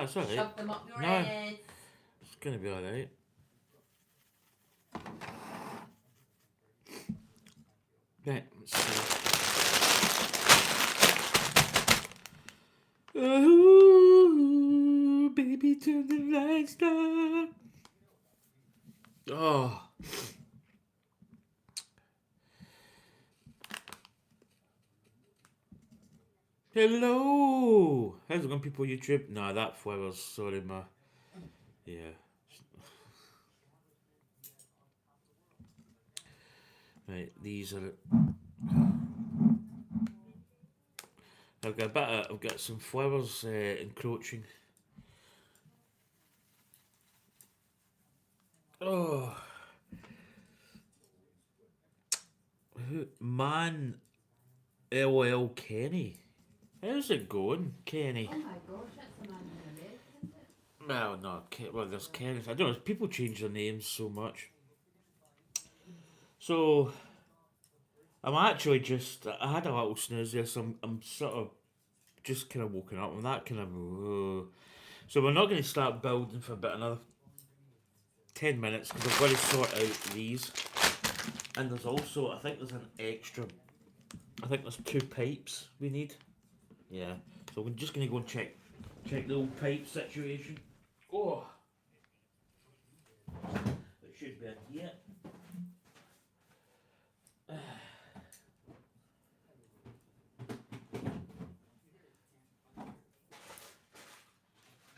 it's alright. Shove them up your No. head. It's gonna be alright. Right, let's see. Oh, baby, turn the lights down. Oh. Hello. How's it going, people on YouTube? Nah, that flower's sorry, ma. Yeah. Right, these are. I've got a bit of, I've got some flowers encroaching. Oh. Man, LOL Kenny. How's it going, Kenny? Oh my gosh, that's the man in the red, isn't it? No, no. Well, there's Kenny. I don't know. People change their names so much. So, I'm actually just. I had a little snooze there, so I'm sort of just kind of woken up. I'm that kind of. So we're not going to start building for about another 10 minutes because I've got to sort out these. And there's also, I think there's an extra. I think there's 2 pipes we need. Yeah. So we're just going to go and check the old pipe situation. Oh. It should be in here.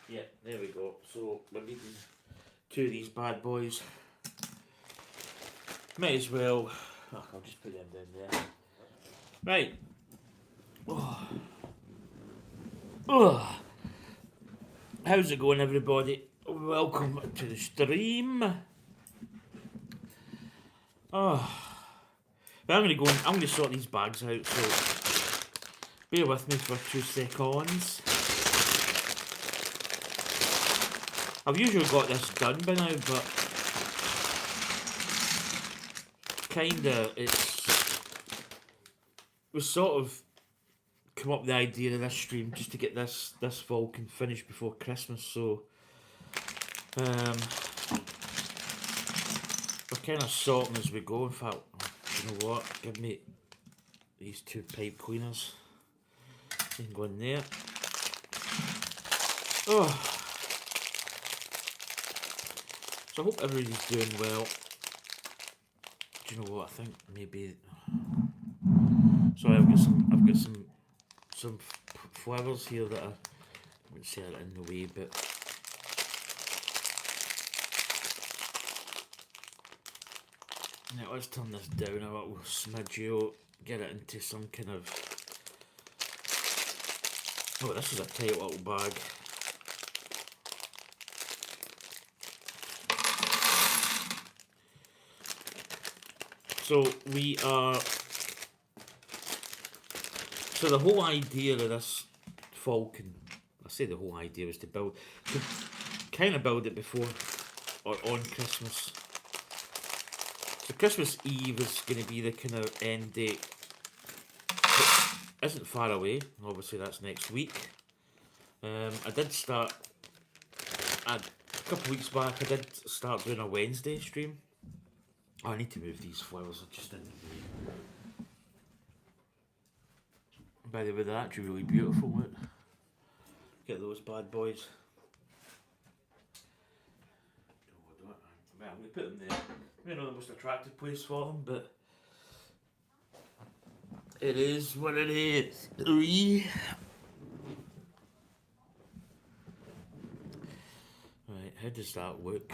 Yeah, there we go. So we're needing 2 of these bad boys. Might as well. Oh, I'll just put them down there. Right. Oh. Oh. How's it going, everybody? Welcome to the stream. Oh. But I'm gonna go and I'm gonna sort these bags out, so bear with me for 2 seconds. I've usually got this done by now, but kinda we sort of come up with the idea of this stream just to get this Falcon finished before Christmas, so we're kind of sorting as we go. In fact, you know what? Give me these 2 pipe cleaners. You can go in there. Oh. So I hope everybody's doing well. Do you know what? I think maybe. Sorry, I've got some flowers here that I wouldn't say are in the way, but now let's turn this down a little smidge, get it into some kind of. Oh, this is a tight little bag. So we are. So the whole idea of this Falcon, I say the whole idea was to kind of build it before or on Christmas. So Christmas Eve is going to be the kind of end date. It isn't far away. Obviously that's next week. I did start a couple of weeks back. I did start doing a Wednesday stream. Oh, I need to move these flowers. I just didn't. By the way, they're actually really beautiful. Look. Get those bad boys. Well, I'm going to put them there. Maybe not the most attractive place for them, but it is what it is. Right, how does that look?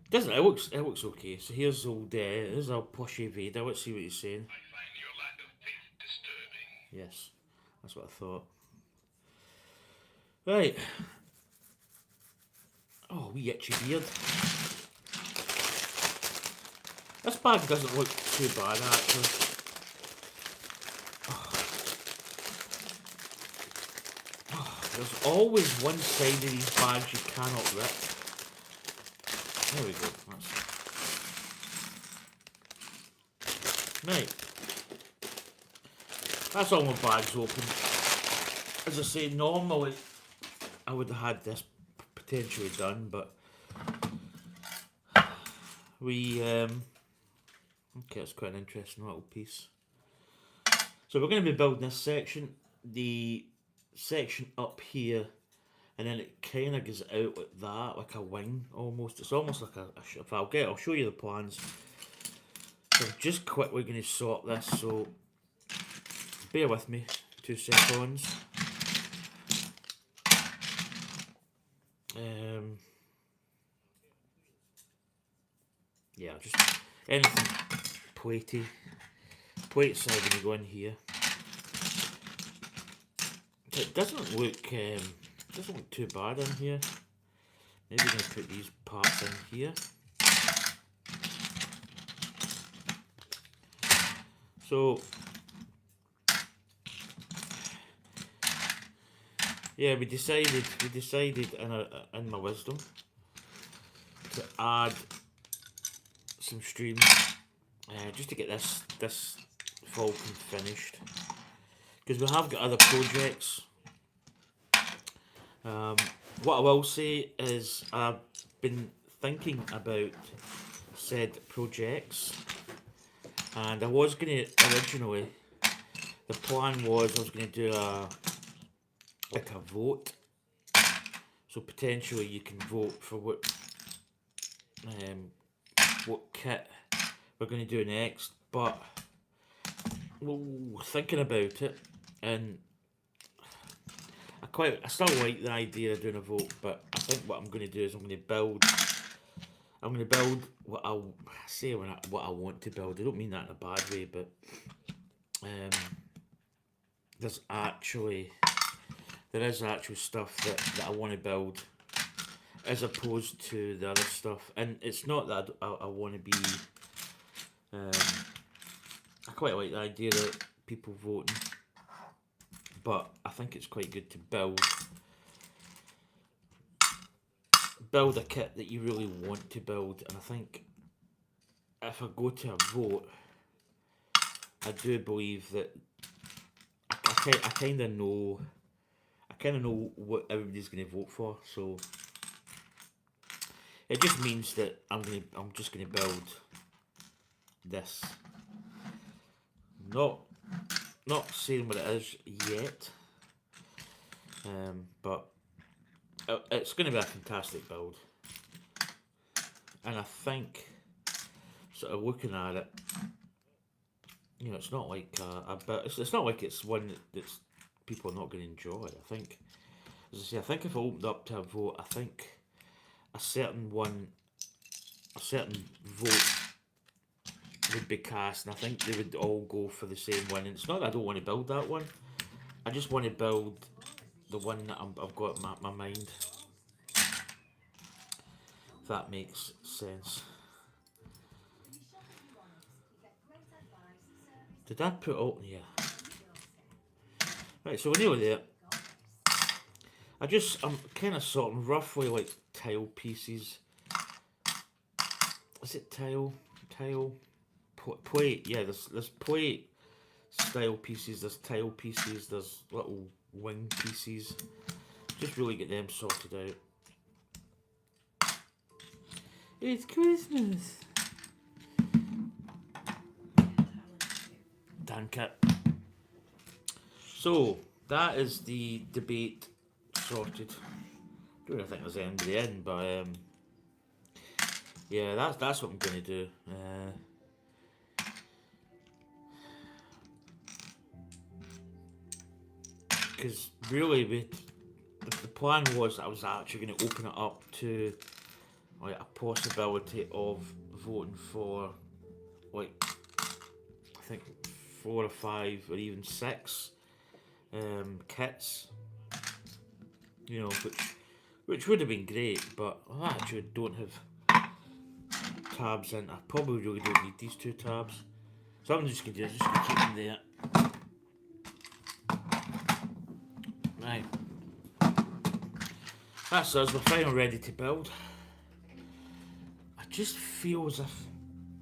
Doesn't it? It looks okay. So here's our plushy Vader. Let's see what he's saying. I find your lack of faith disturbing. Yes, that's what I thought. Right. Oh, wee itchy beard. This bag doesn't look too bad, actually. Oh, there's always one side of these bags you cannot rip. There we go. Right. That's all my bags open. As I say, normally I would have had this potentially done, but we okay, it's quite an interesting little piece. So we're going to be building this section, the section up here, and then it kind of goes out like that, like a wing almost. It's almost like if I'll show you the plans. So I'm just quickly going to sort this, so bear with me 2 seconds. Yeah, just anything plate side when you go in here. It doesn't look too bad in here. Maybe we're going to put these parts in here. So yeah, we decided in my wisdom to add some streams just to get this Falcon finished, because we have got other projects. What I will say is I've been thinking about said projects, and I was going to originally, the plan was I was going to do a vote, so potentially you can vote for what kit we're going to do next, but thinking about it, and I still like the idea of doing a vote, but I think what I'm going to do is I'm going to build what I want to build. I don't mean that in a bad way, but there is actual stuff that I want to build, as opposed to the other stuff. And it's not that I want to be. I quite like the idea of people voting, but I think it's quite good to build a kit that you really want to build. And I think if I go to a vote, I do believe that I kind of know what everybody's going to vote for. So it just means that I'm just going to build this. Not saying what it is yet, but it's going to be a fantastic build. And I think, sort of looking at it, you know, it's not like it's not like it's one that's people are not going to enjoy. I think, as I say, I think if I opened up to a vote, I think a certain vote would be cast, and I think they would all go for the same one. And it's not that I don't want to build that one, I just want to build the one that I've got in my mind, if that makes sense. Did I put all? Yeah. Right, so we're nearly there. I'm kind of sorting roughly like tile pieces. Is it tile? Plate, yeah, there's plate style pieces, there's tile pieces, there's little wing pieces. Just really get them sorted out. It's Christmas. Dank it. So that is the debate sorted. Don't really think there's anybody in, but yeah, that's what I'm gonna do. Because really, the plan was I was actually going to open it up to like a possibility of voting for like I think 4 or 5 or even 6 kits, you know, which would have been great, but I actually don't have tabs in. I probably really don't need these 2 tabs, so I'm just going to keep them there. Right, that's us, we're finally ready to build. I just feel as if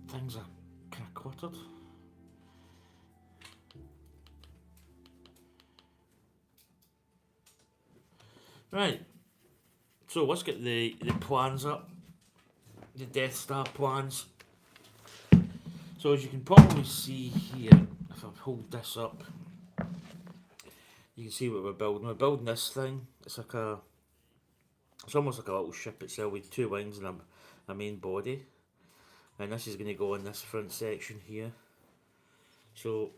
things are kind of cluttered. Right, So let's get the plans up. The Death Star plans. So as you can probably see here, if I hold this up, you can see what we're building. We're building this thing. It's almost like a little ship itself with two wings and a main body. And this is going to go in this front section here. So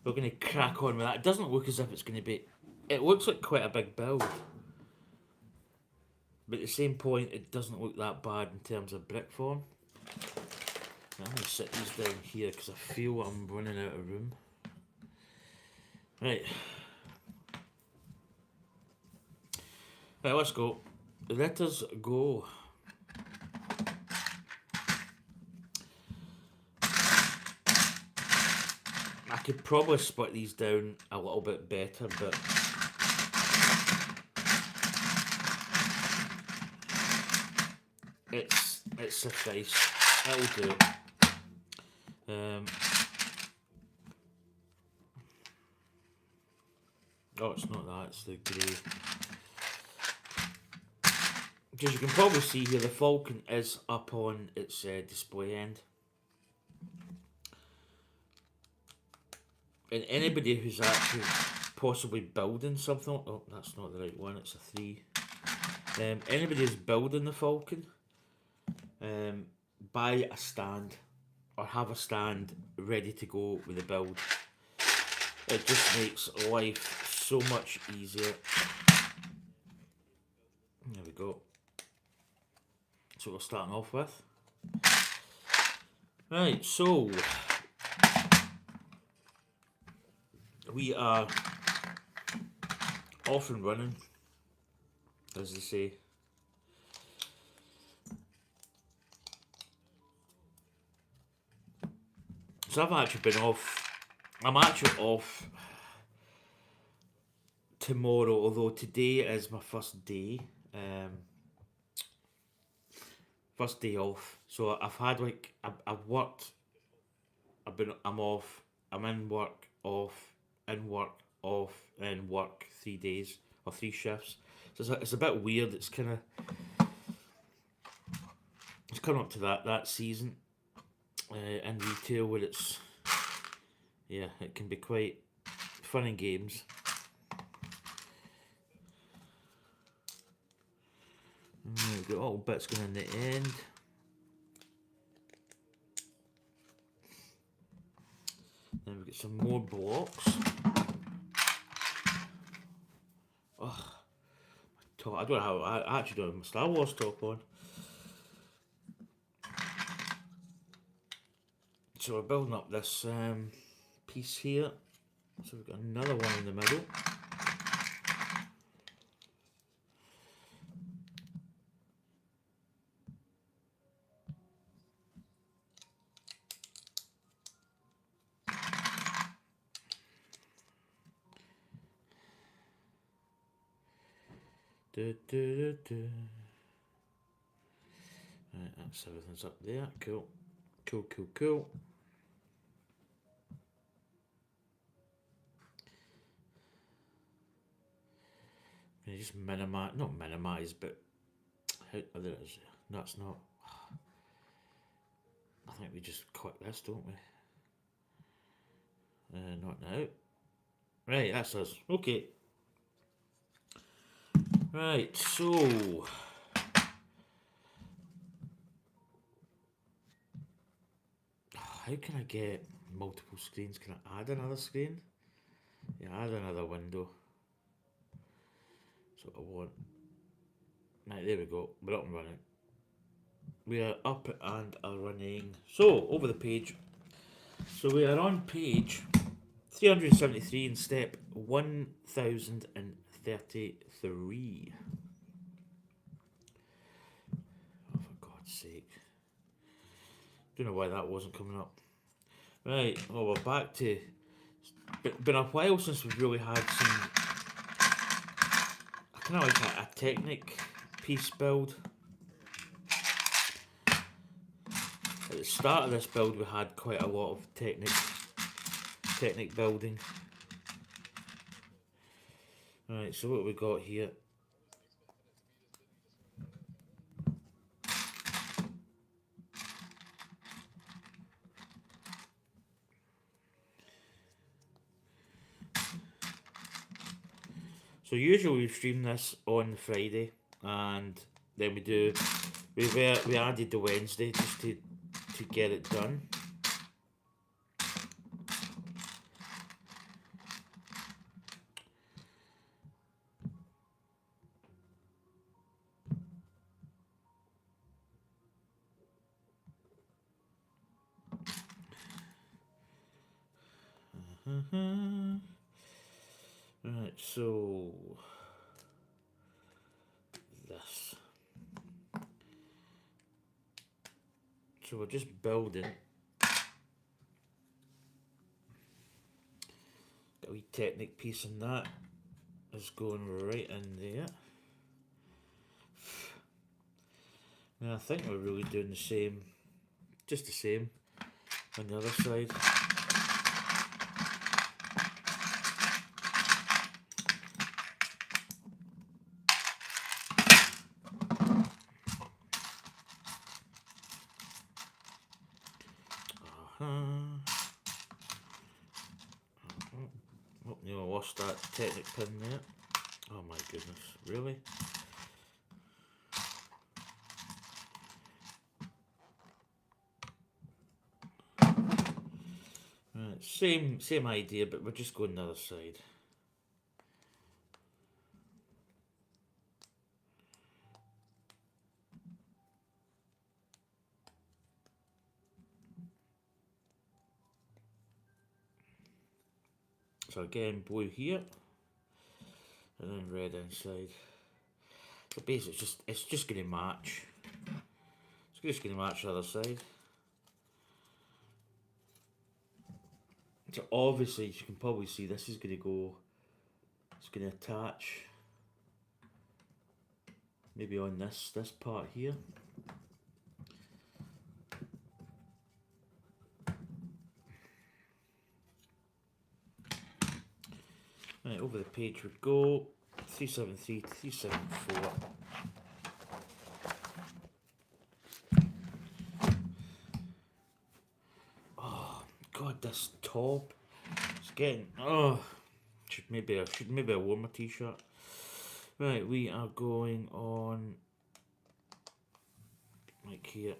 we're going to crack on with that. It doesn't look as if it's going to be... It looks like quite a big build. But at the same point, it doesn't look that bad in terms of brick form. I'm going to sit these down here because I feel I'm running out of room. Right. Right, let's go. Let us go. I could probably split these down a little bit better, but it's suffice. It'll do. Oh, it's not that, it's the grey. As you can probably see here, the Falcon is up on its display end. And anybody who's actually possibly building something, oh, that's not the right one, it's a 3. Anybody who's building the Falcon, buy a stand or have a stand ready to go with the build. It just makes life so much easier. There we go. That's what we're starting off with. Right, so we are off and running, as they say. So I've actually been off. I'm actually off tomorrow, although today is my first day. First day off. So I've had like I've worked. I'm off. I'm in work, off, in work, off, in work 3 days or 3 shifts. So it's a bit weird. It's kind of coming up to that season in retail where it's it can be quite fun and games. We've got little bits going in the end. Then we've got some more blocks. Oh, I don't know how. I actually don't have my Star Wars top on. So we're building up this piece here. So we've got another one in the middle. Right, that's everything's up there. Cool. Cool. You just minimize, not minimize, but how, oh, there it is. No, it's not. I think we just click this, don't we? Not now. Right, that's us. Okay. Right, so how can I get multiple screens? Can I add another screen? Yeah, add another window. So I want. Right, there we go. We're up and running. We are up and are running. So over the page. So we are on page 373 in step 1033. Oh, for God's sake. Don't know why that wasn't coming up. Right, well, we're back to... Been a while since we've really had some... kind of like a Technic piece build. At the start of this build we had quite a lot of Technic building. Right, so what we got here? So usually we stream this on Friday, and then we added the Wednesday just to get it done. Right, so this. So we're just building. Got a wee Technic piece in that. Is going right in there. And I think we're really doing the same, just the same on the other side. Oh, no, I lost that Technic pin there. Oh my goodness, really? Right, same idea, but we're just going the other side. So again, blue here, and then red inside. So basically, it's just going to match. It's just going to match the other side. So obviously, as you can probably see, this is going to go. It's going to attach. Maybe on this part here. Right, over the page we go. 373, 374. Oh God, this top. It's getting should maybe I wear my t-shirt. Right, we are going on like here.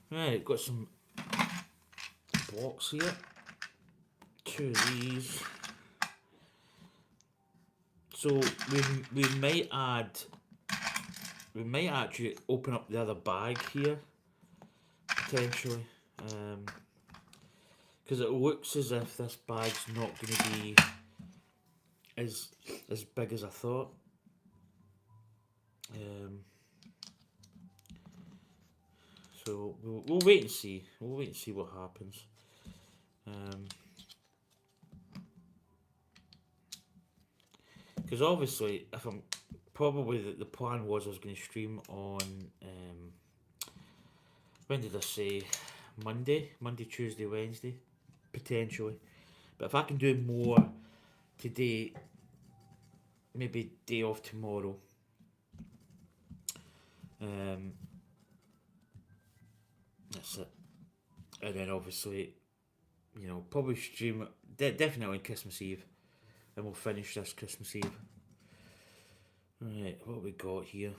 Right, got some blocks here. 2 of these. So we might actually open up the other bag here potentially, because it looks as if this bag's not going to be as big as I thought. So we'll wait and see. We'll wait and see what happens. Because obviously, if I'm probably the plan was I was going to stream on when did I say Monday, Tuesday, Wednesday, potentially. But if I can do more today, maybe day off tomorrow. That's it. And then obviously, you know, probably stream definitely Christmas Eve, and we'll finish this Christmas Eve. Right, what we got here?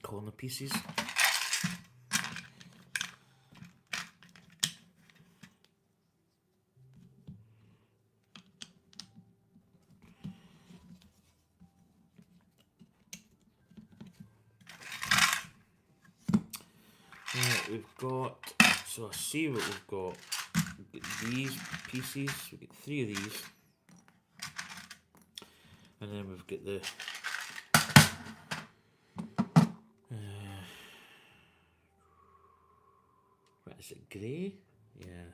Corner pieces. Right, we've got. So I see what we've got. We've got these pieces. We've got 3 of these, and then we've got the. What is it? Grey? Yeah.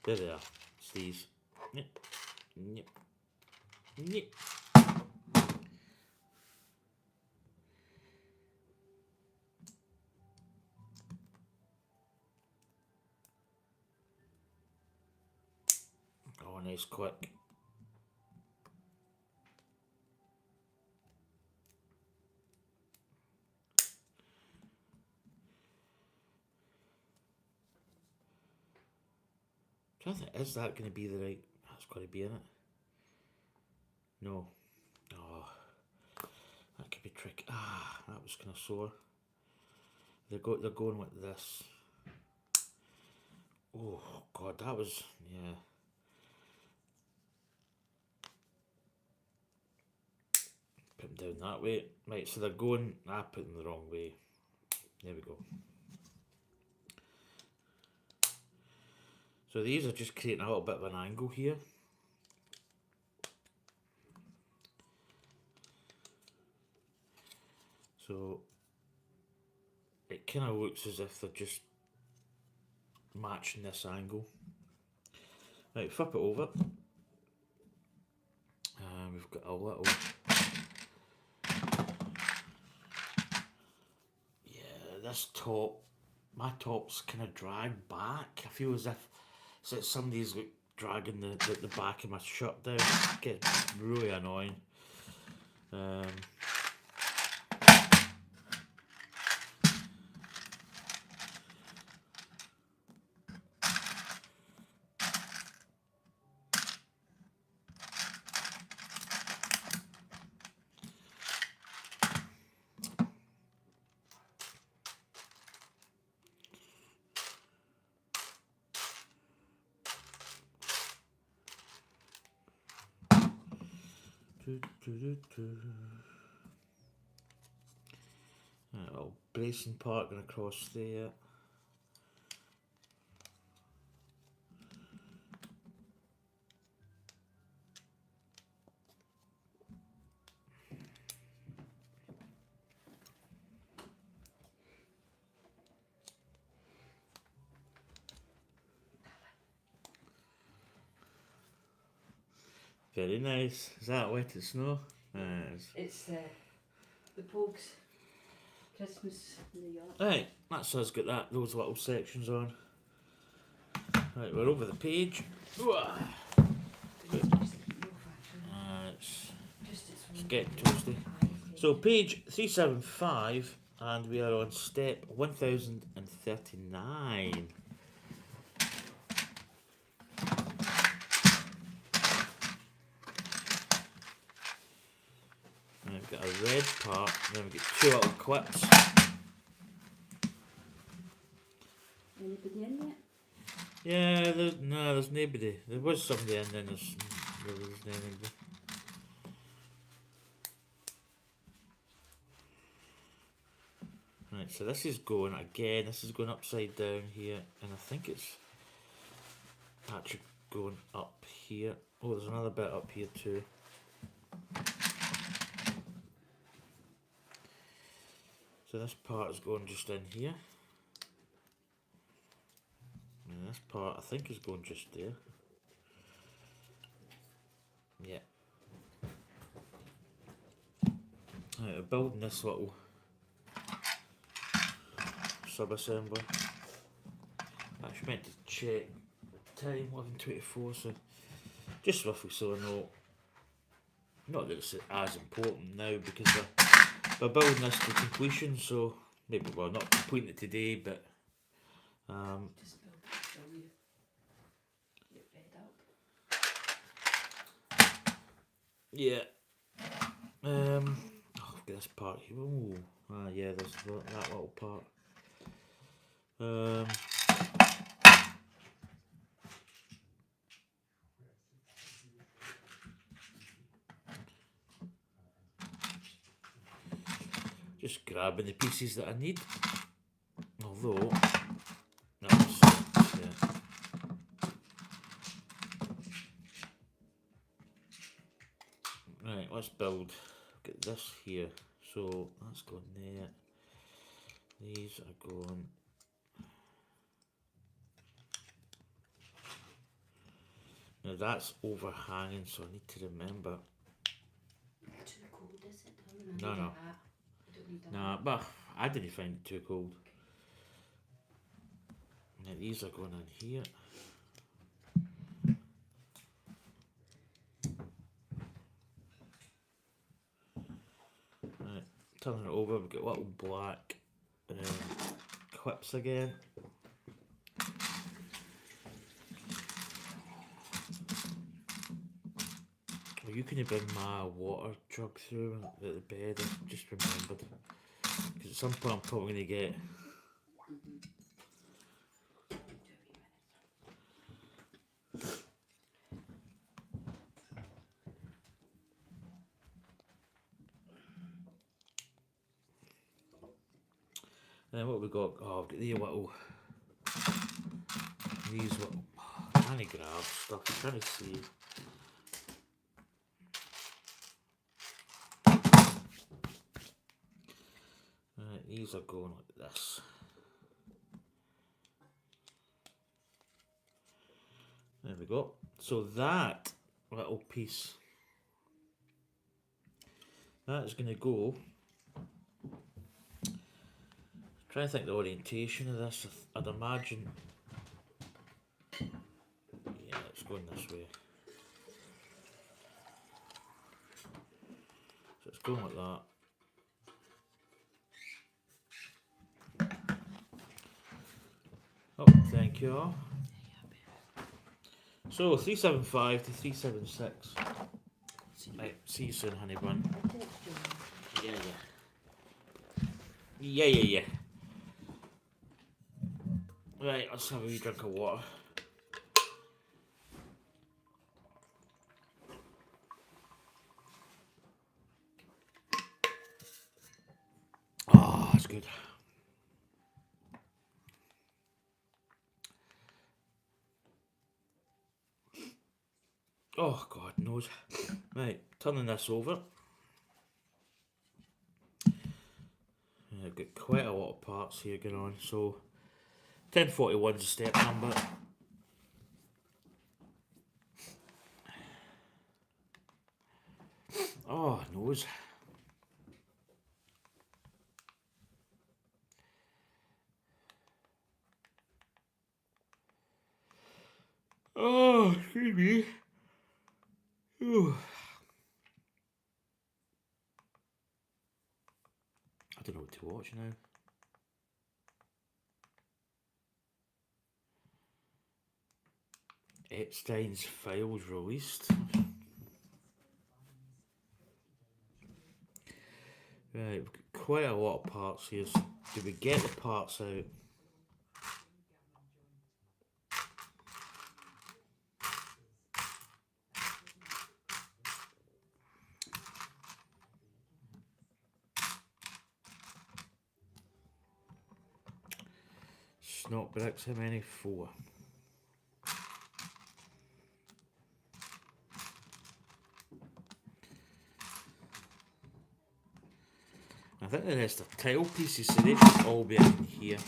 There they are. It's these. Yep. Yep. Yep. Oh, nice quick. I think, is that going to be the right? That's got to be in it. No. Oh, that could be tricky. Ah, that was kind of sore. They're going with this. Oh God, that was, yeah. Put them down that way. Right, so they're going. I put them the wrong way. There we go. So these are just creating a little bit of an angle here. So it kind of looks as if they're just matching this angle. Right, flip it over. We've got a little, yeah, this top, my top's kind of dragged back. I feel as if somebody's like dragging the back of my shirt down. It gets really annoying. Right, little bracing part going across there. Very nice. Is that wet and snow? It's the Pogues Christmas in the yard. Right, that's us got those little sections on. Right, we're over the page. It's getting toasty. So page 375, and we are on step 1039. And we've got a red part, and then we've got two little clips. Anybody in yet? Yeah, there's nobody. There was somebody and then there was nobody. Right, so this is going again, this is going upside down here, and I think it's actually going up here. Oh, there's another bit up here too. So this part is going just in here. And this part I think is going just there. Yeah. Right, we're building this little sub-assembly. I actually meant to check the time, 11:24, so just roughly so I know. Not that it's as important now because we're building this to completion, so maybe, well, not completing it today, but Just build it till you get fed up. yeah. Oh, look at this part here. Ooh. Ah, yeah, there's that little part. Just grabbing the pieces that I need. Although, that's, yeah. Right, let's build. Get this here. So that's going there. These are going. Now that's overhanging, so I need to remember. Too cold, is it? No, no. I don't need that. Nah, but I didn't find it too cold. Now these are going in here. Right, turning it over, we've got little black clips again. you can bring my water jug through at the bed. I just remembered. Because at some point I'm probably going to get. Then what we got? Oh, I've got these little. I'm trying to grab stuff. I'm trying to see. Right, these are going like this. There we go. So that little piece, that is going to go. Trying to think the orientation of this. I'd imagine. Yeah, it's going this way. So it's going like that. Oh, thank you. So 375 to 376. Right, see you soon, honey bun. Yeah, yeah. Yeah. Right, let's have a wee drink of water. Oh, that's good. Oh, God knows. Right, turning this over. I've got quite a lot of parts here going on. So 1041 is the step number. Oh, nose. Oh, excuse me. Ooh. I don't know what to watch now. Epstein's files released. Right, we've got quite a lot of parts here. So did we get the parts out? Snot bricks, how many? 4. I think the rest are tile pieces, so they should all be in here.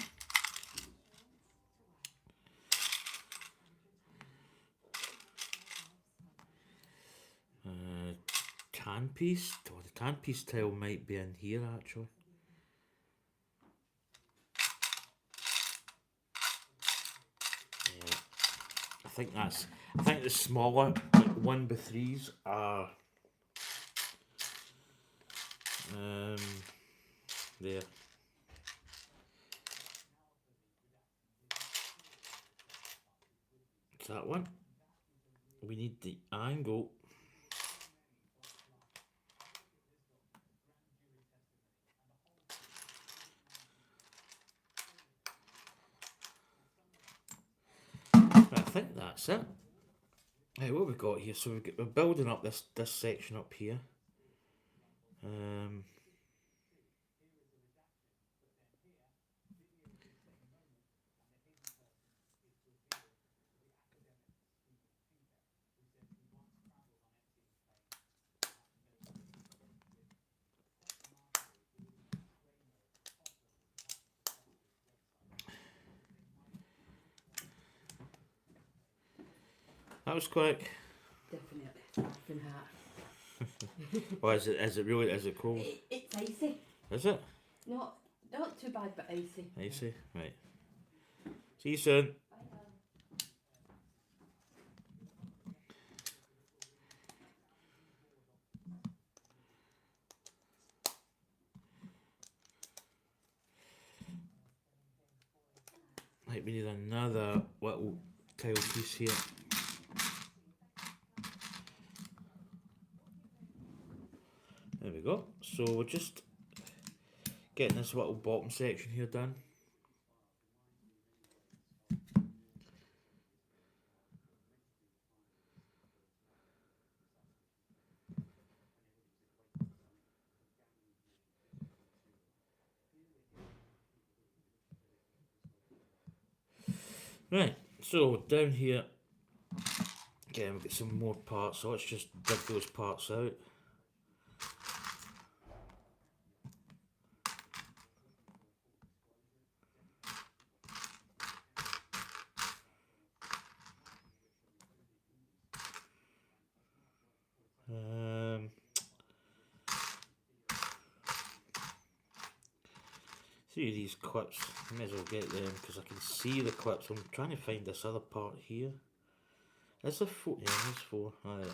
Tan piece? Oh, the tan piece tile might be in here actually. Yeah. I think the smaller, like 1x3s are there. It's that one. We need the angle. I think that's it. Hey, what have we got here? So we're building up this section up here. That was quick. Definitely. Laughing hat. Or is it really? Is it cold? It's icy. Is it? Not too bad, but icy. Icy, right. See you soon. Right, we need another little tile piece here. So we're just getting this little bottom section here done. Right, so down here, again we've got some more parts, so let's just dig those parts out. See these clips, I may as well get them because I can see the clips. I'm trying to find this other part here. Is there 4? Yeah, there's 4. Oh, there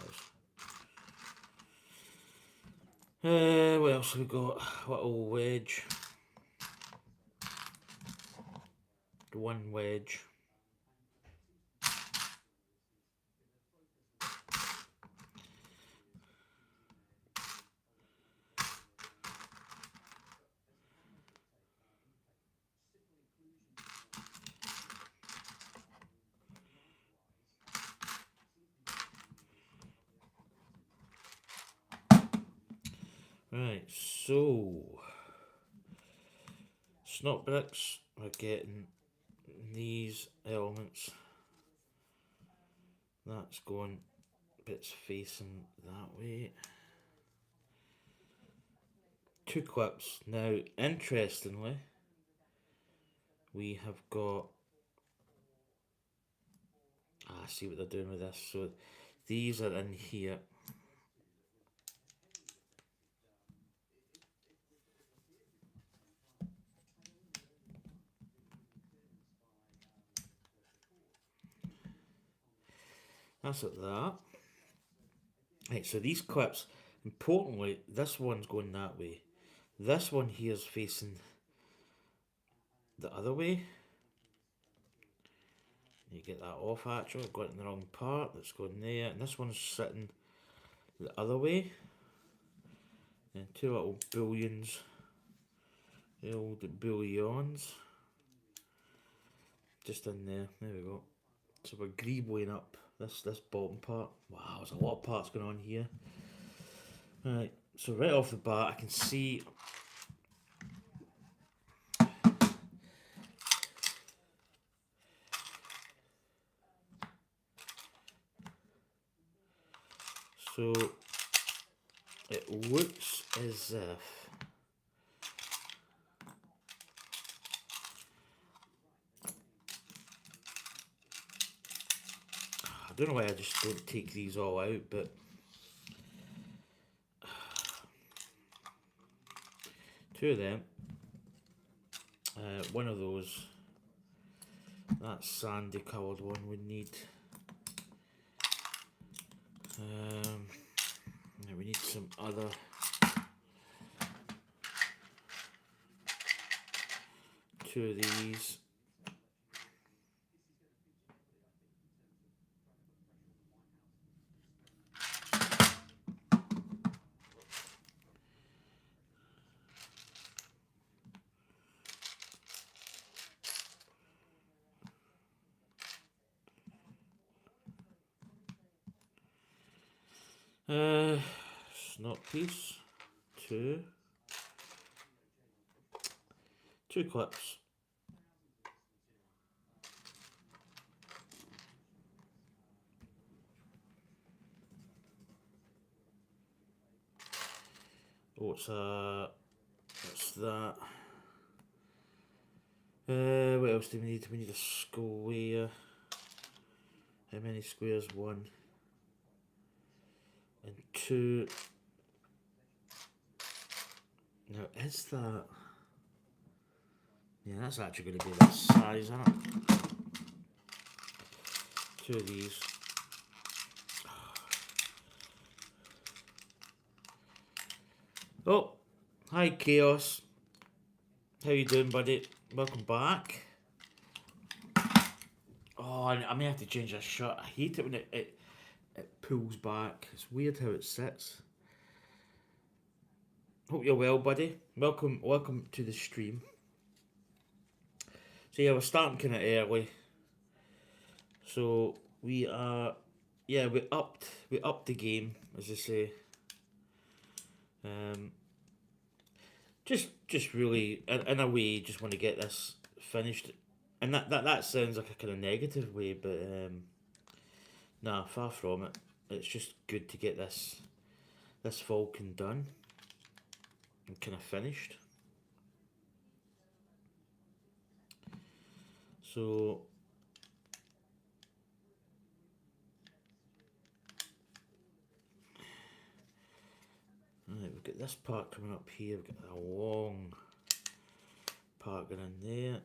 it is. What else have we got? Little wedge. One wedge. Right, so snot bricks are getting these elements. That's going, bits facing that way. 2 clips. Now, interestingly, we have got. I see what they're doing with this. So these are in here. That's like that. Right, so these clips, importantly, this one's going that way. This one here is facing the other way. You get that off actually, I've got it in the wrong part, that's going there. And this one's sitting the other way. And 2 little bullions, the old bullions. Just in there, there we go. So we're greebling up this bottom part. Wow, there's a lot of parts going on here. Right, so right off the bat I can see so it looks as if I don't know why I just don't take these all out, but two of them, one of those, that sandy coloured one we need. We need some other two of these. Snot piece, two clips. What's that? What else do we need? We need a square. How many squares? 1 and 2. Now is that? Yeah, that's actually going to be that size, isn't it? 2 of these. Oh, hi Chaos. How you doing, buddy? Welcome back. Oh, I may have to change this shirt. I hate it when it pulls back. It's weird how it sits. Hope you're well, buddy. Welcome to the stream. So yeah, we're starting kind of early. So we are, yeah, we upped the game, as I say. Just really, in a way, just want to get this finished, and that sounds like a kind of negative way, but nah, far from it. It's just good to get this Falcon done and kind of finished. So right, we've got this part coming up here. We've got a long part going in there.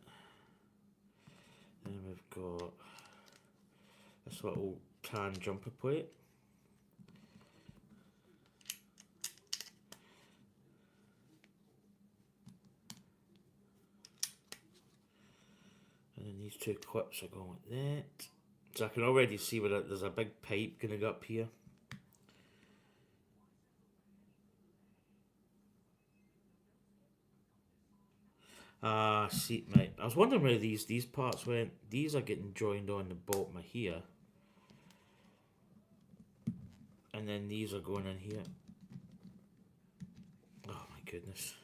Then we've got this little tan jumper plate. And then these two clips are going like that. So I can already see where there's a big pipe going up here. See, mate, I was wondering where these parts went. These are getting joined on the bottom of here. And then these are going in here. Oh my goodness.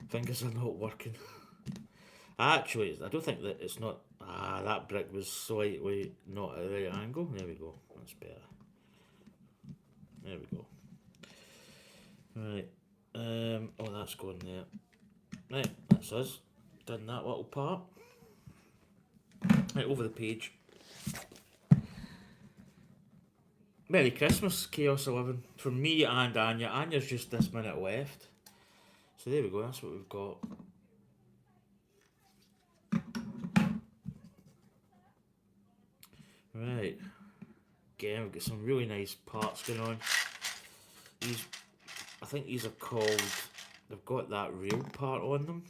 Fingers are not working. Actually, I don't think that it's not... that brick was slightly not at the right angle. There we go. That's better. There we go. Right. Oh, that's going there. Right, that's us. Done that little part. Right, over the page. Merry Christmas, Chaos 11. From me and Anya. Anya's just this minute left. So there we go, that's what we've got. Right. Again, we've got some really nice parts going on. These, I think these are called... They've got that rail part on them.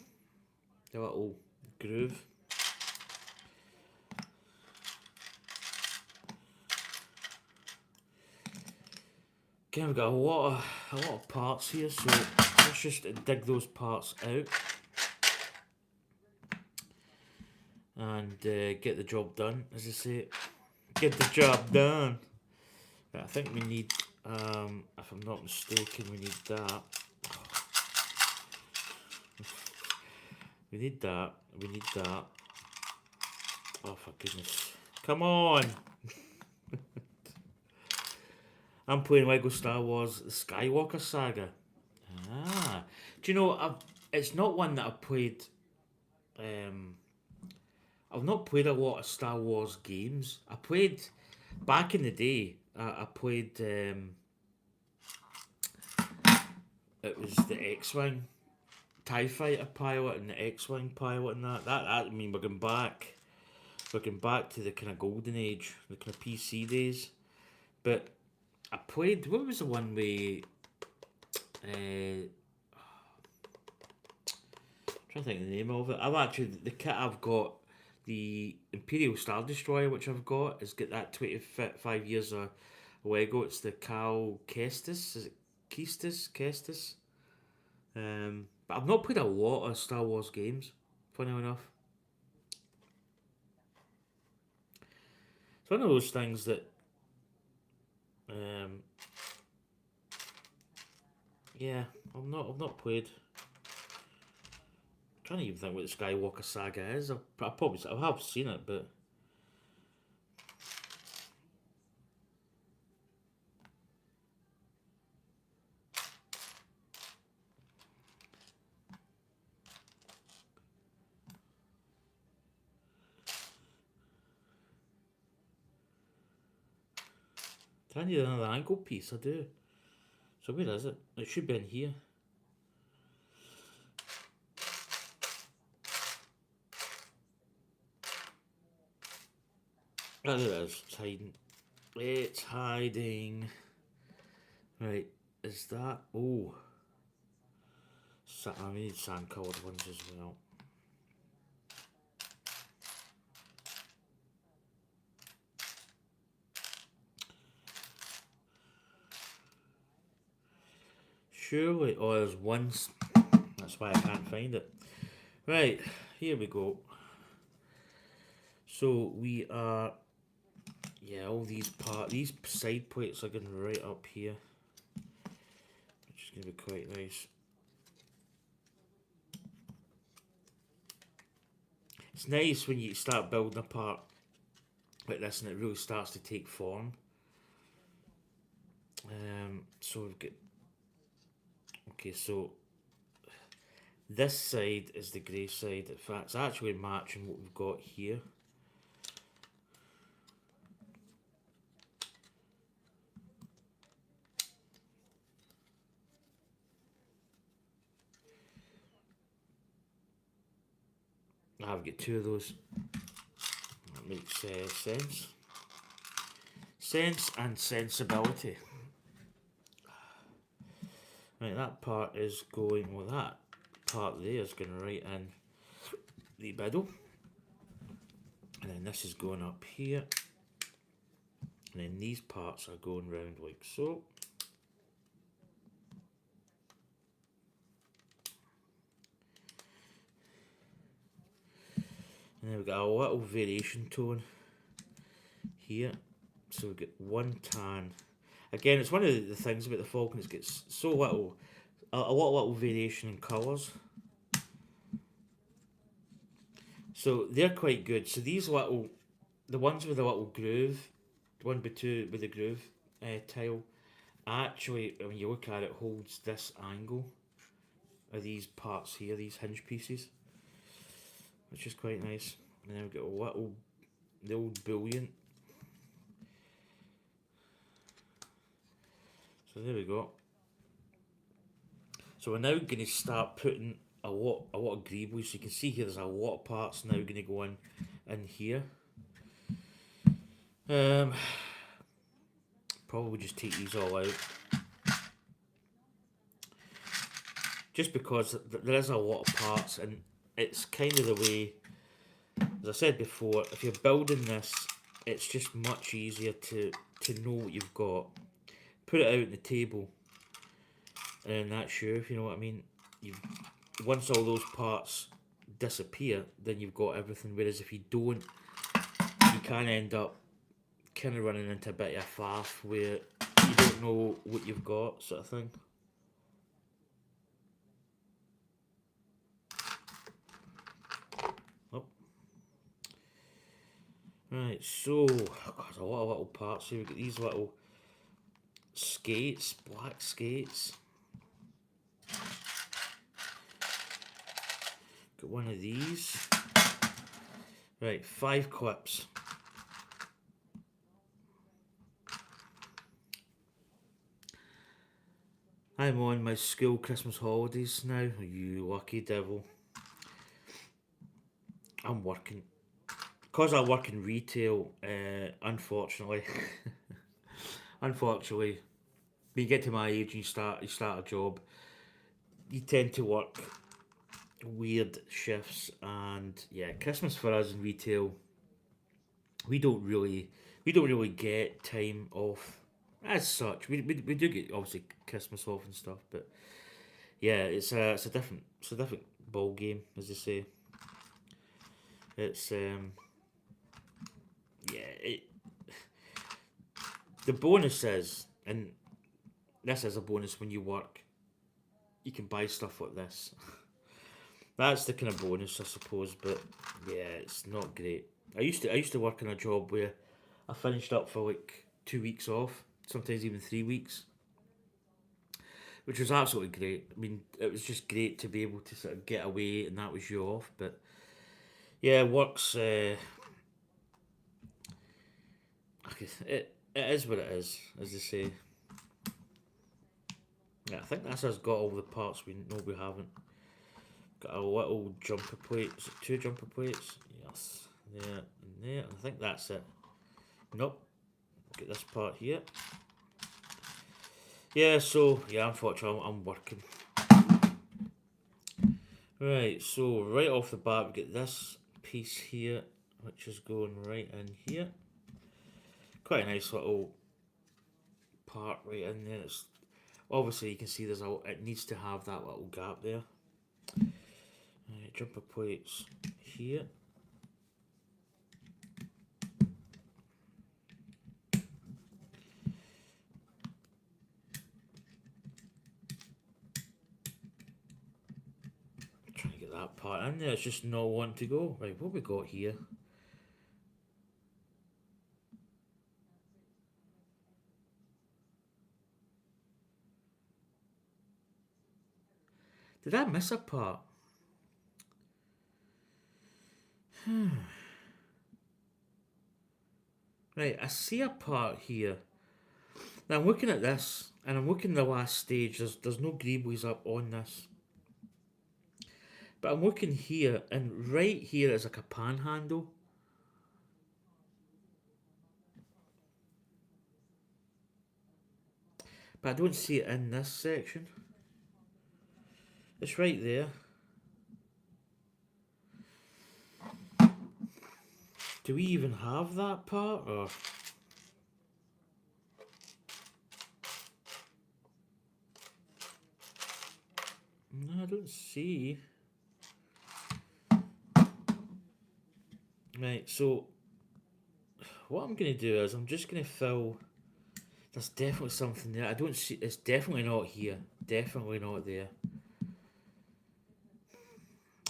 The little groove. Again, we've got a lot of parts here, so let's just dig those parts out and get the job done. As I say, get the job done. Right, I think we need, if I'm not mistaken, we need that. We need that. We need that. Oh, for goodness! Come on. I'm playing Lego Star Wars The Skywalker Saga. Do you know, it's not one that I've played... I've not played a lot of Star Wars games. I played... Back in the day, I played... it was the X-Wing TIE Fighter pilot and the X-Wing pilot and that. I mean, we're going back to the kind of golden age, the kind of PC days. But... I played, what was the one way, trying to think of the name of it. I've actually, the kit I've got, the Imperial Star Destroyer, which I've got, has got that 25 years of Lego. It's the Cal Kestis, is it Kestis? But I've not played a lot of Star Wars games, funny enough. It's one of those things that yeah, I've not played. I'm trying to even think what the Skywalker Saga is. I have seen it, but I need another angle piece. I do. So where is it? It should be in here. Oh, there it is. It's hiding. It's hiding. Right. Is that... Oh. I need sand coloured ones as well. Surely, oh, there's ones. That's why I can't find it. Right, here we go. So we are, yeah, all these these side plates are going right up here, which is going to be quite nice. It's nice when you start building a part like this and it really starts to take form. So we've got, okay, so this side is the grey side. In fact, it's actually matching what we've got here. I've got two of those. That makes sense. Sense and sensibility. Right, that part is going, well, that part there is going right in the middle. And then this is going up here. And then these parts are going round like so. And then we've got a little variation tone here. So we've got one tan. Again, it's one of the things about the Falcon, it gets so little, a lot of little variation in colours. So they're quite good. So these little, the ones with the little groove, one by two with the groove tile, actually, when you look at it, holds this angle of these parts here, these hinge pieces, which is quite nice. And then we've got a little, the old bullion. So there we go. So we're now going to start putting a lot of greebles. So you can see here there's a lot of parts now going to go in here. Probably just take these all out. Just because there is a lot of parts and it's kind of the way, as I said before, if you're building this, it's just much easier to know what you've got. Put it out on the table and that's you, if you know what I mean. Once all those parts disappear, then you've got everything. Whereas if you don't, you can end up kind of running into a bit of a faff where you don't know what you've got, sort of thing. Oh. Right, so there's a lot of little parts here. We've got these little skates, black skates. Got one of these. Right, 5 clips. I'm on my school Christmas holidays now, you lucky devil. I'm working. Because I work in retail, unfortunately, when you get to my age and you start a job, you tend to work weird shifts, and yeah, Christmas for us in retail, we don't really get time off as such. We do get obviously Christmas off and stuff, but yeah, it's a different ball game, as they say. It's the bonus is, and this is a bonus when you work, you can buy stuff like this. That's the kind of bonus, I suppose, but yeah, it's not great. I used to work in a job where I finished up for like 2 weeks off, sometimes even 3 weeks, which was absolutely great. I mean, it was just great to be able to sort of get away and that was you off, but yeah, work's it is what it is, as they say. Yeah, I think that's us got all the parts we know we haven't. Got a little jumper plate. Is it 2 jumper plates? Yes. There and there. I think that's it. Nope. Get this part here. Yeah, so, yeah, unfortunately, I'm working. Right, so right off the bat, we get this piece here, which is going right in here. Quite a nice little part right in there. It's Obviously, you can see it needs to have that little gap there. Right, jumper plates here. Trying to get that part in there. It's just not wanting to go. Right, what we got here? Did I miss a part? Right, I see a part here. Now I'm looking at this, and I'm looking at the last stage. There's no greeblies up on this. But I'm looking here, and right here is like a panhandle. But I don't see it in this section. It's right there. Do we even have that part, or? No, I don't see. Right, so what I'm going to do is I'm just going to fill. There's definitely something there. I don't see. It's definitely not here. Definitely not there.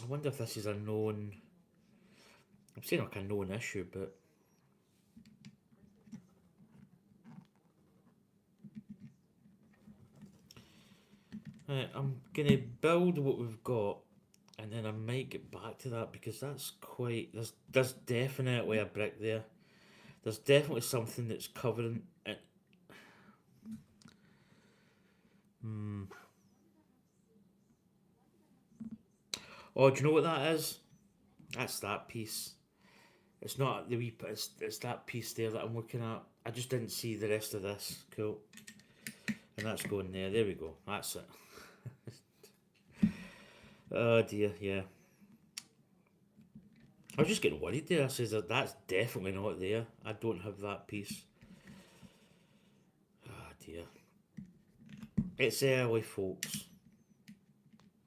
I wonder if this is a known. I'm saying like a known issue, but. Right, I'm going to build what we've got, and then I might get back to that because that's quite. There's definitely a brick there. There's definitely something that's covering it. Oh, do you know what that is? That's that piece. It's not the wee. It's that piece there that I'm looking at. I just didn't see the rest of this. Cool. And that's going there. There we go. That's it. Oh dear, yeah. I was just getting worried there. I says that that's definitely not there. I don't have that piece. Oh dear. It's early, folks.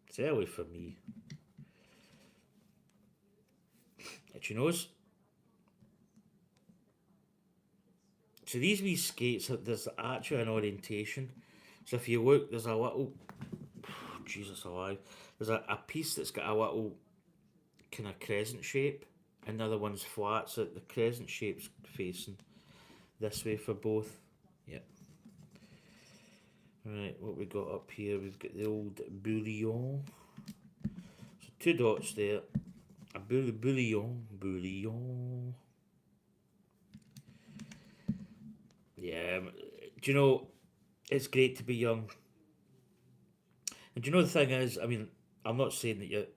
It's early for me. Itchy nose. So these wee skates, there's actually an orientation. So if you look, there's a little... Jesus alive. There's a piece that's got a little kind of crescent shape. And the other one's flat, so the crescent shape's facing this way for both. Yep. Right, what we got up here, we've got the old bouillon. So 2 dots there. A bouillon. Yeah, do you know, it's great to be young. And do you know the thing is, I mean, I'm not saying that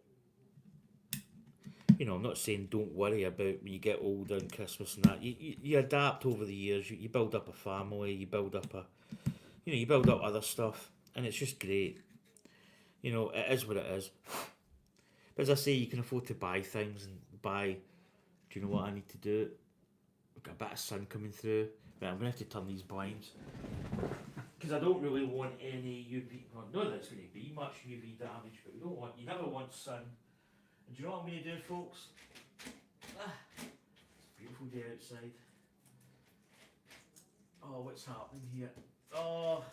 I'm not saying don't worry about when you get older and Christmas and that. You adapt over the years. You build up a family. You build up you build up other stuff, and it's just great. It is what it is. But as I say, you can afford to buy things and buy. Do you know what I need to do? I've got a bit of sun coming through. Right, I'm gonna have to turn these blinds because I don't really want any UV. Well, not that it's going to be much UV damage, but you never want sun. And do you know what I'm going to do, folks? It's a beautiful day outside. Oh, what's happening here? Oh,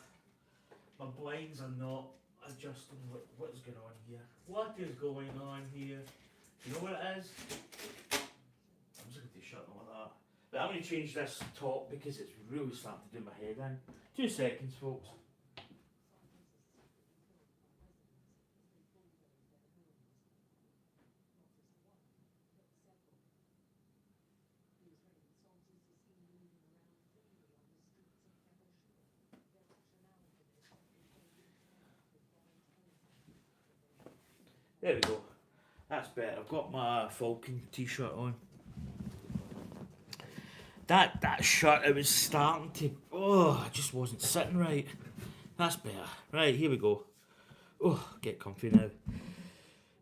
my blinds are not adjusting. What is going on here? What is going on here? Do you know what it is? I'm just going to shut all of that. But I'm going to change this top because it's really starting to do my head in. 2 seconds, folks. There we go. That's better. I've got my Falcon t-shirt on. That shirt, it was starting to... Oh, it just wasn't sitting right. That's better. Right, here we go. Oh, get comfy now.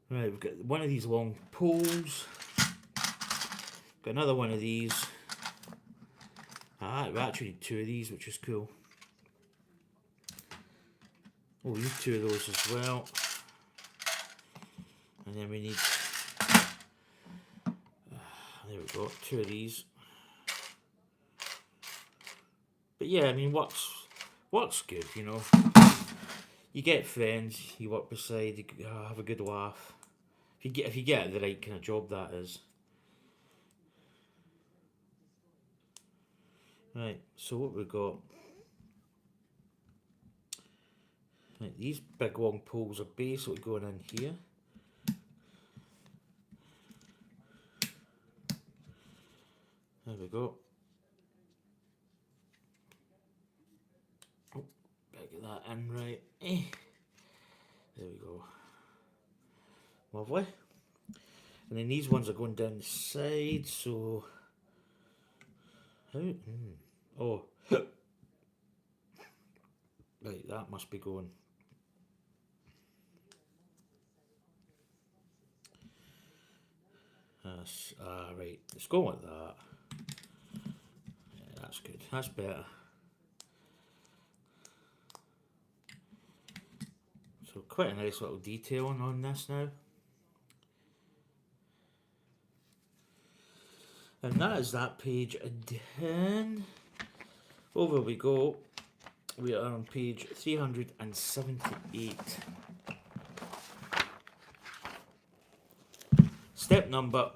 Right, we've got one of these long poles. Got another one of these. We actually need 2 of these, which is cool. Oh, we need 2 of those as well. And then we need, there we go, 2 of these. But yeah, I mean, work's good, you know. You get friends, you work beside, you have a good laugh. If you get the right kind of job, that is. Right, so what we got? Right, these big long poles are basically going in here. There we go. Oh, better get that in right. There we go. Lovely. And then these ones are going down the side, so how? Oh, right, that must be going. Right, let's go with that. Yeah, that's good. That's better. So quite a nice little detailing on this now. And that is that page done. Over we go. We are on page 378. Step number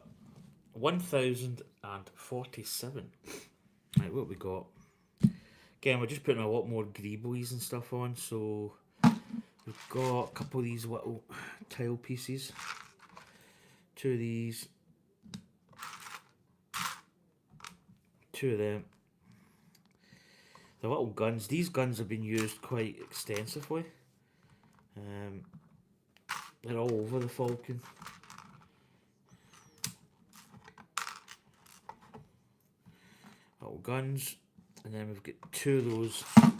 1047. Right, what we got? Again, we're just putting a lot more greeblies and stuff on, so we've got a couple of these little tile pieces. 2 of these. 2 of them. The little guns. These guns have been used quite extensively. They're all over the Falcon. Little guns. And then we've got 2 of those. Oh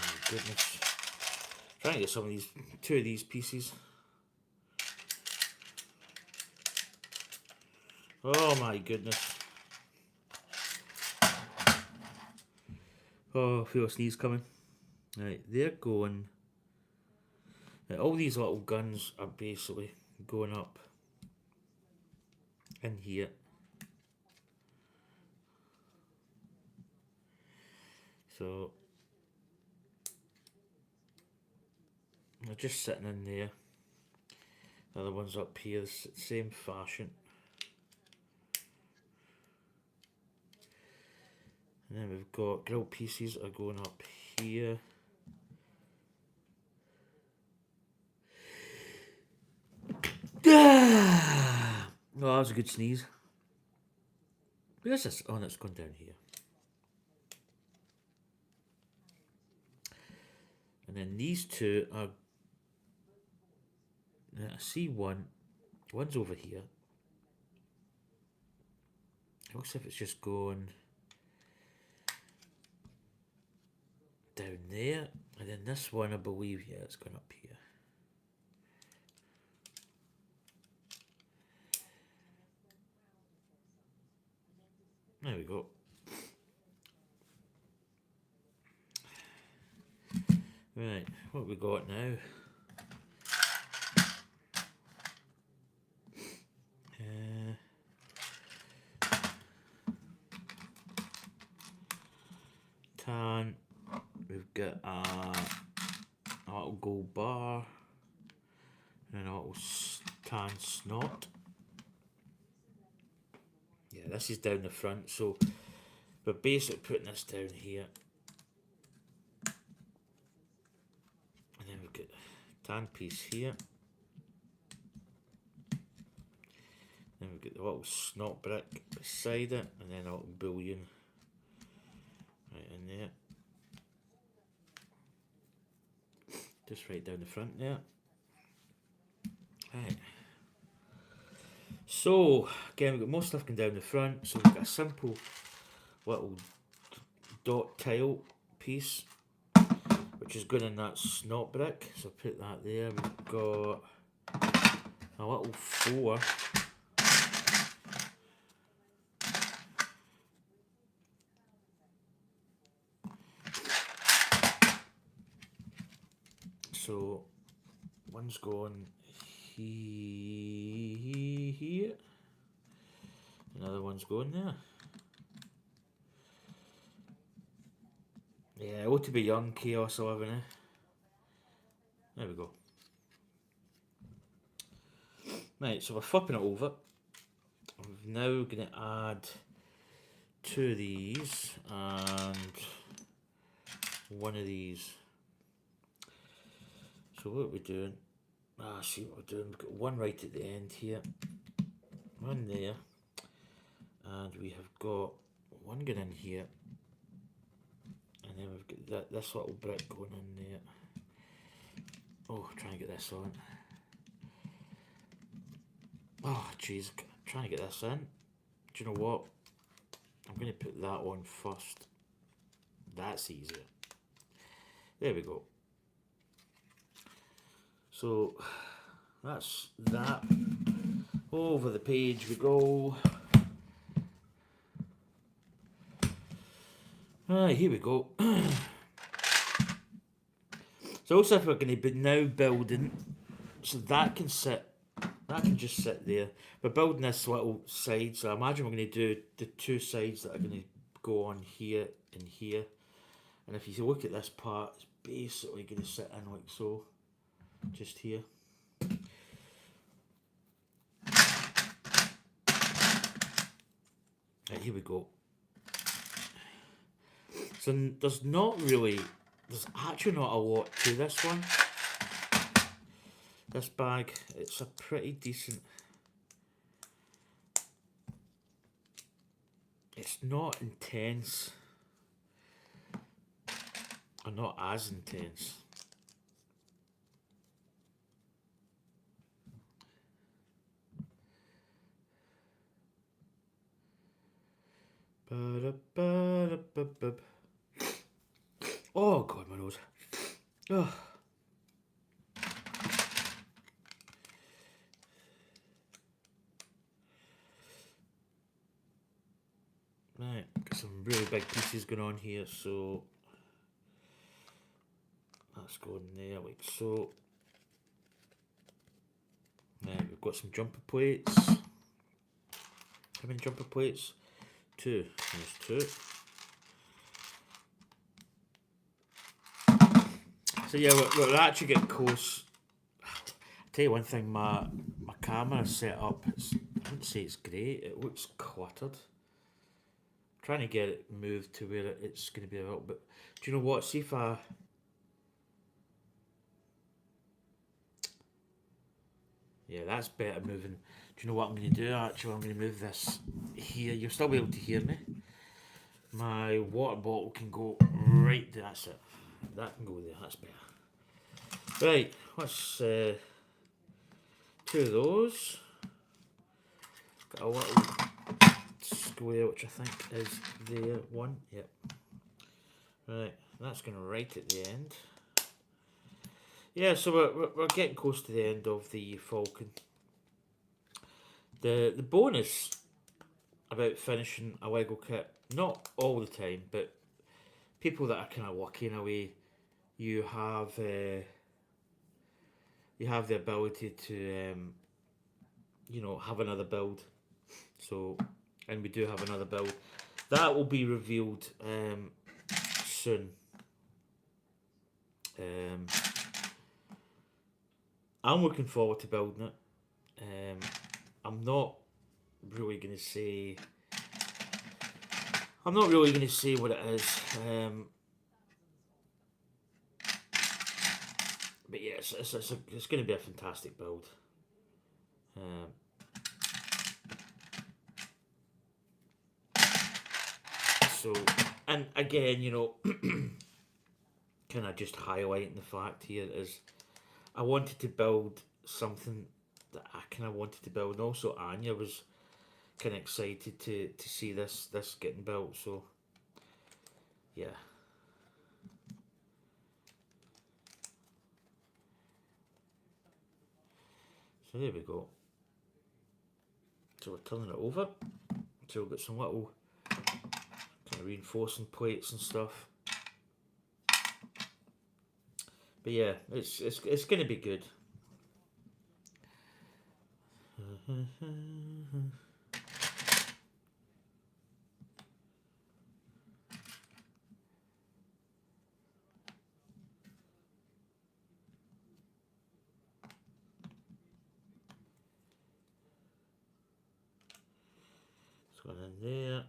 my goodness. Trying to get some of these, 2 of these pieces. Oh my goodness. Oh, I feel a sneeze coming. Right, they're going. Right, all these little guns are basically going up in here. So they're just sitting in there. The other one's up here, same fashion. And then we've got grill pieces are going up here. Oh, that was a good sneeze. Where's this? Oh, it's gone down here. And then these 2 are. I see one. One's over here. It looks like it's just going down there. And then this one, I believe, yeah, it's gone up here. There we go. Right, what we got now? Tan. We've got a little gold bar and a little tan snot. Yeah, this is down the front, so we're basically putting this down here. And then we've got a tan piece here. Then we've got the little snot brick beside it, and then a little bullion right in there. Just right down the front there. Right. So, again, we've got more stuff going down the front. So we've got a simple little dot tile piece, which is going in that snot brick. So put that there. We've got a little 4. so one's going here. Another one's going there. Yeah, ought to be young, Chaos 11, eh? There we go. Right, so we're flipping it over. I'm now going to add 2 of these and 1 of these. So what are we doing? See what we're doing. We've got 1 right at the end here, 1 there, and we have got 1 going in here, and then we've got this little brick going in there. Oh, trying to get this on. Oh, jeez, trying to get this in. Do you know what? I'm going to put that on first. That's easier. There we go. So that's that. Over the page we go. Right, here we go. So also if we're going to be now building, so that can just sit there. We're building this little side, so I imagine we're going to do the 2 sides that are going to go on here and here. And if you look at this part, it's basically going to sit in like so, just here. Right, here we go. So there's actually not a lot to this one. This bag, it's a pretty decent. It's not intense. Or not as intense. Oh god, my nose. Oh. Right, got some really big pieces going on here, so that's going there like so. Right, we've got some jumper plates. How many jumper plates? 2. There's 2. So yeah, we're actually getting close. I'll tell you one thing, my camera set up, I wouldn't say it's great, it looks cluttered. I'm trying to get it moved to where it's going to be a little bit. Do you know what? See if I. Yeah, that's better moving. Do you know what I'm going to do actually? I'm going to move this here. You'll still be able to hear me. My water bottle can go right there. That's it. That can go there. That's better. Right, let's 2 of those. Got a little square which I think is there. 1. Yep. Right, that's going right at the end. Yeah, so we're getting close to the end of the Falcon. The bonus about finishing a Lego kit, not all the time, but people that are kind of lucky in a way, you have the ability to have another build. So, and we do have another build that will be revealed soon. I'm looking forward to building it. I'm not really going to say what it is. But yeah, it's going to be a fantastic build. So, and again, kind of just highlighting the fact here is I wanted to build something that I kind of wanted to build, and also Anya was kind of excited to see this getting built. So, yeah. So there we go. So we're turning it over. So we've got some little kind of reinforcing plates and stuff. But But yeah, it's gonna be good. It's gone in there.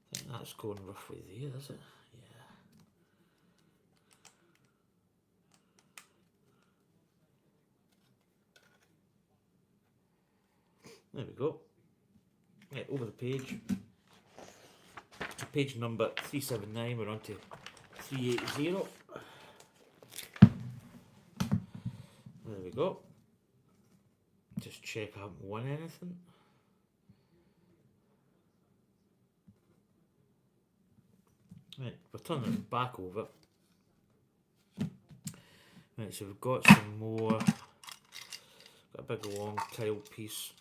I think that's going roughly there, is it? Yeah. There we go. Right, over the page. Page number 379, we're on to 380. There we go. Just check I haven't won anything. Right, we're turning it back over. Right, so we've got some more. Got a big long tile piece.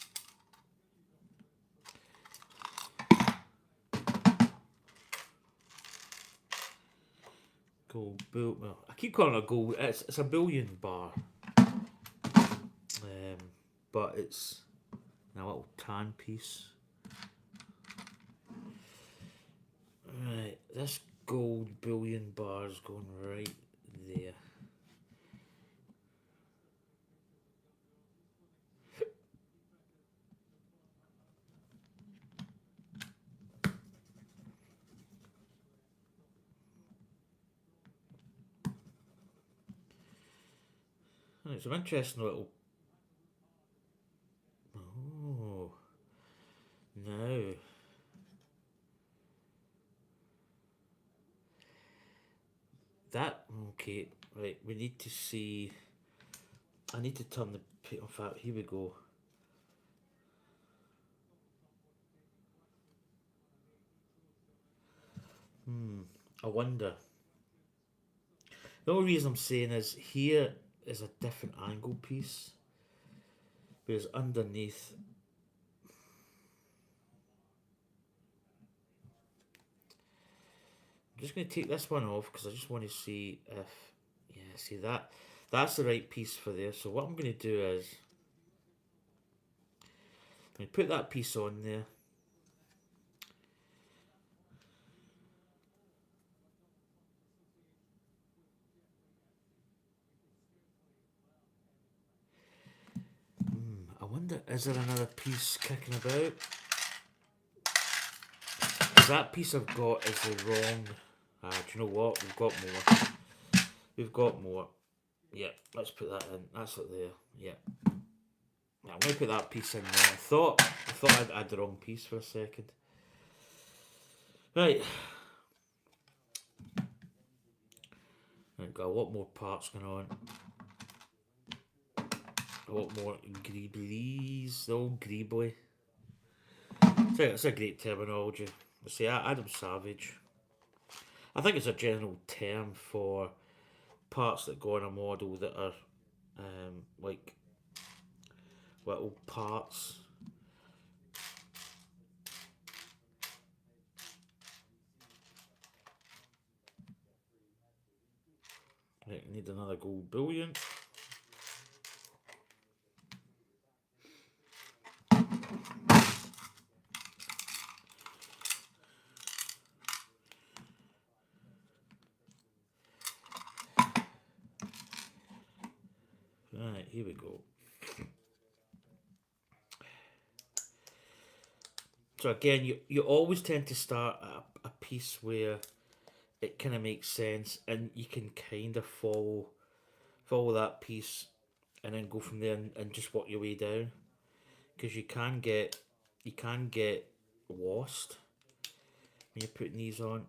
Gold bill. Well, I keep calling it a gold. It's a bullion bar. But it's a little tan piece. Right, this gold bullion bar is going right there. Right, some interesting little. Oh, now. That, okay, right, we need to see. I need to turn the. In fact, here we go. I wonder. The only reason I'm saying is here is a different angle piece. Whereas underneath. I'm just going to take this one off because I just want to see if. Yeah, see that. That's the right piece for there. So what I'm going to do is. I'm going to put that piece on there. I wonder, is there another piece kicking about? That piece I've got is the wrong. Do you know what? We've got more. We've got more. Yeah, let's put that in. That's it there. Yeah. Now I'm gonna put that piece in there. I thought I'd add the wrong piece for a second. Right. Right, got a lot more parts going on. A lot more greeblies. The old greebly. It's a great terminology. See, Adam Savage. I think it's a general term for parts that go on a model that are like little parts. Right, need another gold bullion. Right, here we go. So again, you always tend to start at a piece where it kind of makes sense and you can kind of follow that piece and then go from there and just work your way down, because you can get lost when you're putting these on.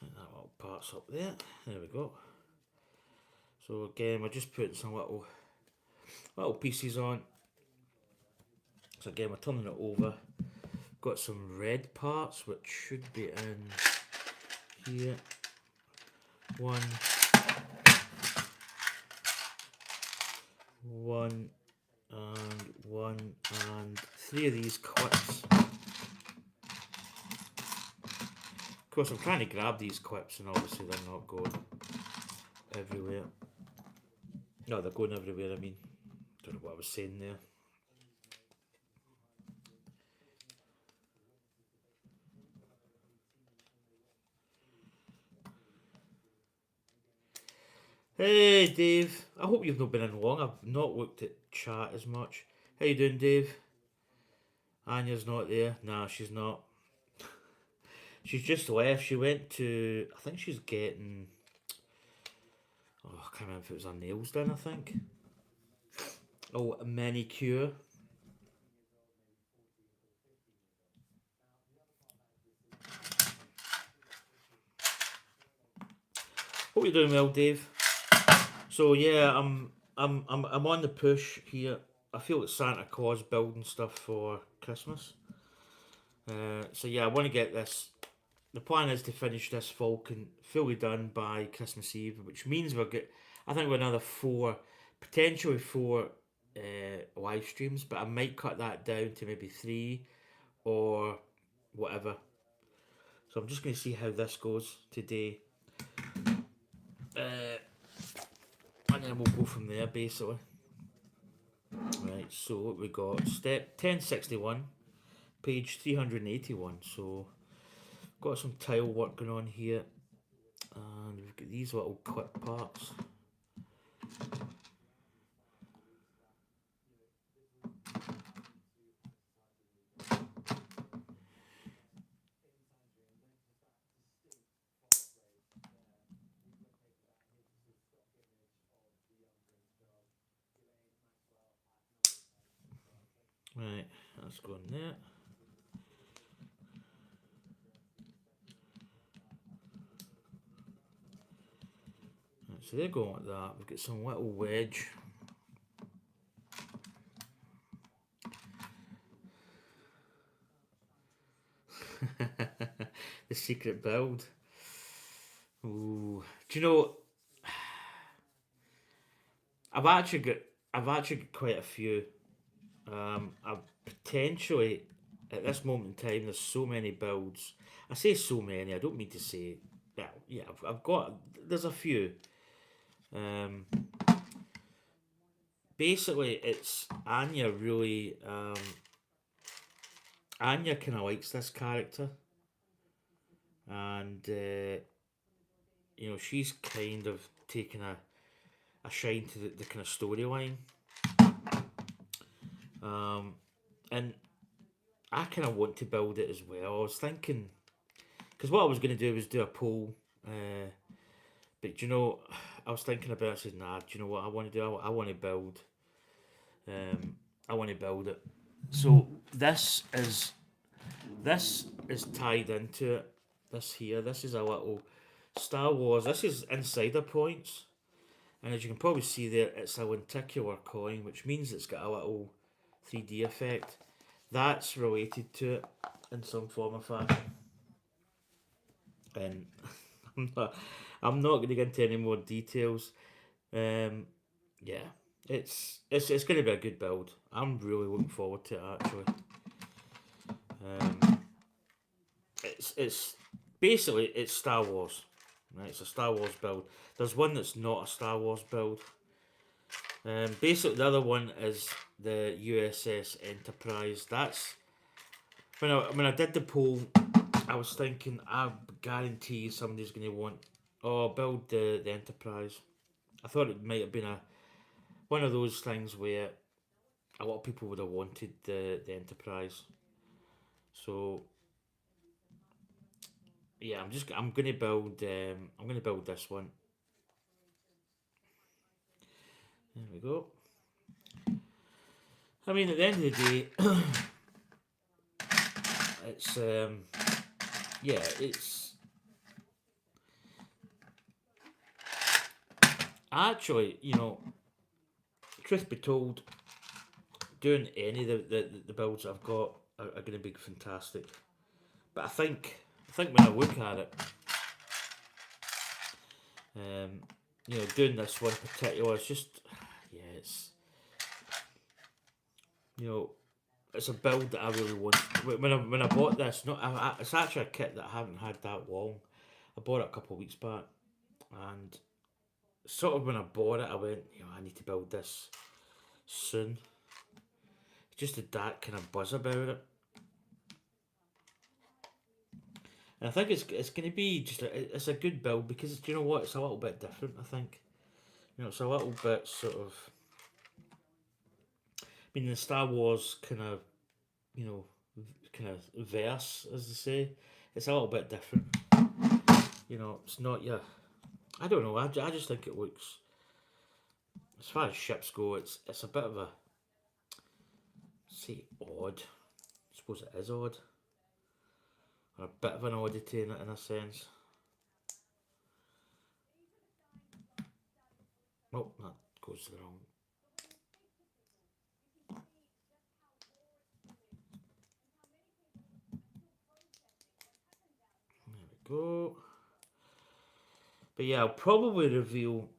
And that little part's up there. There we go. So again, we're just putting some little pieces on. So again, we're turning it over. Got some red parts which should be in here. One, and three of these clips. Of course, I'm trying to grab these clips, and obviously they're not going everywhere. No, they're going everywhere. I mean, don't know what I was saying there. Hey Dave, I hope you've not been in long. I've not looked at chat as much. How you doing, Dave? Anya's not there. Nah, she's not. She's just left. She went to, I think she's getting, oh, I can't remember if it was her nails done, I think. Oh, a manicure. Hope you're doing well, Dave. So yeah, I'm on the push here. I feel like Santa Claus building stuff for Christmas. So yeah, I want to get this. The plan is to finish this Falcon fully done by Christmas Eve, which means I think we're another potentially four live streams, but I might cut that down to maybe 3 or whatever. So I'm just going to see how this goes today. And then we'll go from there, basically. Right, so what we got? Step 1061, page 381. So, got some tile work going on here. And we've got these little clip parts. Right, that's going there. Right, so they're going like that. We've got some little wedge. The secret build. Ooh, do you know? I've actually got quite a few. I've potentially at this moment in time. There's so many builds. I say so many. I don't mean to say. Well, yeah, I've got. There's a few. Basically, it's Anya really. Anya kind of likes this character, and she's kind of taken a shine to the kind of storyline. And I kind of want to build it as well. I was thinking, because what I was going to do was do a poll, but I was thinking about it. I said, nah, do you know what I want to do? I want to build. I want to build it. So this is tied into it. This is a little Star Wars. This is insider points, and as you can probably see there, it's a lenticular coin, which means it's got a little 3D effect. That's related to it in some form or fashion. And I'm not going to get into any more details. Yeah, it's going to be a good build. I'm really looking forward to it, actually. It's basically it's Star Wars, right? It's a Star Wars build. There's one that's not a Star Wars build. Basically, the other one is the USS Enterprise. That's when I did the poll, I was thinking I guarantee somebody's going to want build the Enterprise. I thought it might have been one of those things where a lot of people would have wanted the Enterprise. So yeah, I'm gonna build this one. There we go. I mean, at the end of the day, it's it's actually, truth be told, doing any of the builds I've got, are going to be fantastic. But I think when I look at it, you know, doing this one particular, it's just, yeah, it's, you know, it's a build that I really want. When I bought this, it's actually a kit that I haven't had that long. I bought it a couple of weeks back, and sort of when I bought it, I went, you know, I need to build this soon. Just had that kind of buzz about it. And I think it's going to be just it's a good build because do you know what, it's a little bit different. I think, you know, it's a little bit sort of. I mean, the Star Wars kind of, you know, kind of verse, as they say, it's a little bit different. You know, it's not your. I don't know. I just think it looks. As far as ships go, it's a bit of a. Say odd. I suppose it is odd. Or a bit of an oddity in a sense. Oh, that goes to the wrong. There we go. But yeah, I'll probably reveal.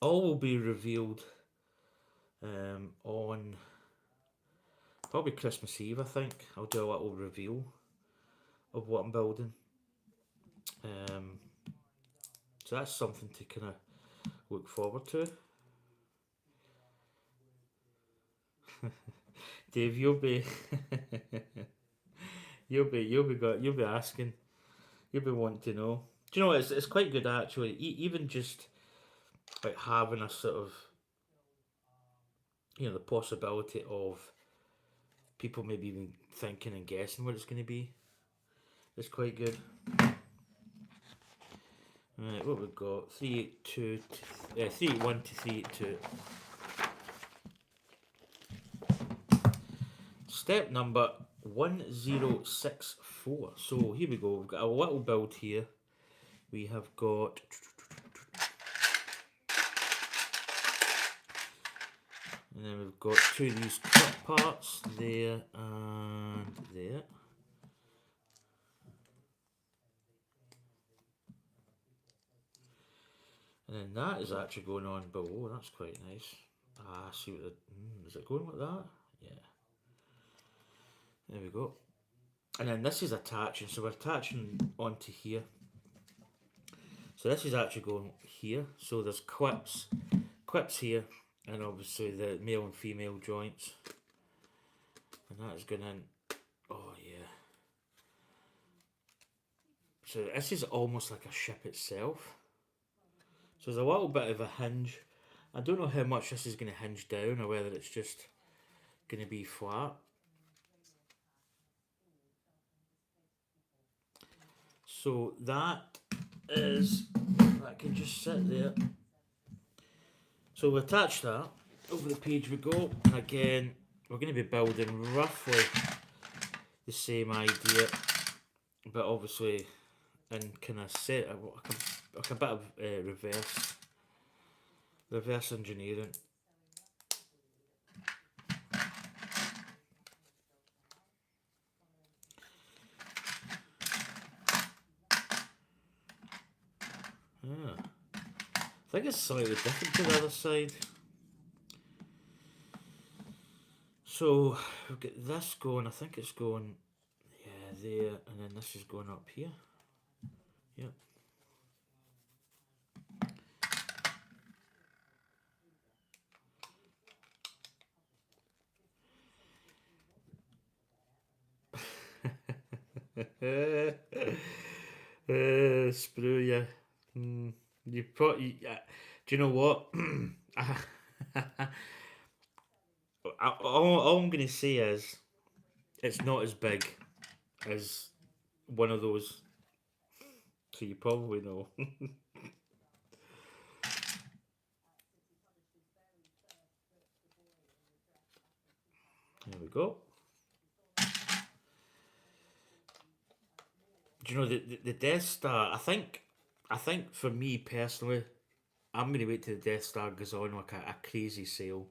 All will be revealed on probably Christmas Eve. I think I'll do a little reveal of what I'm building. So that's something to kind of look forward to. Dave, you'll be you'll be asking, you'll be wanting to know. Do you know what, it's quite good actually. Even just like having a sort of, you know, the possibility of people maybe even thinking and guessing what it's going to be. It's quite good. Right, what we've got 382, 381 to 382. Step number 1064. So here we go. We've got a little build here. We have got and then we've got two of these clip parts there and there. And then that is actually going on below. That's quite nice. Ah, see what is it going like that? Yeah. There we go. And then this is attaching, so we're attaching onto here. So this is actually going here. So there's clips here, and obviously the male and female joints. And that is going in. Oh yeah. So this is almost like a ship itself. So there's a little bit of a hinge. I don't know how much this is going to hinge down or whether it's just going to be flat. So that can just sit there. So we attach that, over the page we go, and again we're going to be building roughly the same idea, but obviously in kind of set like a bit of reverse engineering. Yeah. I think it's slightly different to the other side. So we've got this going, I think it's going, yeah, there, and then this is going up here. Yep. Sprue, yeah. You probably, do you know what? All I'm going to say is it's not as big as one of those. So you probably know. There we go. Do you know the Death Star? I think for me personally, I'm going to wait till the Death Star goes on like a crazy sale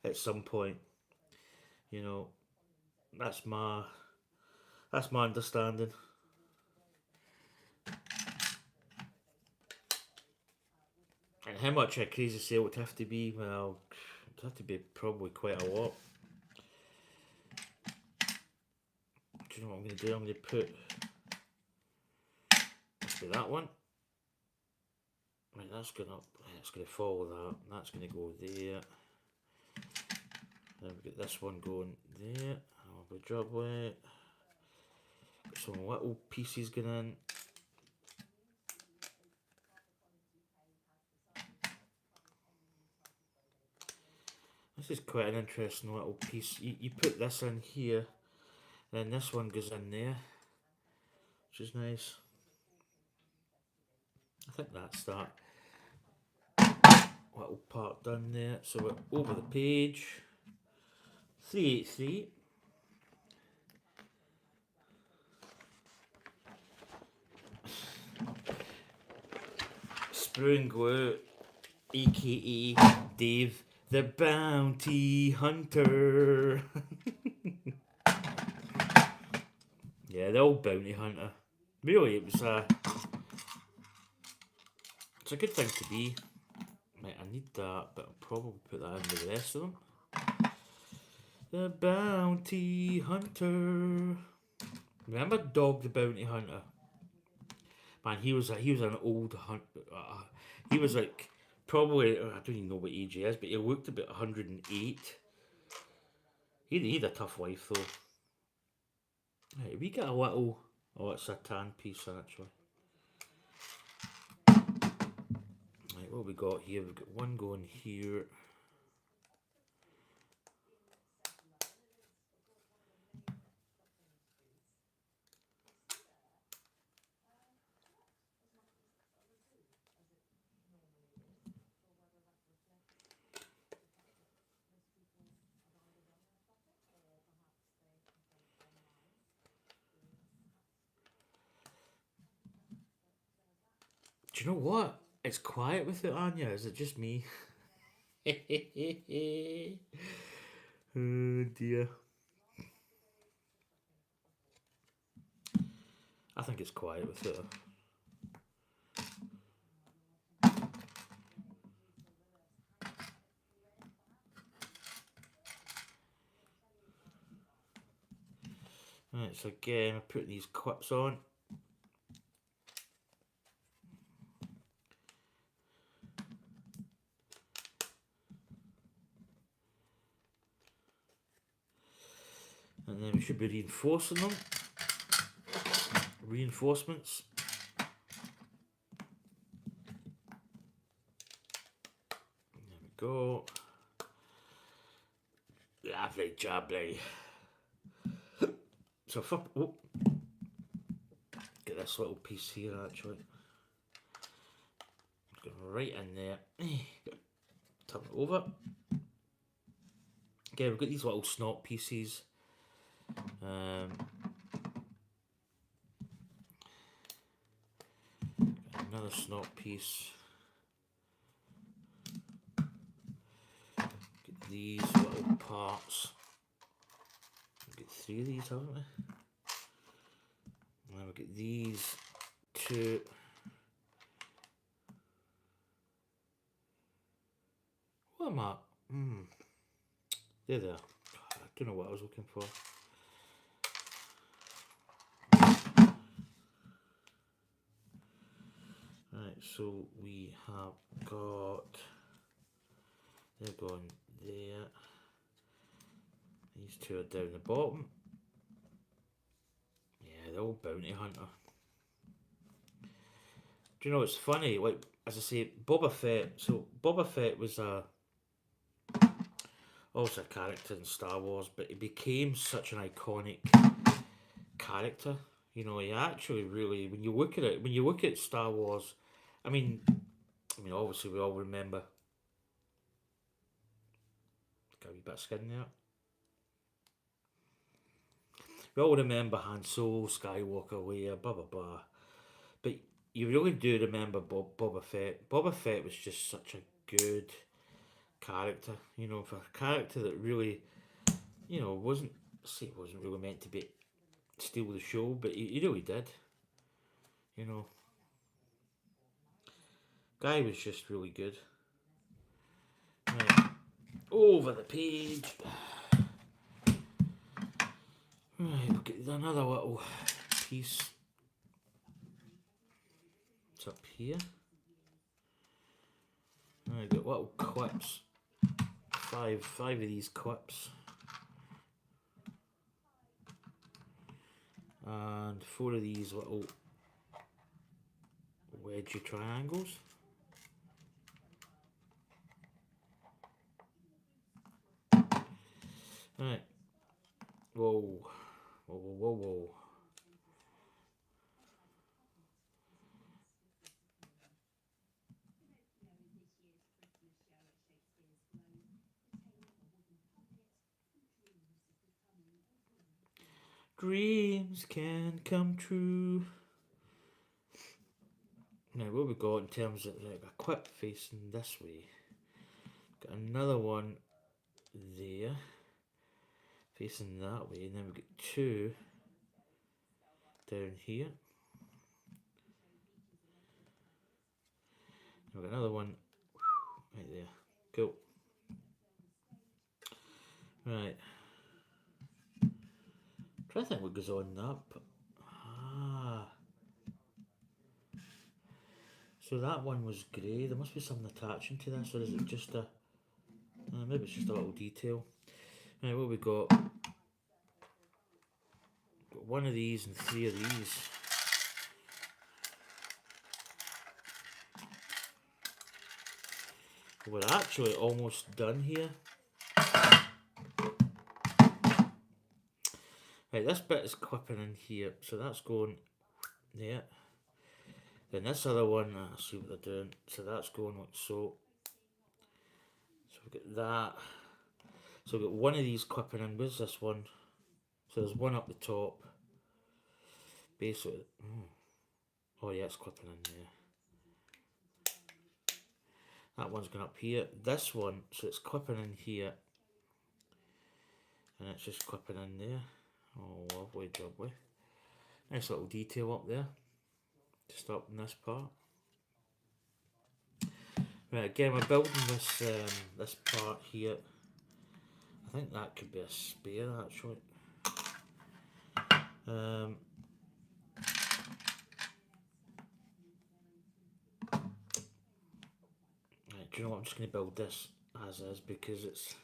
at some point. You know, That's my understanding. And how much a crazy sale would have to be? Well, it'd have to be probably quite a lot. Do you know what I'm going to do? I'm going to put, let's do that one. Right, that's going to follow that. That's going to go there. Then we get this one going there. I'll be jubbly. Got some little pieces going in. This is quite an interesting little piece. You put this in here, then this one goes in there, which is nice. I think that's that little part done there. So we're over the page. 383. Sprue and Glue, aka Dave the Bounty Hunter. Yeah, the old bounty hunter. Really, it's a good thing to be. Right, I need that, but I'll probably put that in with the rest of them. The Bounty Hunter. Remember Dog the Bounty Hunter? Man, he was an old hunt. He was like probably, I don't even know what age he is, but he looked about 108. He had a tough life though. Right, we get a little. Oh, it's a tan piece actually. Right, what we got here? We've got one going here. Do you know what? It's quiet with it, Anya. Is it just me? Oh dear. I think it's quiet with it. Right, so again, I'm putting these clips on. And then we should be reinforcing them. Reinforcements. There we go. Lovely jubbly. So get this little piece here actually. Go right in there. Turn it over. Okay, we've got these little snot pieces. Another snot piece. Get these little parts. We've got 3 of these, haven't we? And then we'll get these 2. What am I? There. I don't know what I was looking for. Right, so we have got. They're going there. These 2 are down the bottom. Yeah, the old bounty hunter. Do you know what's funny? Like, as I say, Boba Fett. So Boba Fett was also a character in Star Wars, but he became such an iconic character. You know, he actually really, when you look at Star Wars, I mean, obviously we all remember. Got a wee bit of skin there. We all remember Han Solo, Skywalker, Leia, blah blah blah. But you really do remember Boba Fett. Boba Fett was just such a good character. You know, for a character that really, wasn't say it wasn't really meant to be steal the show, but he really did. You know, guy was just really good. Right, over the page. Right, we'll get another little piece. It's up here. Right, got little clips. Five of these clips. And 4 of these little wedgy triangles. Right. Whoa. Whoa, whoa, whoa, whoa. Dreams can come true. Now what we got in terms of like a clip facing this way. Got another one there facing that way, and then we get 2 down here. And we've got another one right there. Cool. Right. Try to think what goes on that. But, so that one was grey. There must be something attaching to this, or is it just a? Maybe it's just a little detail. Right, what we got? Got 1 of these and 3 of these. We're actually almost done here. Right, this bit is clipping in here, so that's going there. Then this other one, see what they're doing. So that's going like so. So we get that. So we've got 1 of these clipping in. Where's this one? So there's 1 up the top. Basically, oh yeah, it's clipping in there. That one's going up here. This one, so it's clipping in here. And it's just clipping in there. Oh, lovely, jubbly. Nice little detail up there. Just up in this part. Right, again, we're building this this part here. I think that could be a spare, actually. Right, do you know what? I'm just going to build this as is because it's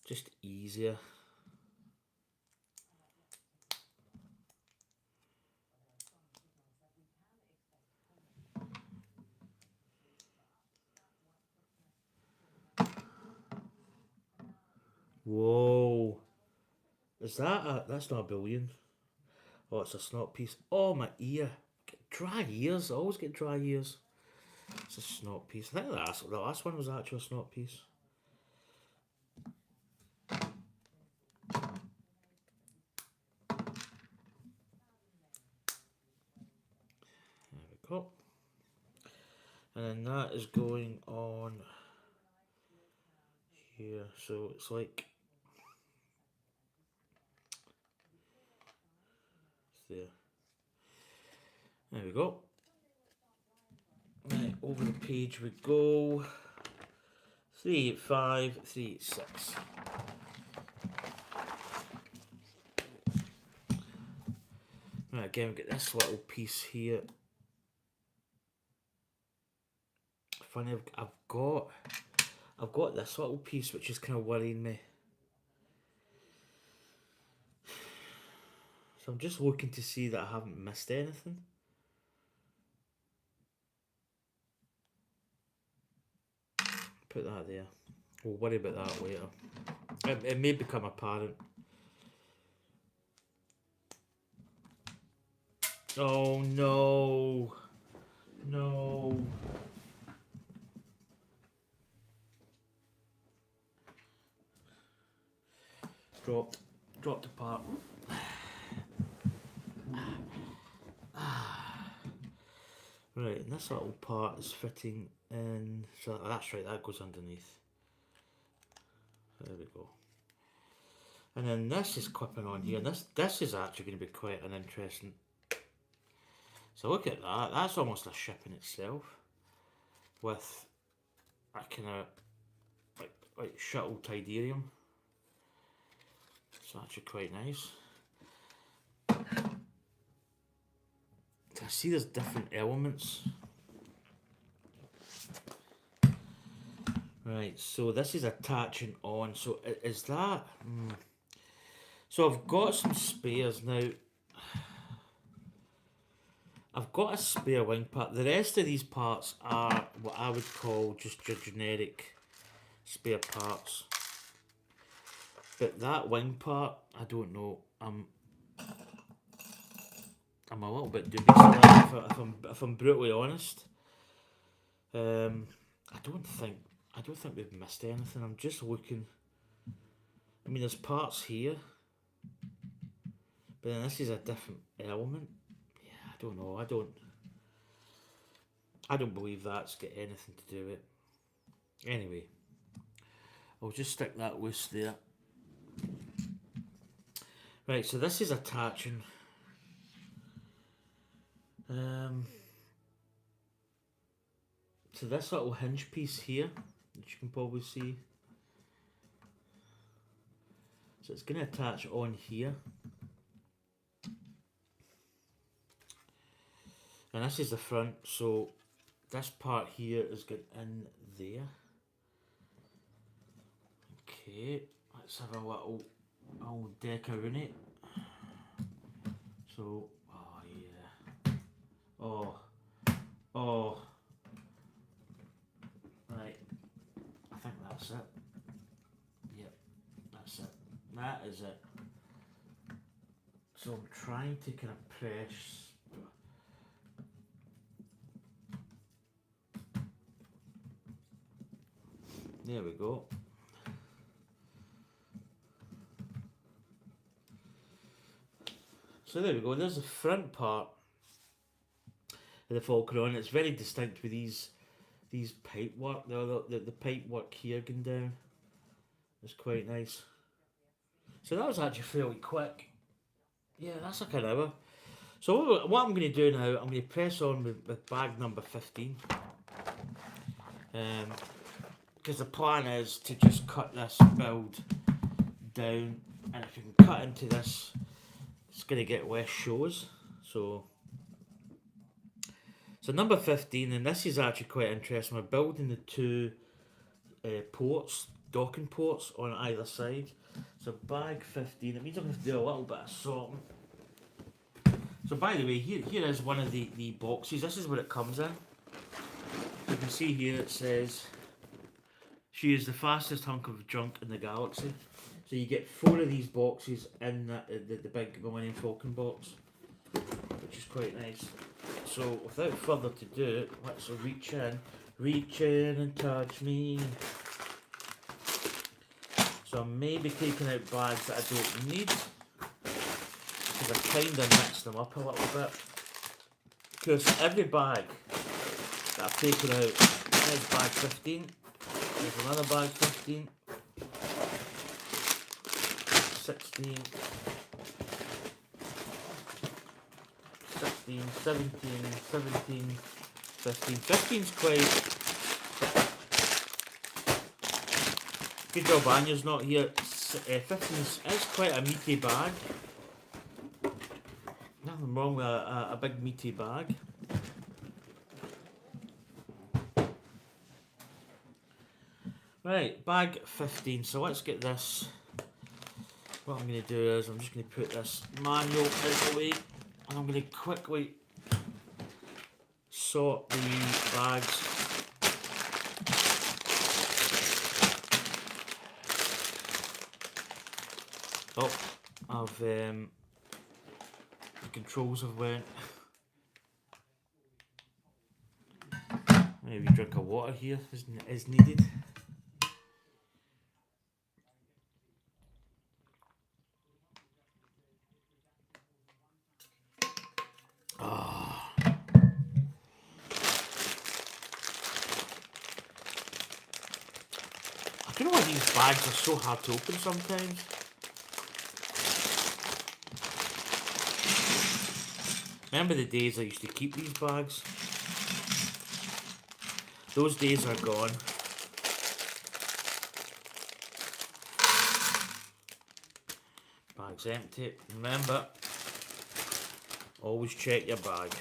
just easier. Whoa. Is that a... That's not a billion. Oh, it's a snot piece. Oh, my ear. Get dry ears. I always get dry ears. It's a snot piece. I think the last one was actually a snot piece. There we go. And then that is going on here. So it's like... It's there. There we go. Right, over the page we go. 385, 386. Right, again we get this little piece here. Funny, I've got this little piece which is kind of worrying me. So I'm just looking to see that I haven't missed anything. Put that there. We'll worry about that later. It may become apparent. Oh no. No. Dropped apart. Right, and this little part is fitting in, so that's right, that goes underneath. There we go. And then this is clipping on here. And this is actually going to be quite an interesting. So look at that. That's almost a ship in itself, with a kind of like shuttle tidarium. It's actually quite nice. I see there's different elements. Right, so this is attaching on. So is that? So I've got some spares now. I've got a spare wing part. The rest of these parts are what I would call just your generic spare parts. But that wing part, I don't know. I'm a little bit dubious of that, if I'm brutally honest. I don't think we've missed anything. I'm just looking. I mean, there's parts here, but then this is a different element. Yeah, I don't know. I don't believe that's got anything to do with it. Anyway, I'll just stick that loose there. Right, so this is attaching. So this little hinge piece here, which you can probably see. So it's going to attach on here. And this is the front, so this part here is going in there. Okay, let's have a little deco in it. So, oh yeah. Oh. Right, I think that's it. Yep, that's it. That is it. So I'm trying to kind of press. There we go. So there we go. There's the front part of the Falcon. It's very distinct with these pipe work. The pipe work here going down. It's quite nice. So that was actually fairly quick. Yeah, that's like an hour. So what I'm going to do now, I'm going to press on with bag number 15. Because the plan is to just cut this build down, and if you can cut into this, it's going to get less shows. So number 15, and this is actually quite interesting. We're building the two ports, docking ports on either side. So bag 15, it means I'm going to do a little bit of sorting. So by the way, here is one of the boxes. This is what it comes in. You can see here it says, "She is the fastest hunk of junk in the galaxy." So you get 4 of these boxes in the big Millennium Falcon box, which is quite nice. So without further ado, let's reach in and touch me. So I'm maybe taking out bags that I don't need, because I kind of mixed them up a little bit. Because every bag that I've taken out, there's bag 15, there's another bag 15, 16, 16, 17, 17, 15. 15's quite... Good job Anya's not here. 15 is quite a meaty bag. Nothing wrong with a big meaty bag. Right, bag 15. So let's get this. What I'm going to do is I'm just going to put this manual out of the way, and I'm going to quickly sort the bags. Oh, the controls have went. Maybe a drink of water here is needed. I don't know why these bags are so hard to open sometimes. Remember the days I used to keep these bags? Those days are gone. Bag's empty. Remember, always check your bag.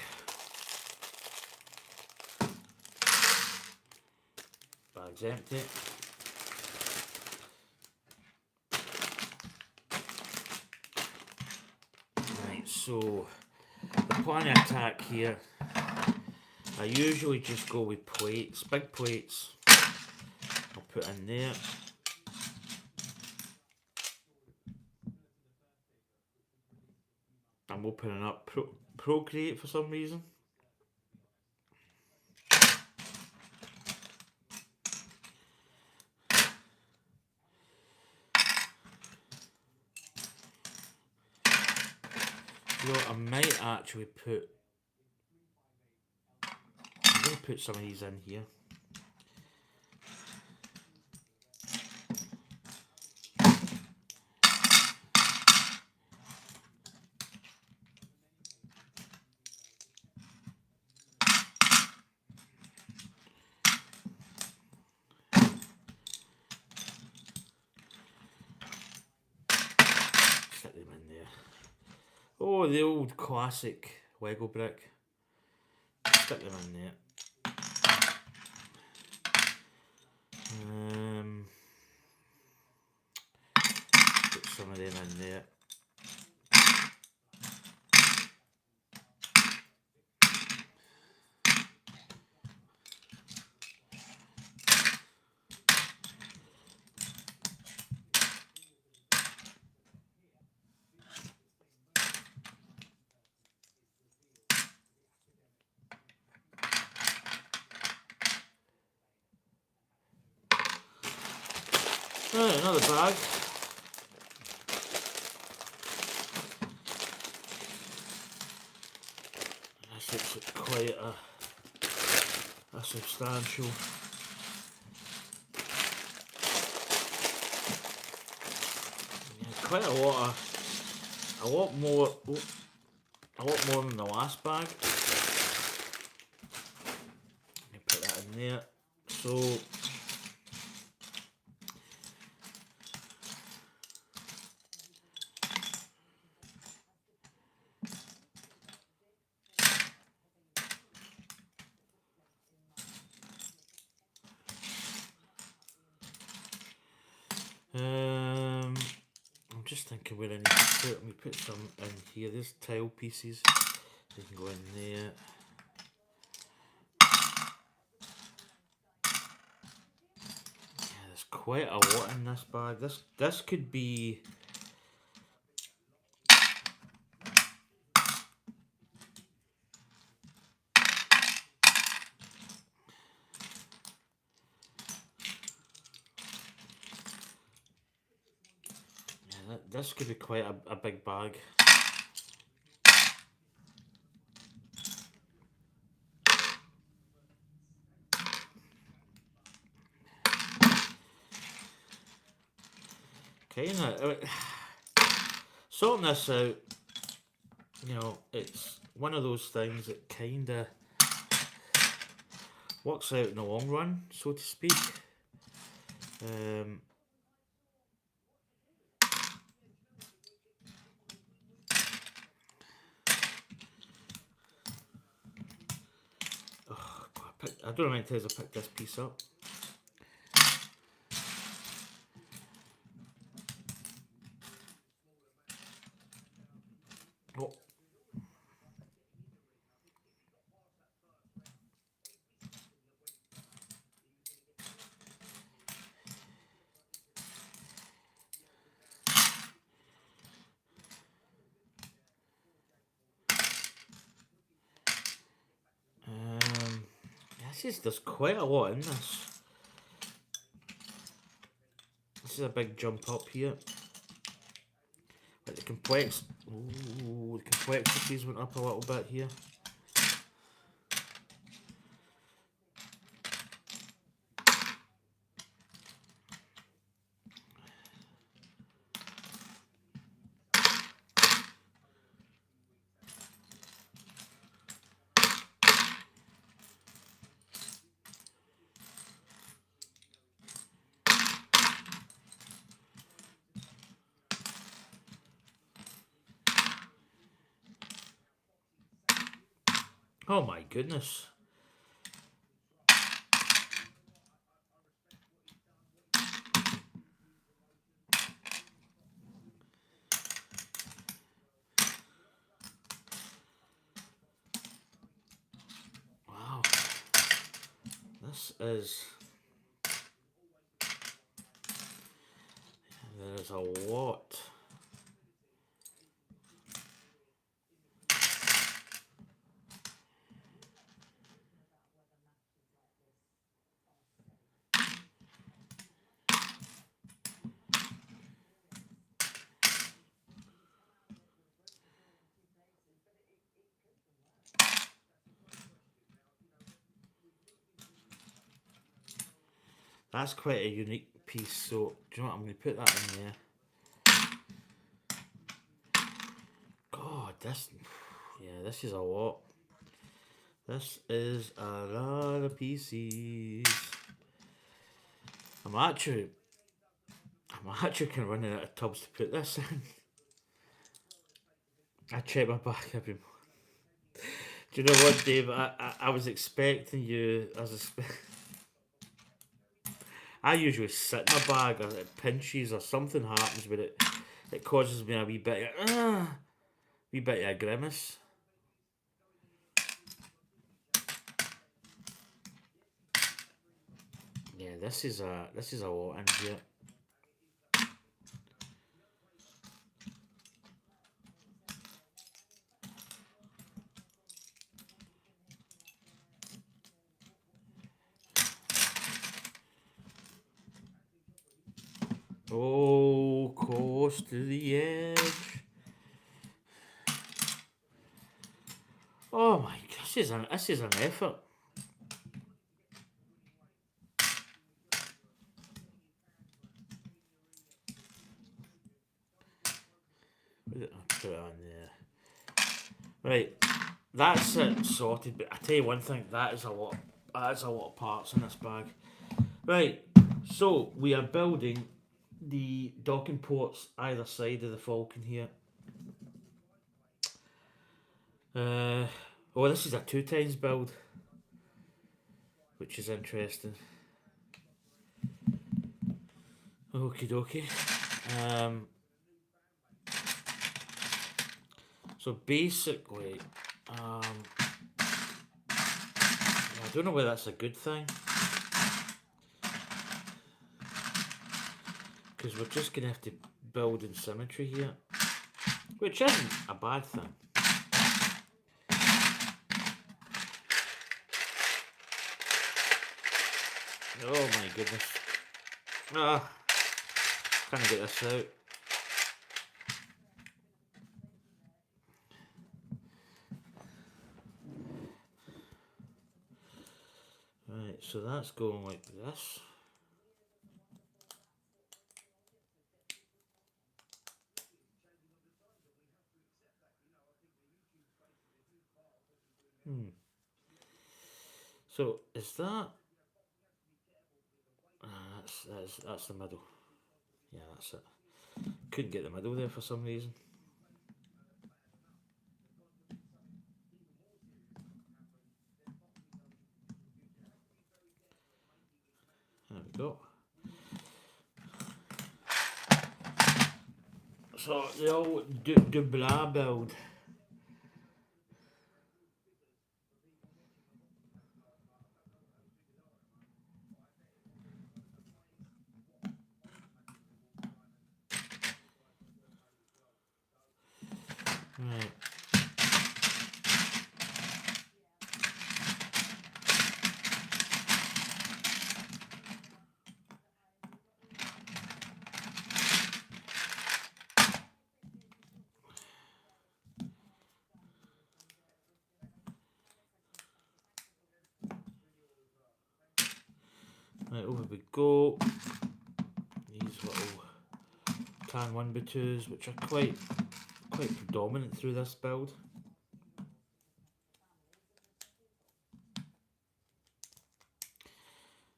Bag's empty. Right, so the plan of attack here, I usually just go with plates, big plates. I'll put in there. I'm opening up Procreate for some reason. You know, I might actually put. I'm going to put some of these in here. Stick them in there. Oh, the old classic Lego brick. Stick them in there. Put some of them in there. Right, another bag. This looks quite a substantial. Yeah, quite a lot more than the last bag. Let me put that in there. So. I'm just thinking where I need to put. Let me put some in here. There's tile pieces. They can go in there. Yeah, there's quite a lot in this bag. This could be. This could be quite a big bag. Kinda sorting this out, you know, it's one of those things that kinda works out in the long run, so to speak. I don't know how many times I picked this piece up. Oh. There's quite a lot in this. This is a big jump up here. But the complexities went up a little bit here. Oh my goodness. Wow. This is... There's a lot. That's quite a unique piece, so do you know what? I'm going to put that in there. God, this... Yeah, this is a lot. This is a lot of pieces. I'm actually kind of running out of tubs to put this in. I check my bag every morning. Do you know what, Dave? I was expecting you. I usually sit in my bag, or it pinches, or something happens with it. It causes me a wee bit of a grimace. Yeah, this is a lot in here. Oh, close to the edge. Oh my, this is an effort. Put it on there. Right, that's it sorted. But I tell you one thing, that is a lot. That's a lot of parts in this bag. Right, so we are building the docking ports either side of the Falcon here. Oh, this is a 2 times build, which is interesting. Okie dokie. So basically, I don't know whether that's a good thing, because we're just gonna have to build in symmetry here, which isn't a bad thing. Oh my goodness. Can't get this out. Right, so that's going like this. So is that... that's the middle. Yeah, that's it. Couldn't get the middle there for some reason. There we go. So the old Dubla build. Right. Right, over we go. These little tan 1x2s, which are quite predominant through this build.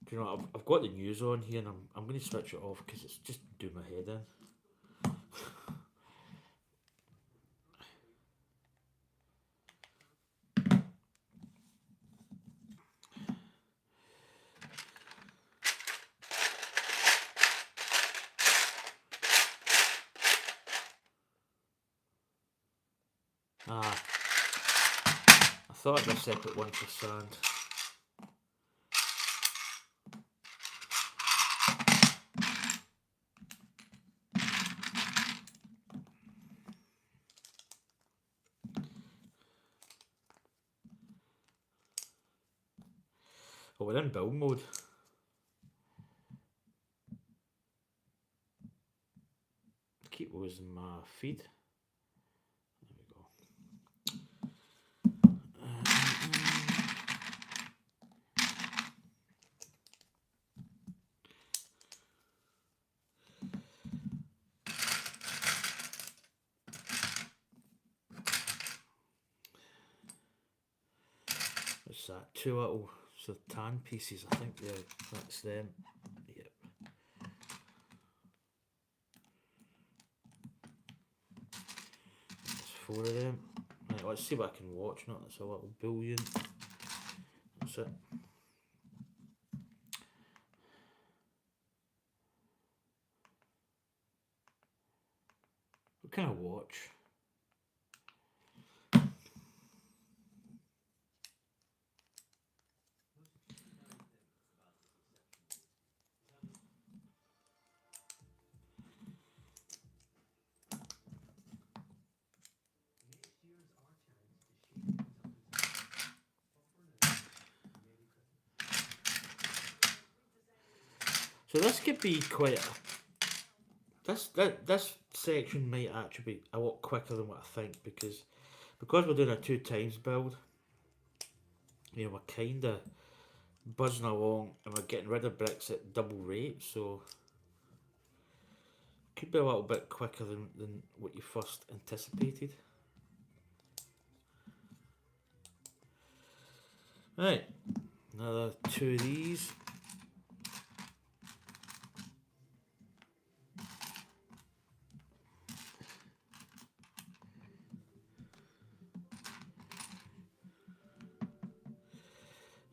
Do you know what, I've got the news on here, and I'm going to switch it off because it's just doing my head in. thought I'd have a separate one for sand. Oh, we're in build mode. Keep losing my feed. There we go. What's that? Two little tan pieces, I think. Yeah, that's them. Yep. There's 4 of them. Right, let's see what I can watch. Not that's a little bullion. That's it. What can I watch? So this could be quite this section might actually be a lot quicker than what I think because we're doing a 2 times build. You know, we're kinda buzzing along and we're getting rid of bricks at double rate, so could be a little bit quicker than what you first anticipated. Right, another 2 of these.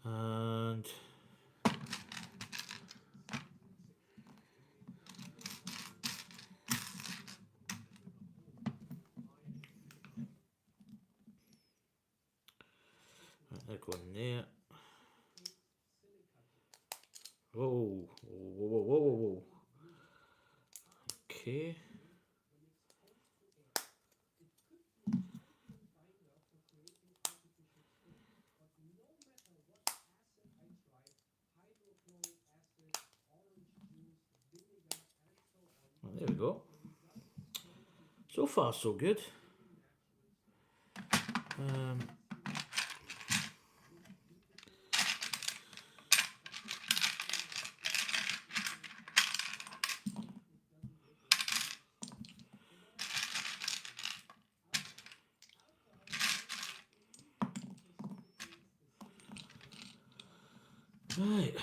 And they're going there. Whoa, whoa, whoa, whoa, whoa, whoa. Okay. Well, there we go. So far, so good. Right.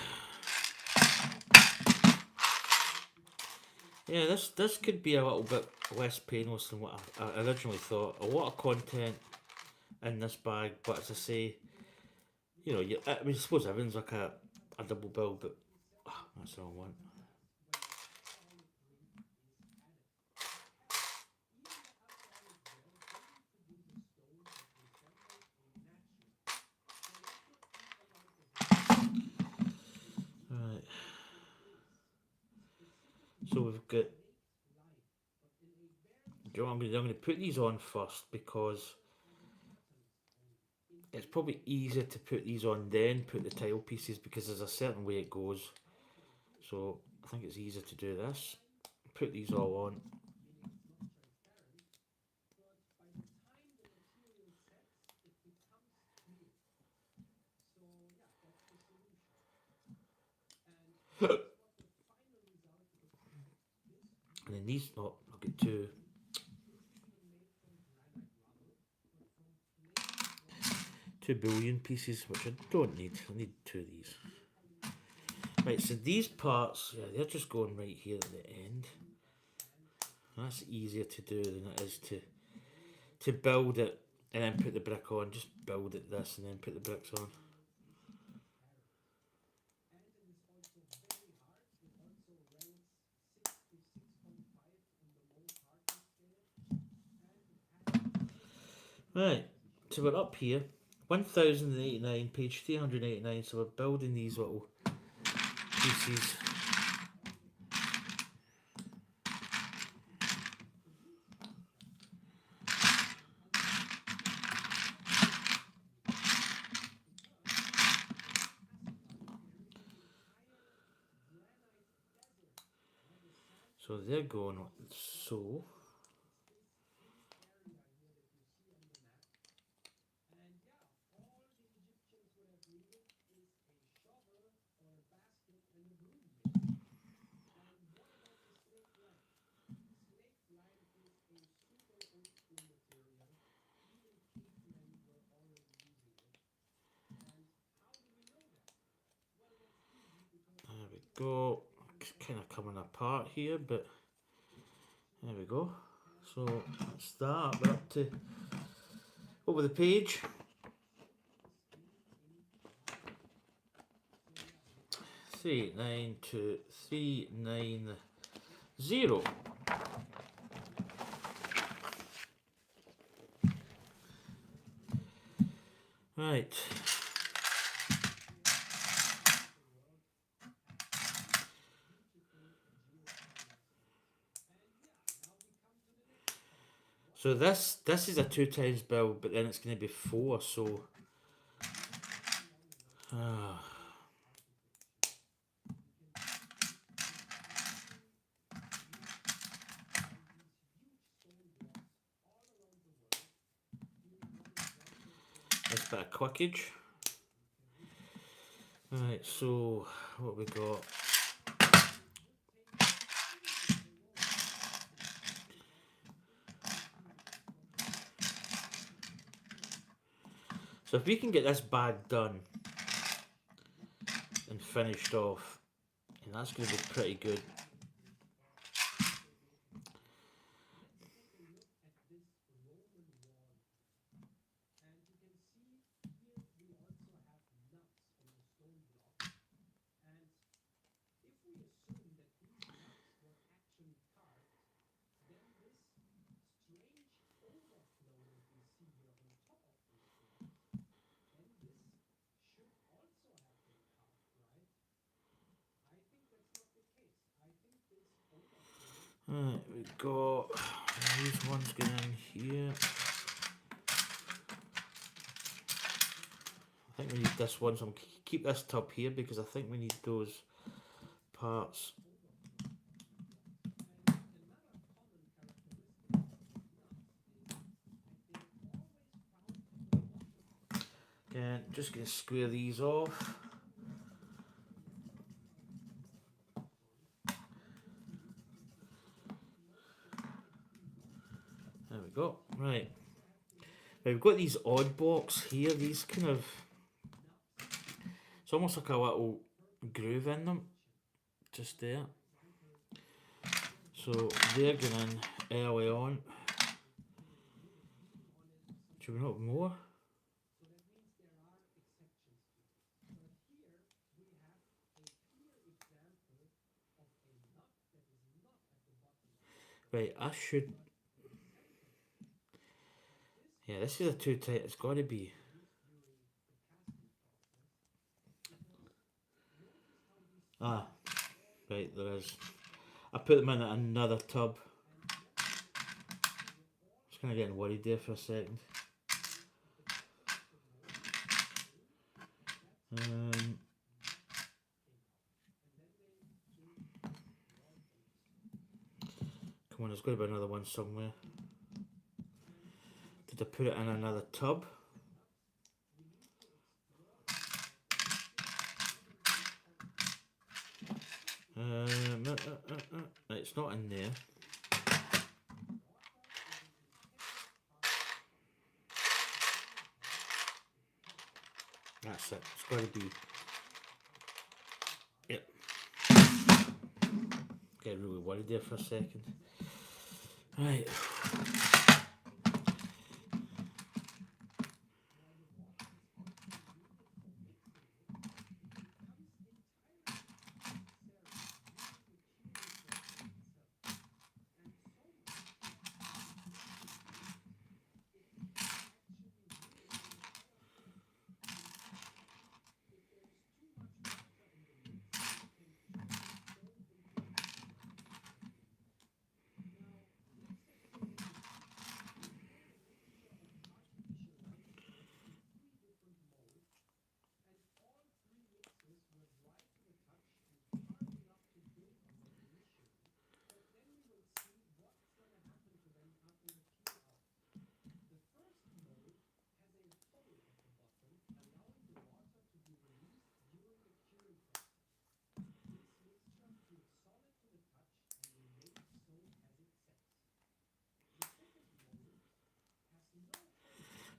Yeah, this could be a little bit less painless than what I originally thought. A lot of content in this bag, but as I say, you know, I mean, I suppose everyone's like a double bill, but that's the wrong one. Right. So we've got. You know, I'm going to put these on first because it's probably easier to put these on then put the tile pieces because there's a certain way it goes. So I think it's easier to do this. Put these all on. And then these, oh, I'll get 2 bullion pieces, which I don't need. I need 2 of these. Right, so these parts, yeah, they're just going right here at the end. That's easier to do than it is to build it and then put the brick on. Just build it this and then put the bricks on. Right, so we're up here, 1089, page 389. So we're building these little pieces. So they're going so. There we go. It's kind of coming apart here, but there we go. So that's that. We're up to over the page. 389 to 390. Right. So this is a 2 times build, but then it's going to be 4. So this bit of quickage. Right. So what we got? So if we can get this bag done and finished off, and that's going to be pretty good. Right, we've got these ones going in here. I think we need this one, so I'm keep this top here because I think we need those parts. Again, just going to square these off. There we go. Right. Now we've got these odd blocks here. These kind of, it's almost like a little groove in them, just there. So they're going in early on. Do we not have more? Right, I should. Yeah, this is a too tight. It's got to be. Ah, right, there is. I put them in another tub. Just kind of getting worried there for a second. Come on, there's got to be another one somewhere. Did I put it in another tub? It's not in there. That's it. It's got to be. Yep. Get really worried there for a second. Right.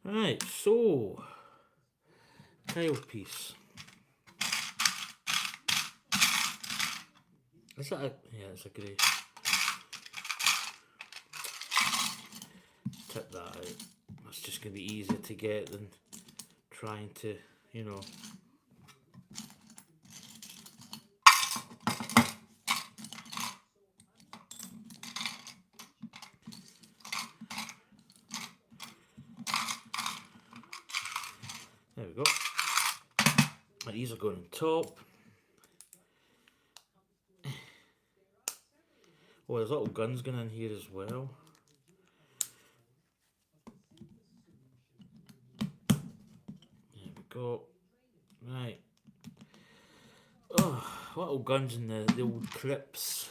Right, so tilepiece. Is that a, yeah, it's a grey. Tip that out. That's just going to be easier to get than trying to, you know. There we go. And these are going on top. Oh, there's little guns going in here as well. There we go. Right. Oh, little guns in the old clips.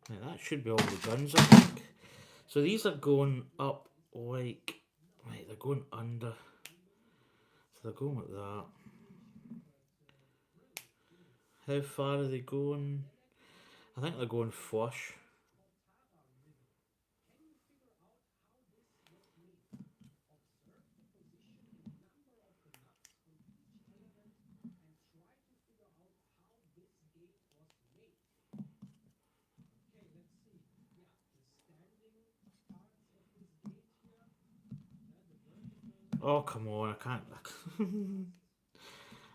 Right, that should be all the guns, I think. So these are going up like, right, they're going under. So they're going like that. How far are they going? I think they're going flush. Oh, come on, I can't.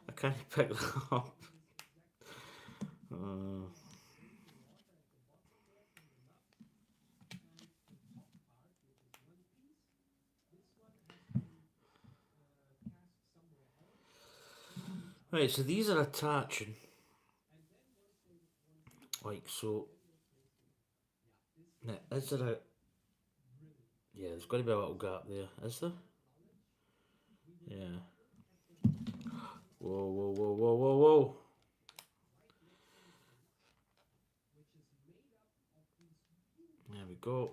I can't pick that up. Uh, right, so these are attaching. Like so. Now, is there a. Yeah, there's got to be a little gap there, is there? Yeah. Whoa, whoa, whoa, whoa, whoa, whoa. There we go.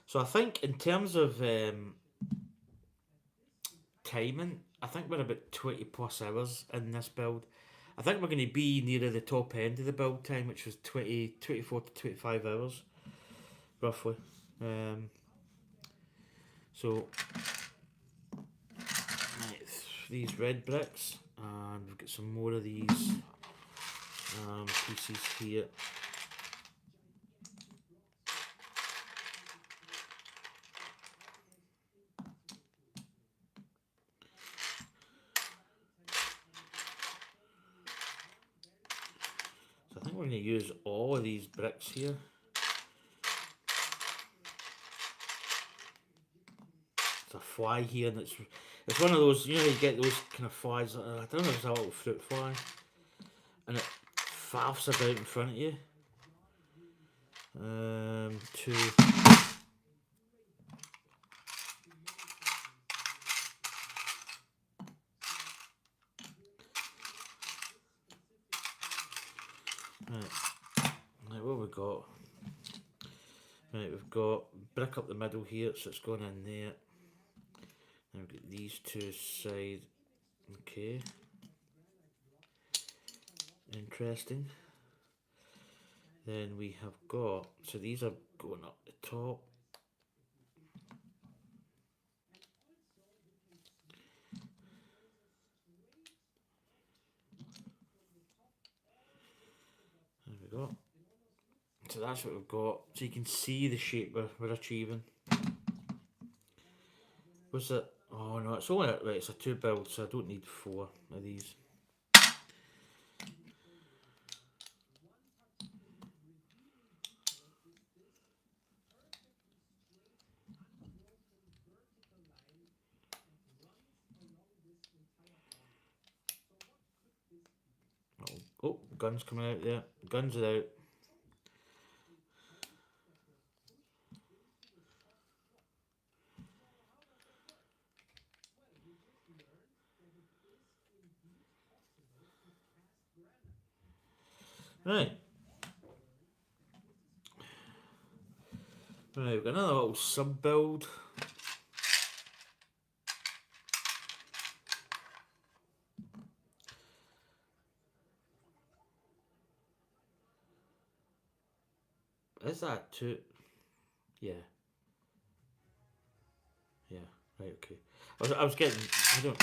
So I think in terms of timing, I think we're about 20 plus hours in this build. I think we're going to be nearer the top end of the build time, which was 24 to 25 hours, roughly. So, right, these red bricks, and we've got some more of these pieces here. So I think we're going to use all of these bricks here. There's a fly here, and it's one of those, you know, you get those kind of flies. I don't know if it's a little fruit fly, and it faffs about in front of you. Two. Right. Right, what have we got? Right, we've got brick up the middle here, so it's going in there. Then we've got these two side. Okay. Interesting. Then we have got, so these are going up the top. There we go. So that's what we've got. So you can see the shape we're achieving. Was it? Oh no, it's only right. It's a 2 build, so I don't need 4 of these. Oh, guns coming out there. Guns are out. Right. Right, we've got another little sub build. Is that two? Yeah. Yeah. Right. Okay. I was getting. I don't.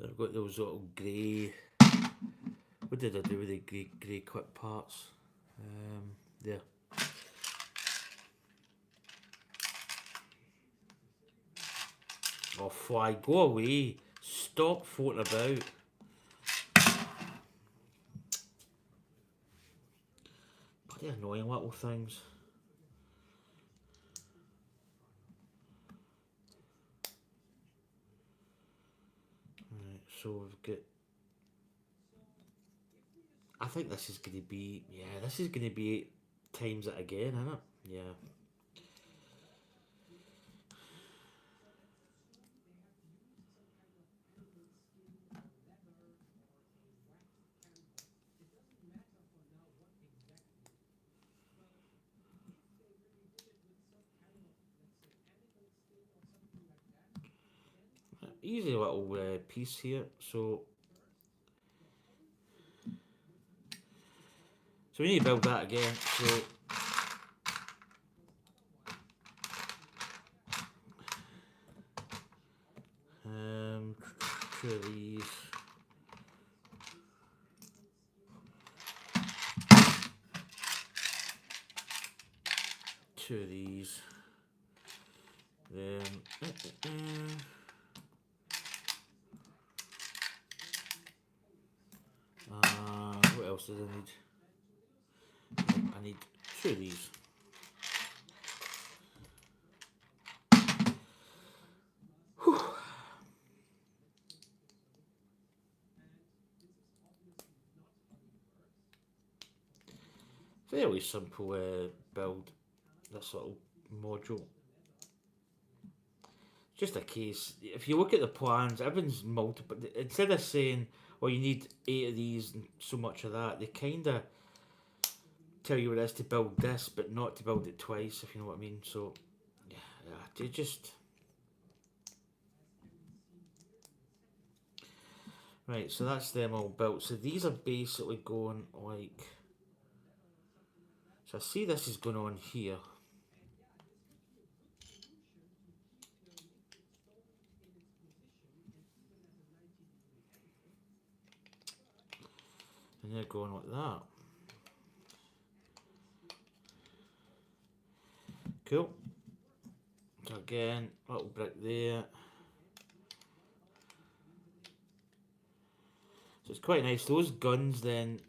I've got those little grey. What did I do with the grey clip parts? There. Oh, fly, go away! Stop floating about. Bloody annoying little things. Right, so we've got. I think this is going to be. Yeah, this is going to be 8 times it again, isn't it? Yeah. Easy little piece here. So we need to build that again. So two of these. Two of these. Then what else did I need? I need two of these. Whew. Fairly simple build. This little module. Just a case. If you look at the plans, everything's multiple. Instead of saying, "Oh, you need 8 of these and so much of that," they kind of tell you what it is to build this, but not to build it twice. If you know what I mean. So, yeah, they just right. So that's them all built. So these are basically going like. So I see this is going on here. And they're going like that. Cool. So again, little brick there. So it's quite nice. Those guns then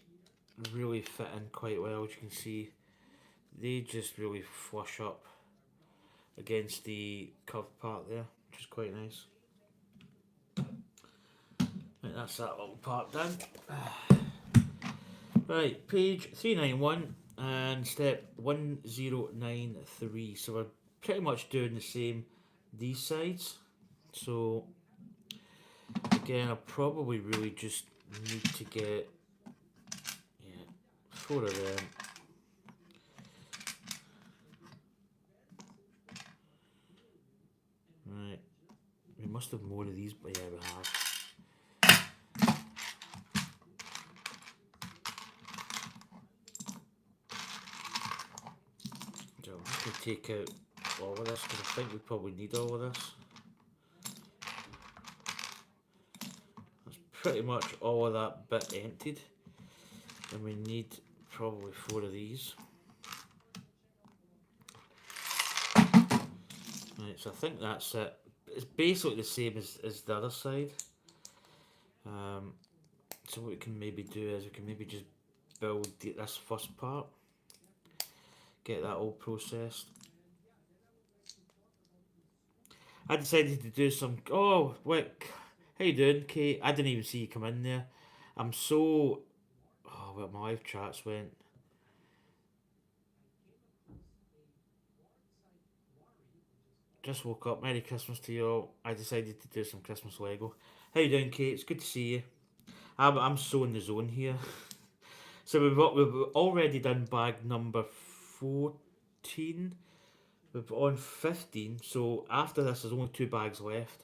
really fit in quite well, as you can see. They just really flush up against the curved part there, which is quite nice. Right, that's that little part done. Right, page 391 and step 1093. So we're pretty much doing the same these sides. So again, I probably really just need to get 4 of them. Right, we must have more of these, but yeah, we have. So I'm just going to take out all of this because I think we probably need all of this. That's pretty much all of that bit emptied, and we need probably 4 of these. Right, so I think that's it. It's basically the same as the other side. So what we can maybe do is we can maybe just build this first part, get that all processed. I decided to do some. Oh, what? How you doing, Kate? I didn't even see you come in there. I'm so. Oh, well, my live chats went. Just woke up. Merry Christmas to you all. I decided to do some Christmas Lego. How you doing, Kate? It's good to see you. I'm so in the zone here. So we've already done bag number 14. We're on 15. So after this, there's only 2 bags left.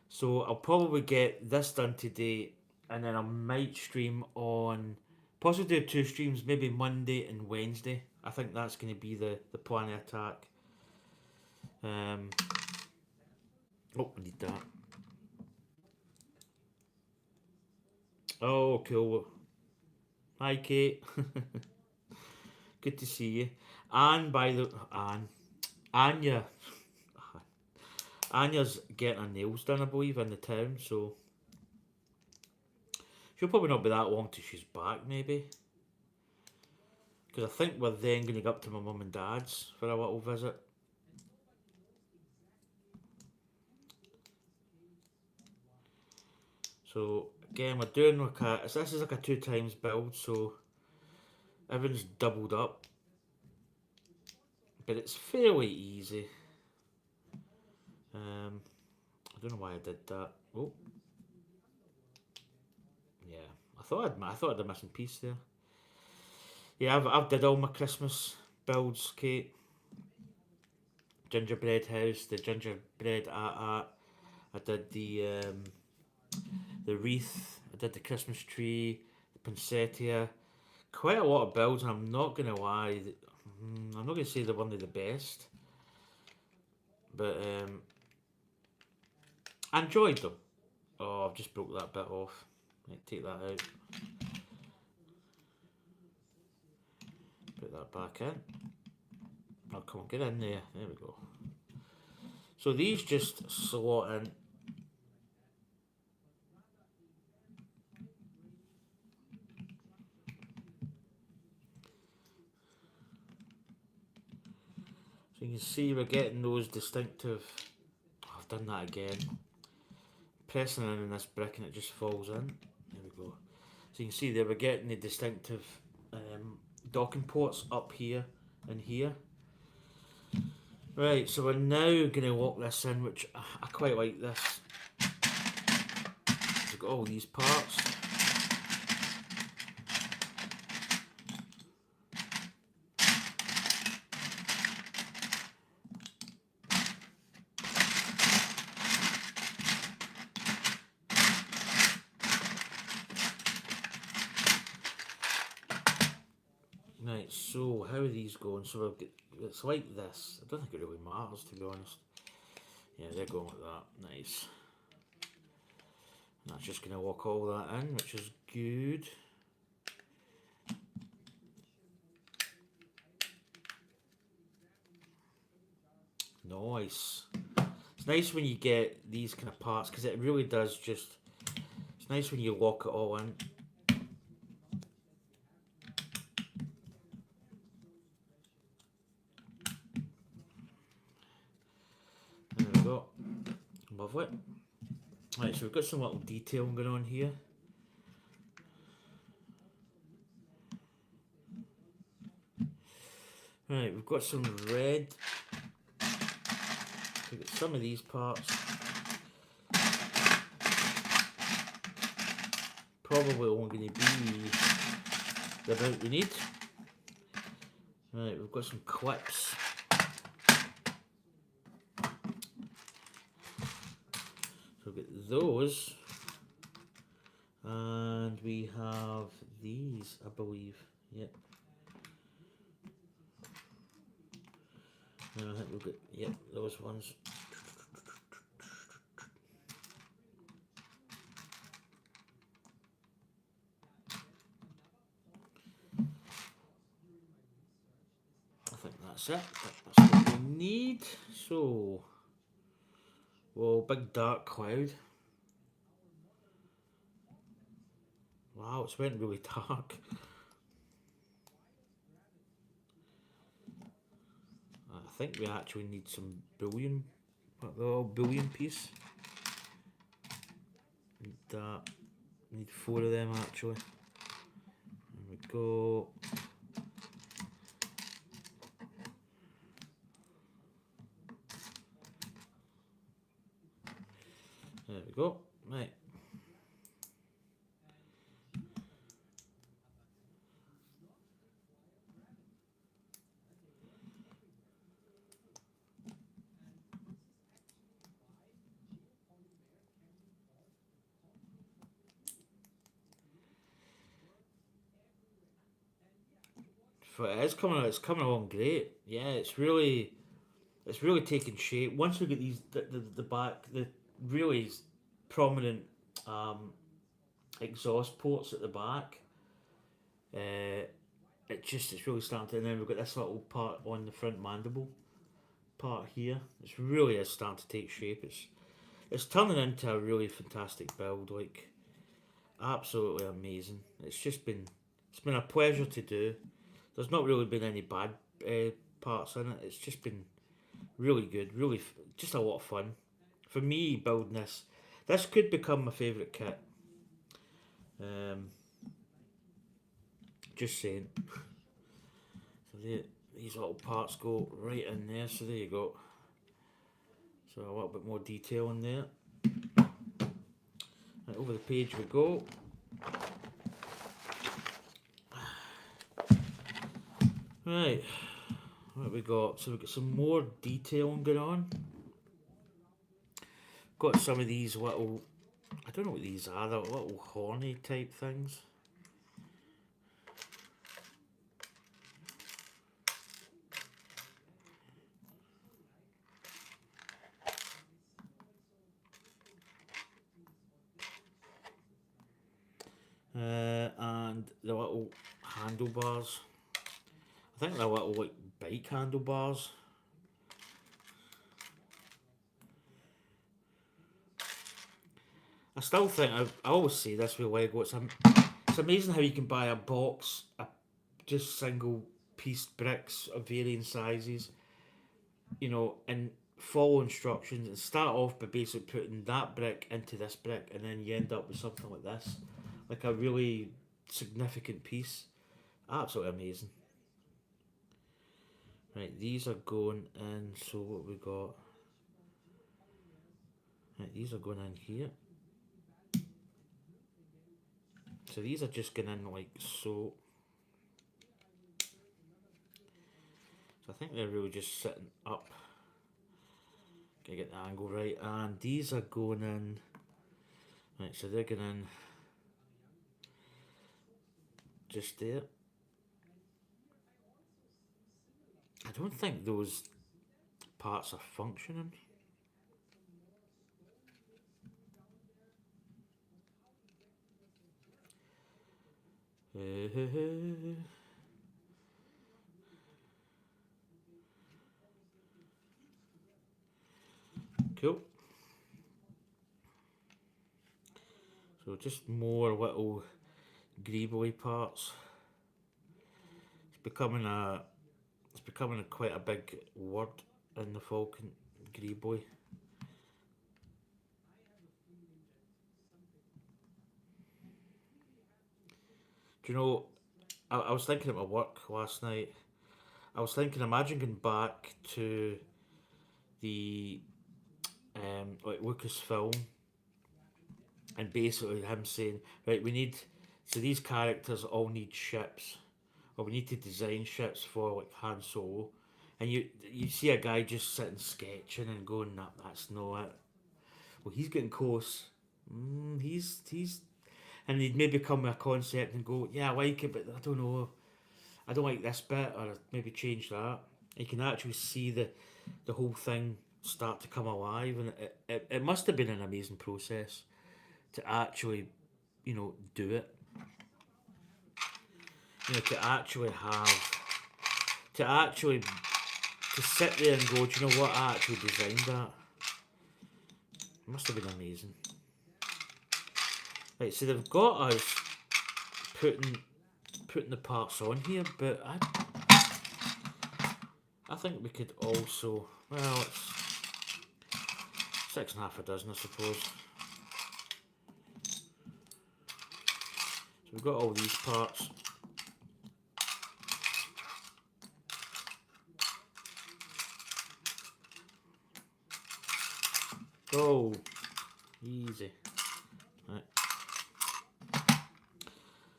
So I'll probably get this done today, and then I might stream on, possibly do 2 streams, maybe Monday and Wednesday. I think that's going to be the plan of attack. Oh, I need that. Oh, cool. Hi, Kate. Good to see you. Anne, by the Anya, Anya's getting her nails done, I believe, in the town. So she'll probably not be that long till she's back, maybe. Because I think we're then going to go up to my mum and dad's for a little visit. So again, we're doing like this is like a 2 times build, so everything's doubled up, but it's fairly easy. I don't know why I did that. Oh, yeah, I thought I had a missing piece there. Yeah, I've did all my Christmas builds, Kate. Gingerbread house, the gingerbread at. I did the wreath. I did the Christmas tree, the poinsettia. Quite a lot of builds, and I'm not gonna lie. I'm not gonna say they're one of the best, but I enjoyed them. Oh, I've just broke that bit off. Right, take that out. Put that back in. Oh, come on, get in there. There we go. So these just slot in. So you can see we're getting those distinctive. Oh, I've done that again. Pressing in this brick and it just falls in. There we go. So you can see there we're getting the distinctive docking ports up here and here. Right, so we're now going to lock this in, which I quite like this. We've got all these parts. Right, so how are these going? So it's like this. I don't think it really matters, to be honest. Yeah, they're going like that. Nice. And that's just going to lock all that in, which is good. Nice. It's nice when you get these kind of parts, because it really does just... It's nice when you lock it all in. There we go. Lovely. Right, so we've got some little detail going on here. Right, we've got some red. We've got some of these parts. Probably only going to be the amount we need. Right, we've got some clips. So we've got those. And we have these, I believe. Yep. And I think we've got, yep, those ones. I think that's it. That's what we need. So, well, big dark cloud. Wow, it's went really dark. I think we actually need some bullion What, the little bullion piece. Need that. Need 4 of them actually. There we go. There we go. Right. But it is coming out. It's coming along great. Yeah, it's really taking shape. Once we get these the back, the really prominent exhaust ports at the back, it's really starting to, and then we've got this little part on the front mandible part here. It's really is starting to take shape. It's turning into a really fantastic build, like absolutely amazing. It's been a pleasure to do. There's not really been any bad parts in it. It's just been really good, really just a lot of fun. For me, building this could become my favourite kit. Just saying. So these little parts go right in there, so there you go. So a little bit more detail in there. Right, over the page we go. Right, what have we got? So we've got some more detailing going on. Got some of these little, I don't know what these are, they're little horny type things. And the little handlebars. I think they're little like bike handlebars. I still think, I always say this with Lego, it's amazing how you can buy a box of just single piece bricks of varying sizes, you know, and follow instructions and start off by basically putting that brick into this brick, and then you end up with something like this, like a really significant piece. Absolutely amazing. Right, these are going in, so what we got? Right, these are going in here. So these are just going in like so. So I think they're really just sitting up. Gotta get the angle right. And these are going in. Right, so they're going in just there. I don't think those parts are functioning. Cool. So just more little greebly parts. It's becoming a quite a big word in the Falcon, greebly. Do you know, I was thinking at my work last night. I was thinking, imagine going back to the like Lucasfilm, and basically him saying, right, we need, so these characters all need ships, or we need to design ships for like Han Solo, and you see a guy just sitting sketching and going, nah, that's not it. Well, he's getting close. He's and he'd maybe come with a concept and go, yeah, I like it, but I don't know, I don't like this bit, or maybe change that. You can actually see the whole thing start to come alive, and it must have been an amazing process to actually, you know, do it. You know, to sit there and go, do you know what, I actually designed that. It must have been amazing. Right, so they've got us putting the parts on here, but I think we could also, well, 6.5 dozen, I suppose. So we've got all these parts. Oh, easy. Right.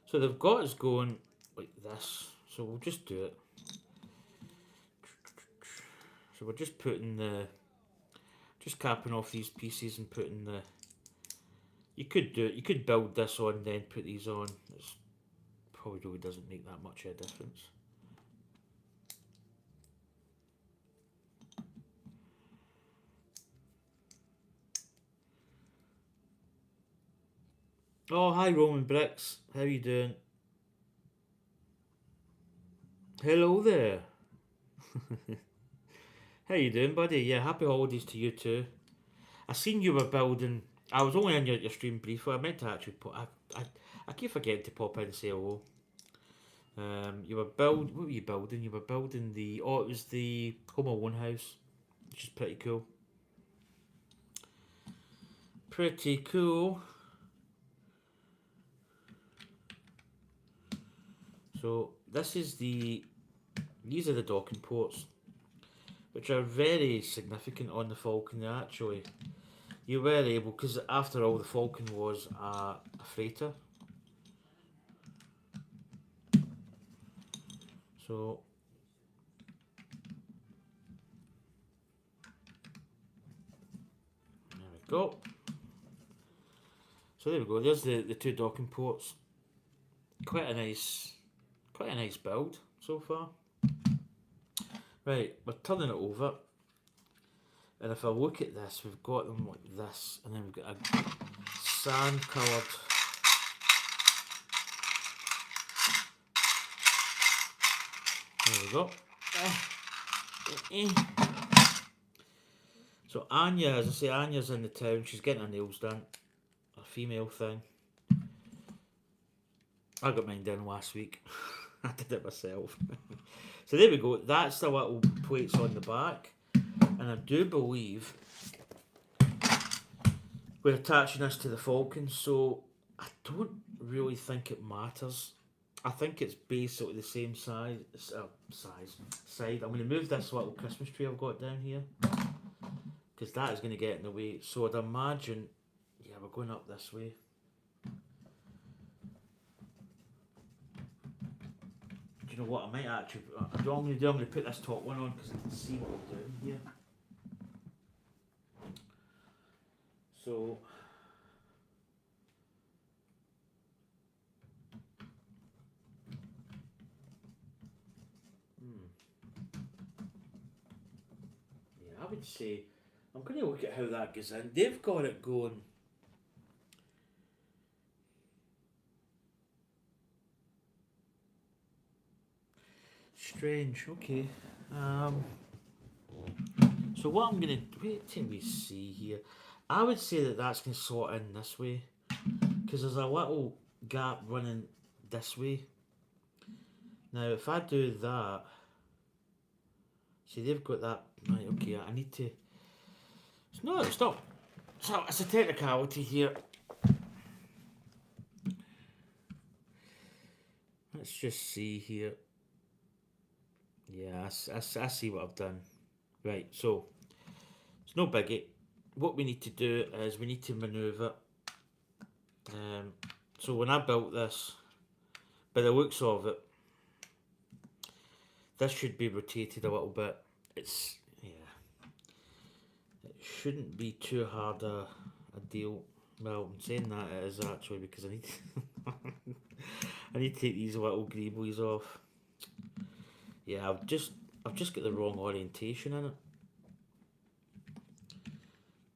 So they've got us going like this. So we'll just do it. So we're just putting just capping off these pieces and putting the. You could do it. You could build this on, then put these on. It's probably really doesn't make that much of a difference. Oh, hi Roman Bricks. How you doing? Hello there. How you doing, buddy? Yeah, happy holidays to you too. I seen you were building. I was only in your stream briefly. I meant to actually put. I keep forgetting to pop in and say hello. You were What were you building? You were building the. Oh, it was the Home Alone house, which is pretty cool. Pretty cool. So this is the. These are the docking ports, which are very significant on the Falcon. Actually, you were able, because after all, the Falcon was a freighter. So there we go. So there we go. There's the two docking ports. Quite a nice build so far. Right, we're turning it over, and if I look at this, we've got them like this, and then we've got a sand coloured. There we go. So Anya, as I say, Anya's in the town. She's getting her nails done. A female thing. I got mine done last week. I did it myself. So there we go. That's the little plates on the back, and I do believe we're attaching this to the Falcon. So I don't really think it matters. I think it's basically the same side. Side. I'm going to move this little Christmas tree I've got down here, because that is going to get in the way. So I'd imagine, yeah, we're going up this way. Do you know what? I might actually. I'm going to put this top one on because I can see what we're doing here. So. Yeah, I would say. I'm going to look at how that goes in. They've got it going. Strange, okay. So what I'm going to... Wait till we see here. I would say that that's going to sort in this way, because there's a little gap running this way. Now if I do that... See, they've got that... Right, okay, I need to... No, it's not. So it's a technicality here. Let's just see here. Yeah, I see what I've done. Right, so it's no biggie. What we need to do is we need to manoeuvre. So when I built this, by the looks of it, this should be rotated a little bit. It's, yeah, it shouldn't be too hard a deal. Well, I'm saying that it is actually, because I need I need to take these little greeblies off. Yeah, I've just got the wrong orientation in it.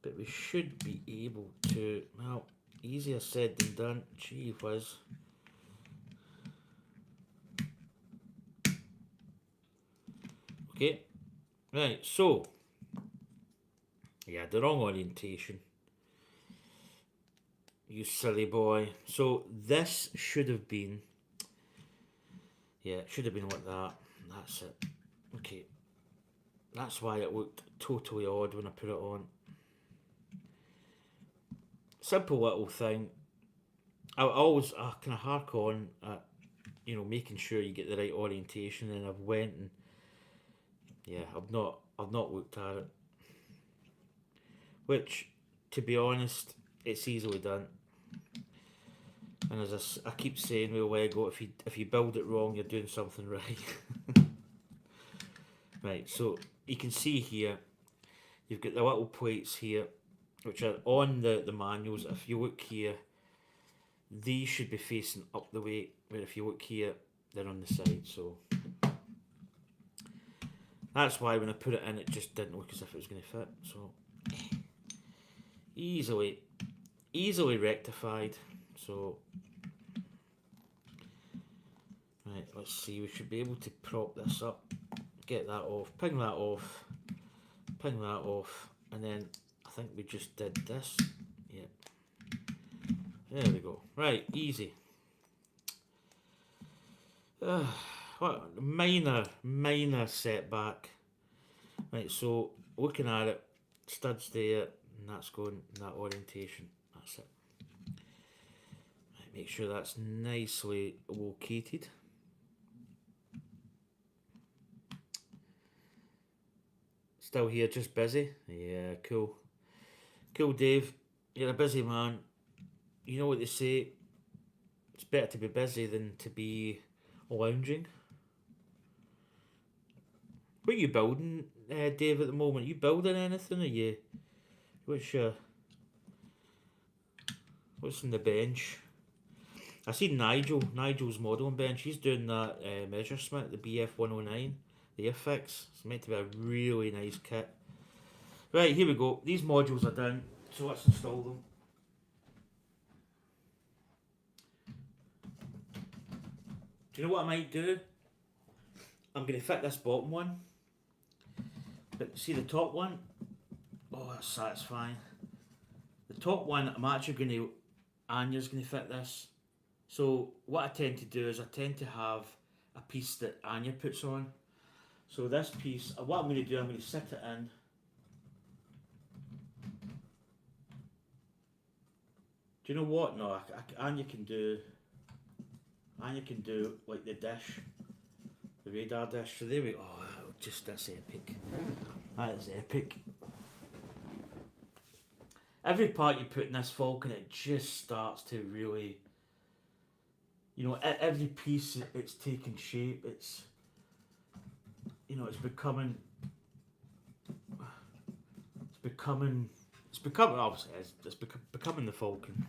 But we should be able to, well, easier said than done. Gee whiz. Okay, right, so, yeah, the wrong orientation. You silly boy. So this should have been, yeah, it should have been like that. That's it. Okay. That's why it looked totally odd when I put it on. simple little thing. I always kind of hark on at, you know, making sure you get the right orientation. And I've went and yeah, I've not looked at it. Which, to be honest, it's easily done. And as I keep saying with Lego, if you build it wrong, you're doing something right. Right, so you can see here, you've got the little plates here, which are on the manuals. If you look here, these should be facing up the way, where if you look here, they're on the side. So that's why when I put it in, it just didn't look as if it was going to fit. So easily rectified. So right, let's see. We should be able to prop this up, get that off, ping that off, and then I think we just did this. Yeah, there we go. Right, easy. What a minor setback. Right, so looking at it, studs there, and that's going in that orientation. That's it. Right, make sure that's nicely located. Still here, just busy. Yeah, cool. Cool, Dave. You're a busy man. You know what they say. It's better to be busy than to be lounging. What are you building, Dave, at the moment? Are you building anything? Are you? What's what's in the bench? I see Nigel's modelling bench. He's doing that Messerschmitt, the BF 109, the Airfix. It's meant to be a really nice kit. Right, here we go. These modules are done, so let's install them. Do you know what I might do? I'm going to fit this bottom one. But see the top one? Oh, that's satisfying. The top one, I'm actually going to... Anya's going to fit this. So what I tend to do is I tend to have a piece that Anya puts on. So this piece, what I'm going to do, I'm going to sit it in. Do you know what? No, Anya can do like the dish, the radar dish. So there we go. Oh, just that's epic. That is epic. Every part you put in this Falcon, it just starts to really, you know, every piece it's taking shape. It's, you know, it's becoming. Obviously it's becoming the Falcon.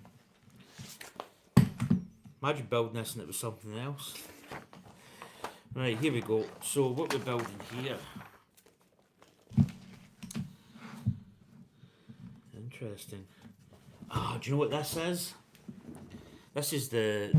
Imagine building this and it was something else. Right, here we go. So what we're building here. Interesting. Oh, do you know what this is? This is the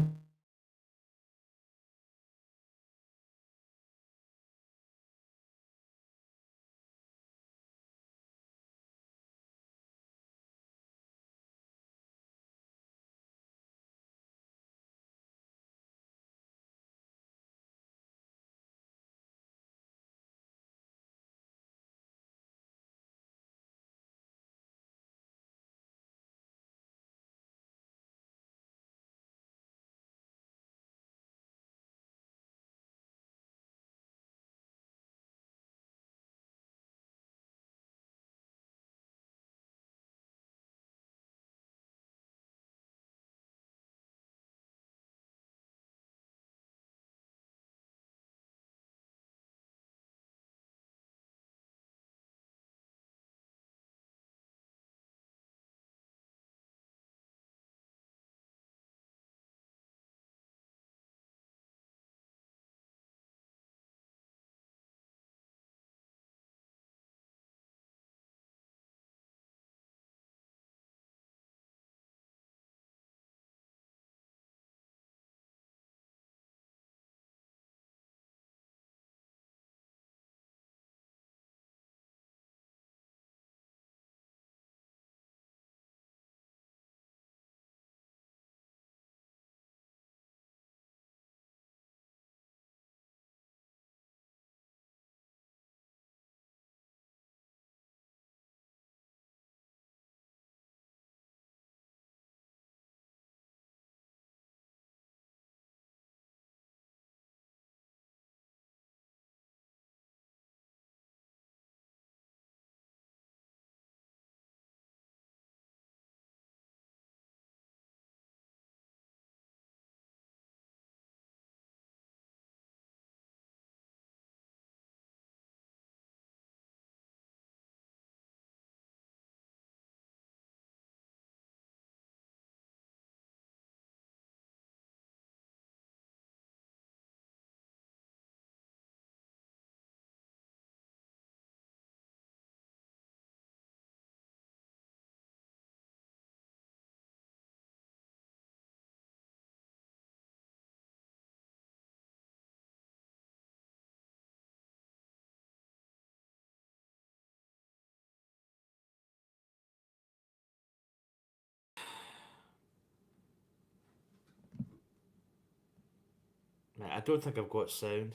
don't think I've got sound.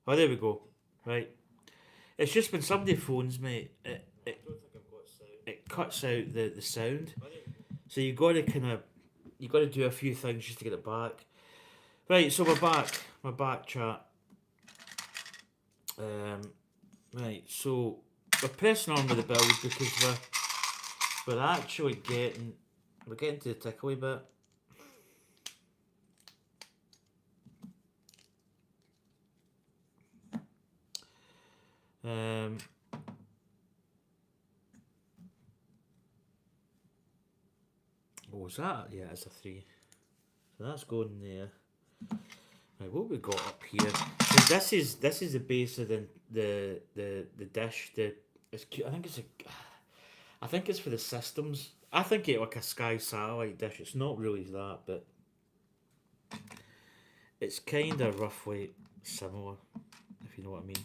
Oh, there we go. Right. It's just when somebody phones me, it cuts out the sound. So you got to do a few things just to get it back. Right, so we're back, chat. Right, so we're pressing on with the build because we're actually getting to the tickly bit. What was that? Yeah, it's a 3. So that's going there. Right, what we got up here? So this is the base of the dish. It's cute. I think it's for the systems. I think it's like a Sky satellite dish. It's not really that, but it's kind of roughly similar, if you know what I mean.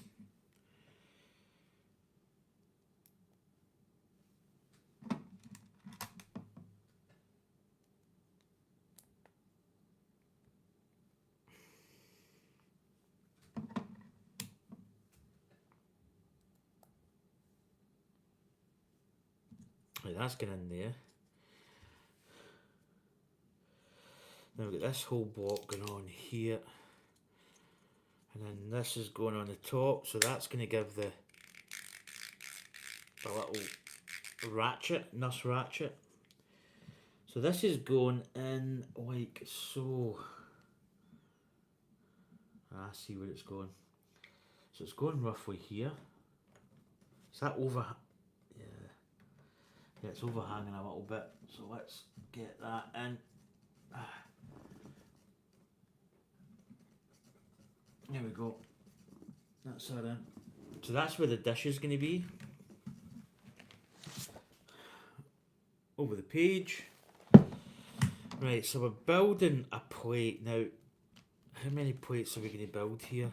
Right, that's getting in there. Now we've got this whole block going on here. And then this is going on the top, so that's going to give a little ratchet, nuss ratchet. So this is going in like so. I see where it's going. So it's going roughly here. Is that over? Yeah, it's overhanging a little bit. So let's get that in. There we go. That's that in. So that's where the dish is going to be. Over the page. Right, so we're building a plate. Now, how many plates are we going to build here?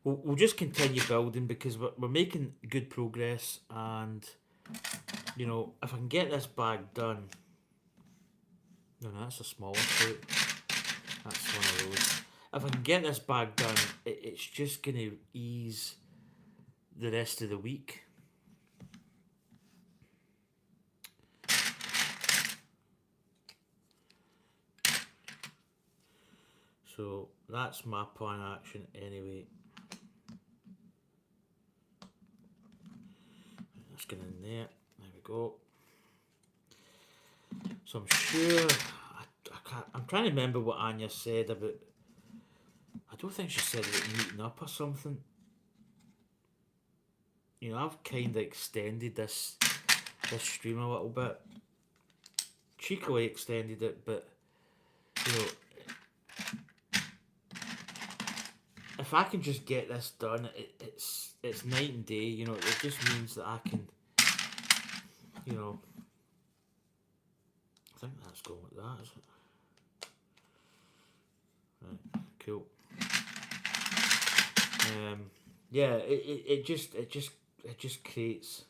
We'll just continue building because we're making good progress, and you know, if I can get this bag done. No, that's a smaller plate. That's one of those. If I can get this bag done, it's just going to ease the rest of the week. So that's my plan of action anyway. Let's get in there. There we go. So I'm sure I'm trying to remember what Anya said about. I don't think she said about meeting up or something. You know, I've kind of extended this stream a little bit. Cheekily extended it, but you know, if I can just get this done, it's night and day. You know, it just means that I can, you know. I think that's going like that, is it? Right, cool. Yeah, it just creates,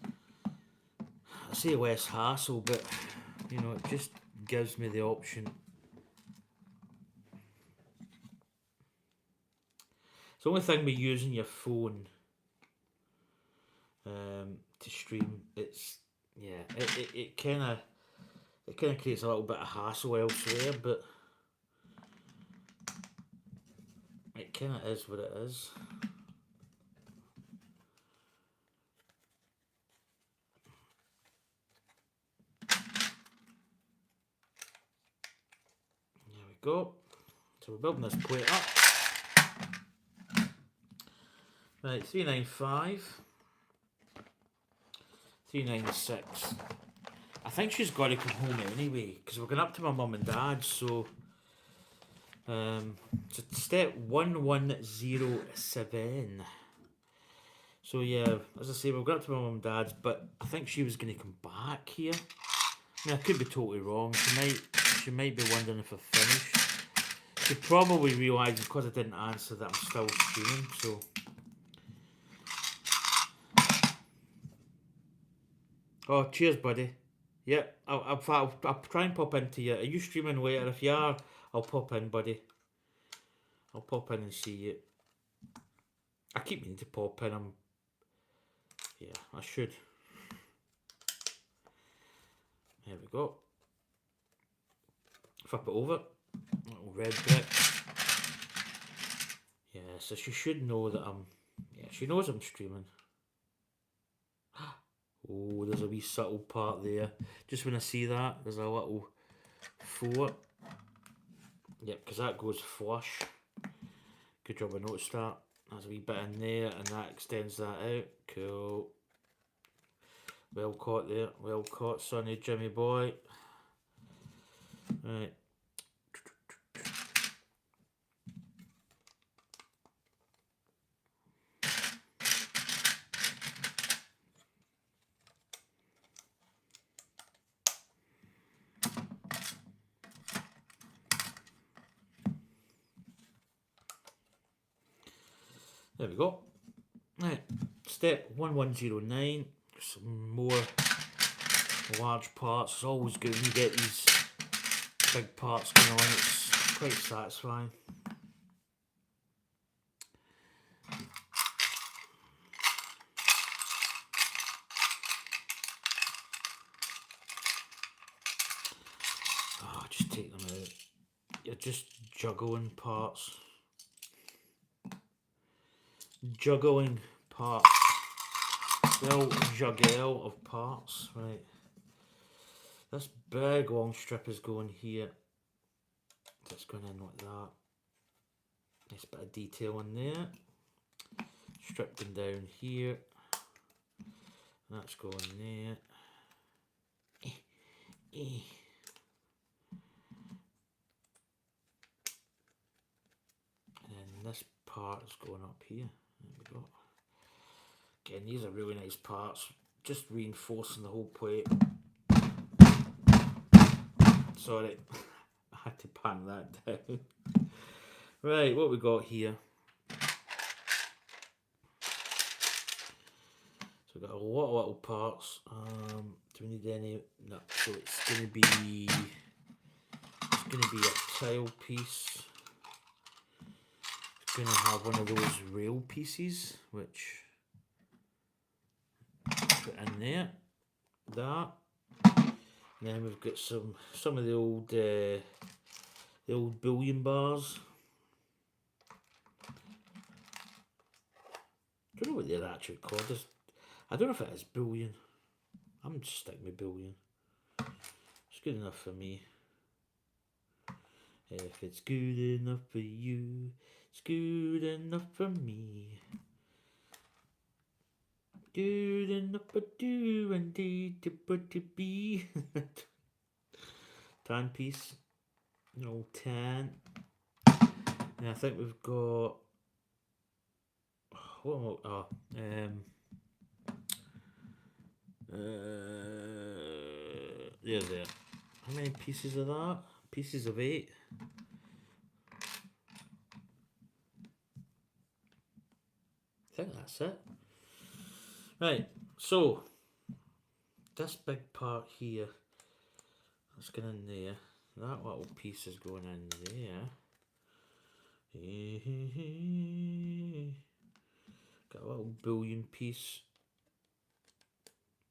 I say less hassle, but you know, it just gives me the option. It's the only thing with using your phone to stream. It's it kind of creates a little bit of hassle elsewhere, but it kind of is what it is. There we go. So we're building this plate up. Right, 395. 396. I think she's got to come home anyway, because we're going up to my mum and dad, so step 1107. So yeah, as I say, we're going up to my mum and dad's, but I think she was going to come back here. I mean, I could be totally wrong. She might be wondering if I've finished. She probably realised because I didn't answer that I'm still streaming, so. Oh, cheers, buddy. Yeah, I'll try and pop into you. Are you streaming later? If you are, I'll pop in, buddy. I'll pop in and see you. I keep meaning to pop in. Yeah, I should. There we go. Flip it over. Little red bit. Yeah, so she should know that yeah, she knows I'm streaming. Oh, there's a wee subtle part there. Just when I see that, there's a little four. Yep, because that goes flush. Good job I noticed that. There's a wee bit in there, and that extends that out. Cool. Well caught there. Well caught, Sonny Jimmy boy. Right. There we go. Right, step 1109. Some more large parts. It's always good when you get these big parts going on. It's quite satisfying. Oh, just take them out. You're just juggling parts. Juggling parts. Little juggle of parts, right. This big long strip is going here. That's going in like that. Nice bit of detail in there. Strip going down here. That's going there. And then this part is going up here. There we go. Again, these are really nice parts. Just reinforcing the whole plate. Sorry, I had to pan that down. Right, what we got here? So we've got a lot of little parts. Do we need any? No. So it's gonna be a tile piece. It's gonna have one of those rail pieces, which put in there. That. And then we've got some of the old bullion bars. I don't know what they're actually called. I don't know if it is bullion. I'm just sticking with bullion. It's good enough for me. If it's good enough for you, it's good enough for me. Good enough for do and did to put to be. Tan piece. No tan. And I think we've got. What? There. How many pieces of that? Pieces of 8. I think that's it. Right, so this big part here, that's going in there. That little piece is going in there. Got a little bullion piece.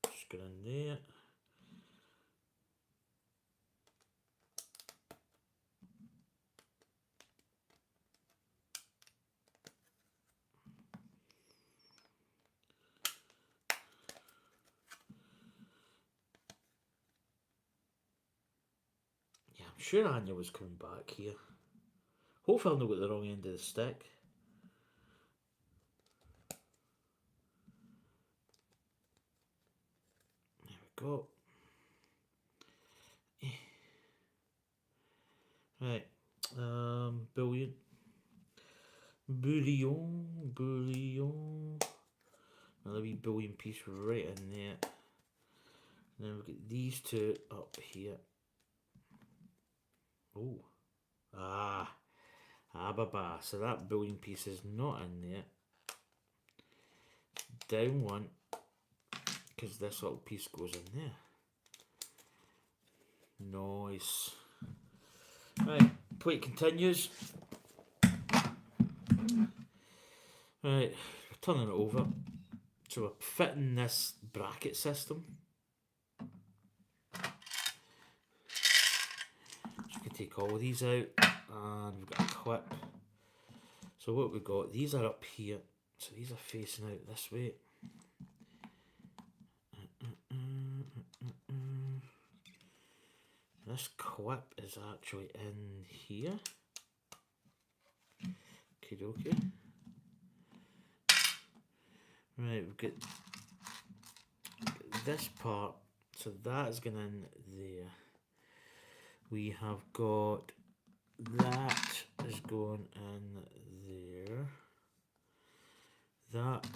Just going in there. Yeah, I'm sure Anya was coming back here. Hopefully I'll not got the wrong end of the stick. There we go. Right, bouillon. Bouillon. Another wee bouillon piece right in there. And then we've got these two up here. Oh. Baba. So that bouillon piece is not in there. Down one. Because this little piece goes in there. Nice. Right. plate continues. Right, we're turning it over. So we're fitting this bracket system. So you can take all of these out, and we've got a clip. So what we've got, these are up here, so these are facing out this way. This clip is actually in here. Okie dokie. Right, we've got this part, so that is going in there. We have got that is going in there. That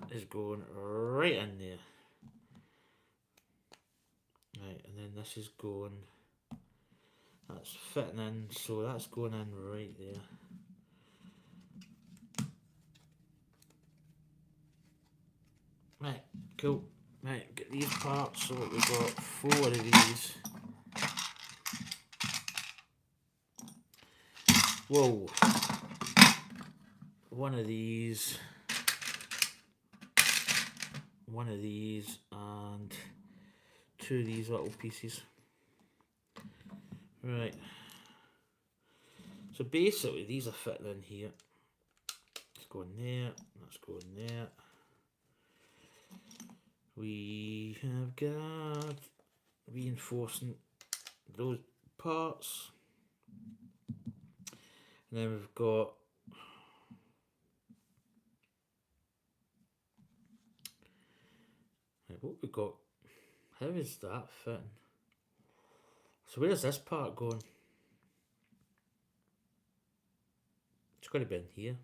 is going right in there. Right, and then this is going, that's fitting in, so that's going in right there. Right, cool. Right, get these parts, so we've got 4 of these. Whoa. One of these, and 2 of these little pieces. Right. So basically these are fitting in here. It's going there, that's going there. We have got reinforcing those parts. And then we've got what we've got. How is that fitting? So where is this part going? It's got to be in here.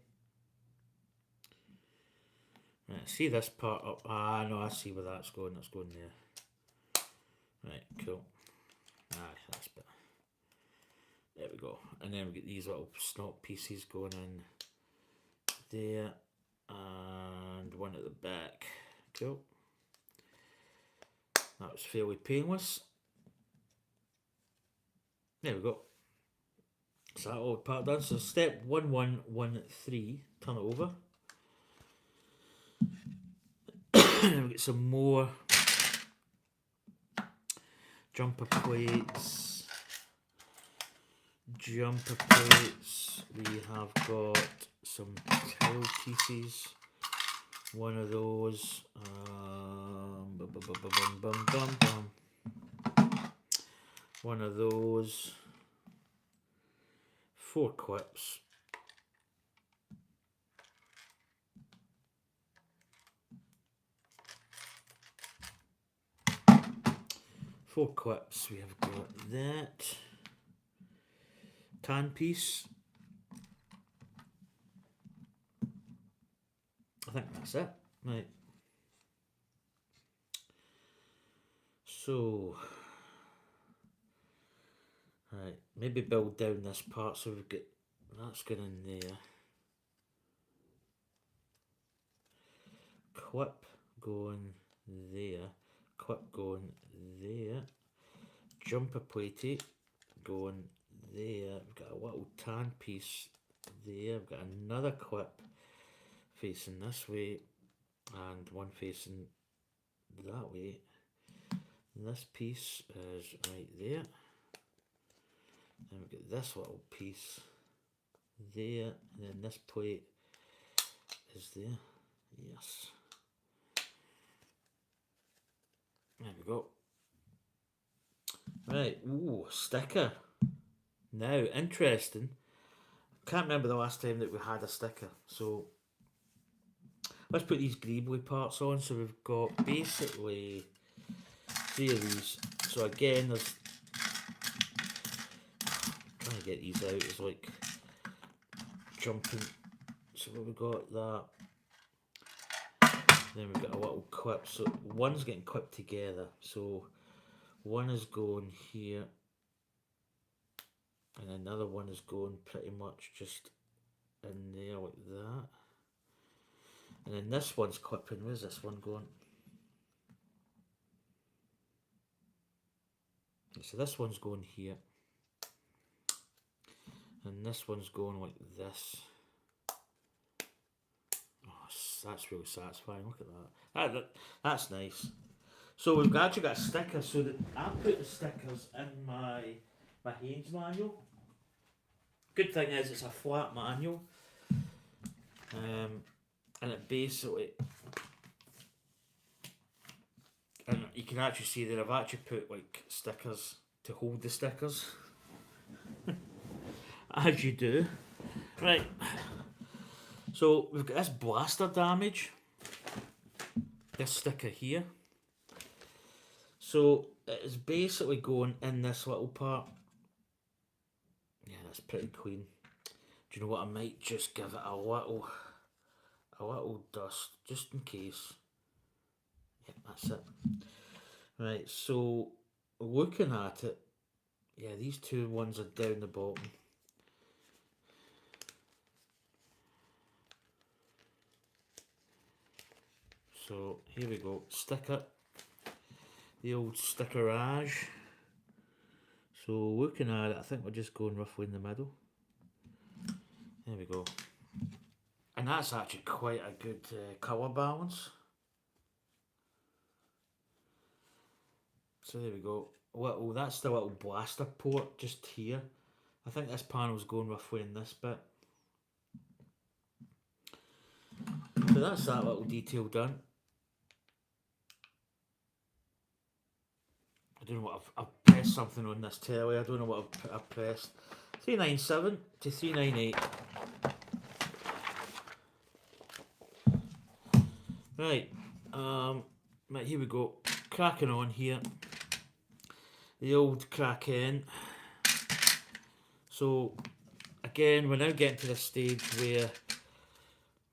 Right, see this part up. Ah, no, I see where that's going. That's going there. Right, cool. Aye, that's better. There we go. And then we get these little snot pieces going in there, and one at the back. Cool. That was fairly painless. There we go. So that all part done. So step 1113, turn it over. We get some more jumper plates. We have got some tail pieces. One of those. One of those. 4 clips. We have got that tan piece. I think that's it. Right. So, right, maybe build down this part so we've got that's going in there. Clip going there. Clip going there. Jumper plate going there. We've got a little tan piece there. We've got another clip facing this way and one facing that way. And this piece is right there. Then we get this little piece there, and then this plate is there. Yes. There we go. Right, ooh, sticker. Now, interesting. Can't remember the last time that we had a sticker, so let's put these greebly parts on. So we've got basically 3 of these. So again, there's trying to get these out is like jumping. So we've got that. Then we've got a little clip. So one's getting clipped together. So one is going here, and another one is going pretty much just in there like that. And then this one's clipping. Where's this one going? So this one's going here. And this one's going like this. Oh, that's really satisfying. Look at that. That's nice. So we've actually got a sticker. So that I put the stickers in my Haynes manual. Good thing is it's a flat manual. And it basically, and you can actually see that I've actually put like stickers to hold the stickers. As you do. Right. So we've got this blaster damage. This sticker here. So it is basically going in this little part. Yeah, that's pretty clean. Do you know what? I might just give it a little dust, just in case. Yeah, that's it. Right, so looking at it, yeah, these two ones are down the bottom. So here we go, sticker, the old stickerage. So looking at it, I think we're just going roughly in the middle. There we go. And that's actually quite a good colour balance. So there we go. That's the little blaster port just here. I think this panel's going roughly in this bit. So that's that little detail done. I don't know what I've pressed something on this telly. I don't know what I've pressed. 397 to 398. Right, right, here we go. Cracking on here. The old crack in. So again, we're now getting to the stage where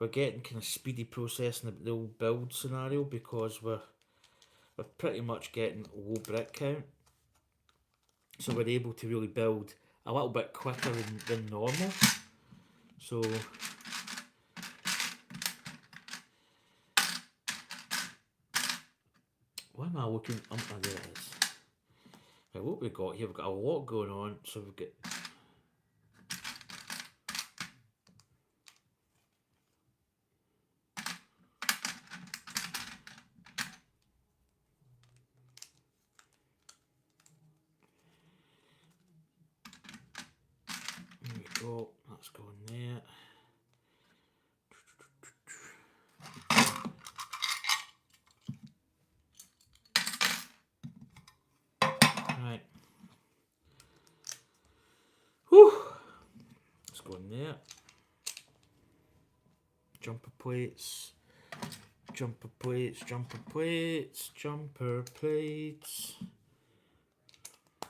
we're getting kind of speedy processing the old build scenario, because we're pretty much getting low brick count. So we're able to really build a little bit quicker than normal. So why am I looking? Oh, there it is. Right, what we've got here, we've got a lot going on. So we've got there we go. That's going there. Right. Whew. Let's go in there. Jumper plates. Jumper plates. Jumper plates. Jumper plates.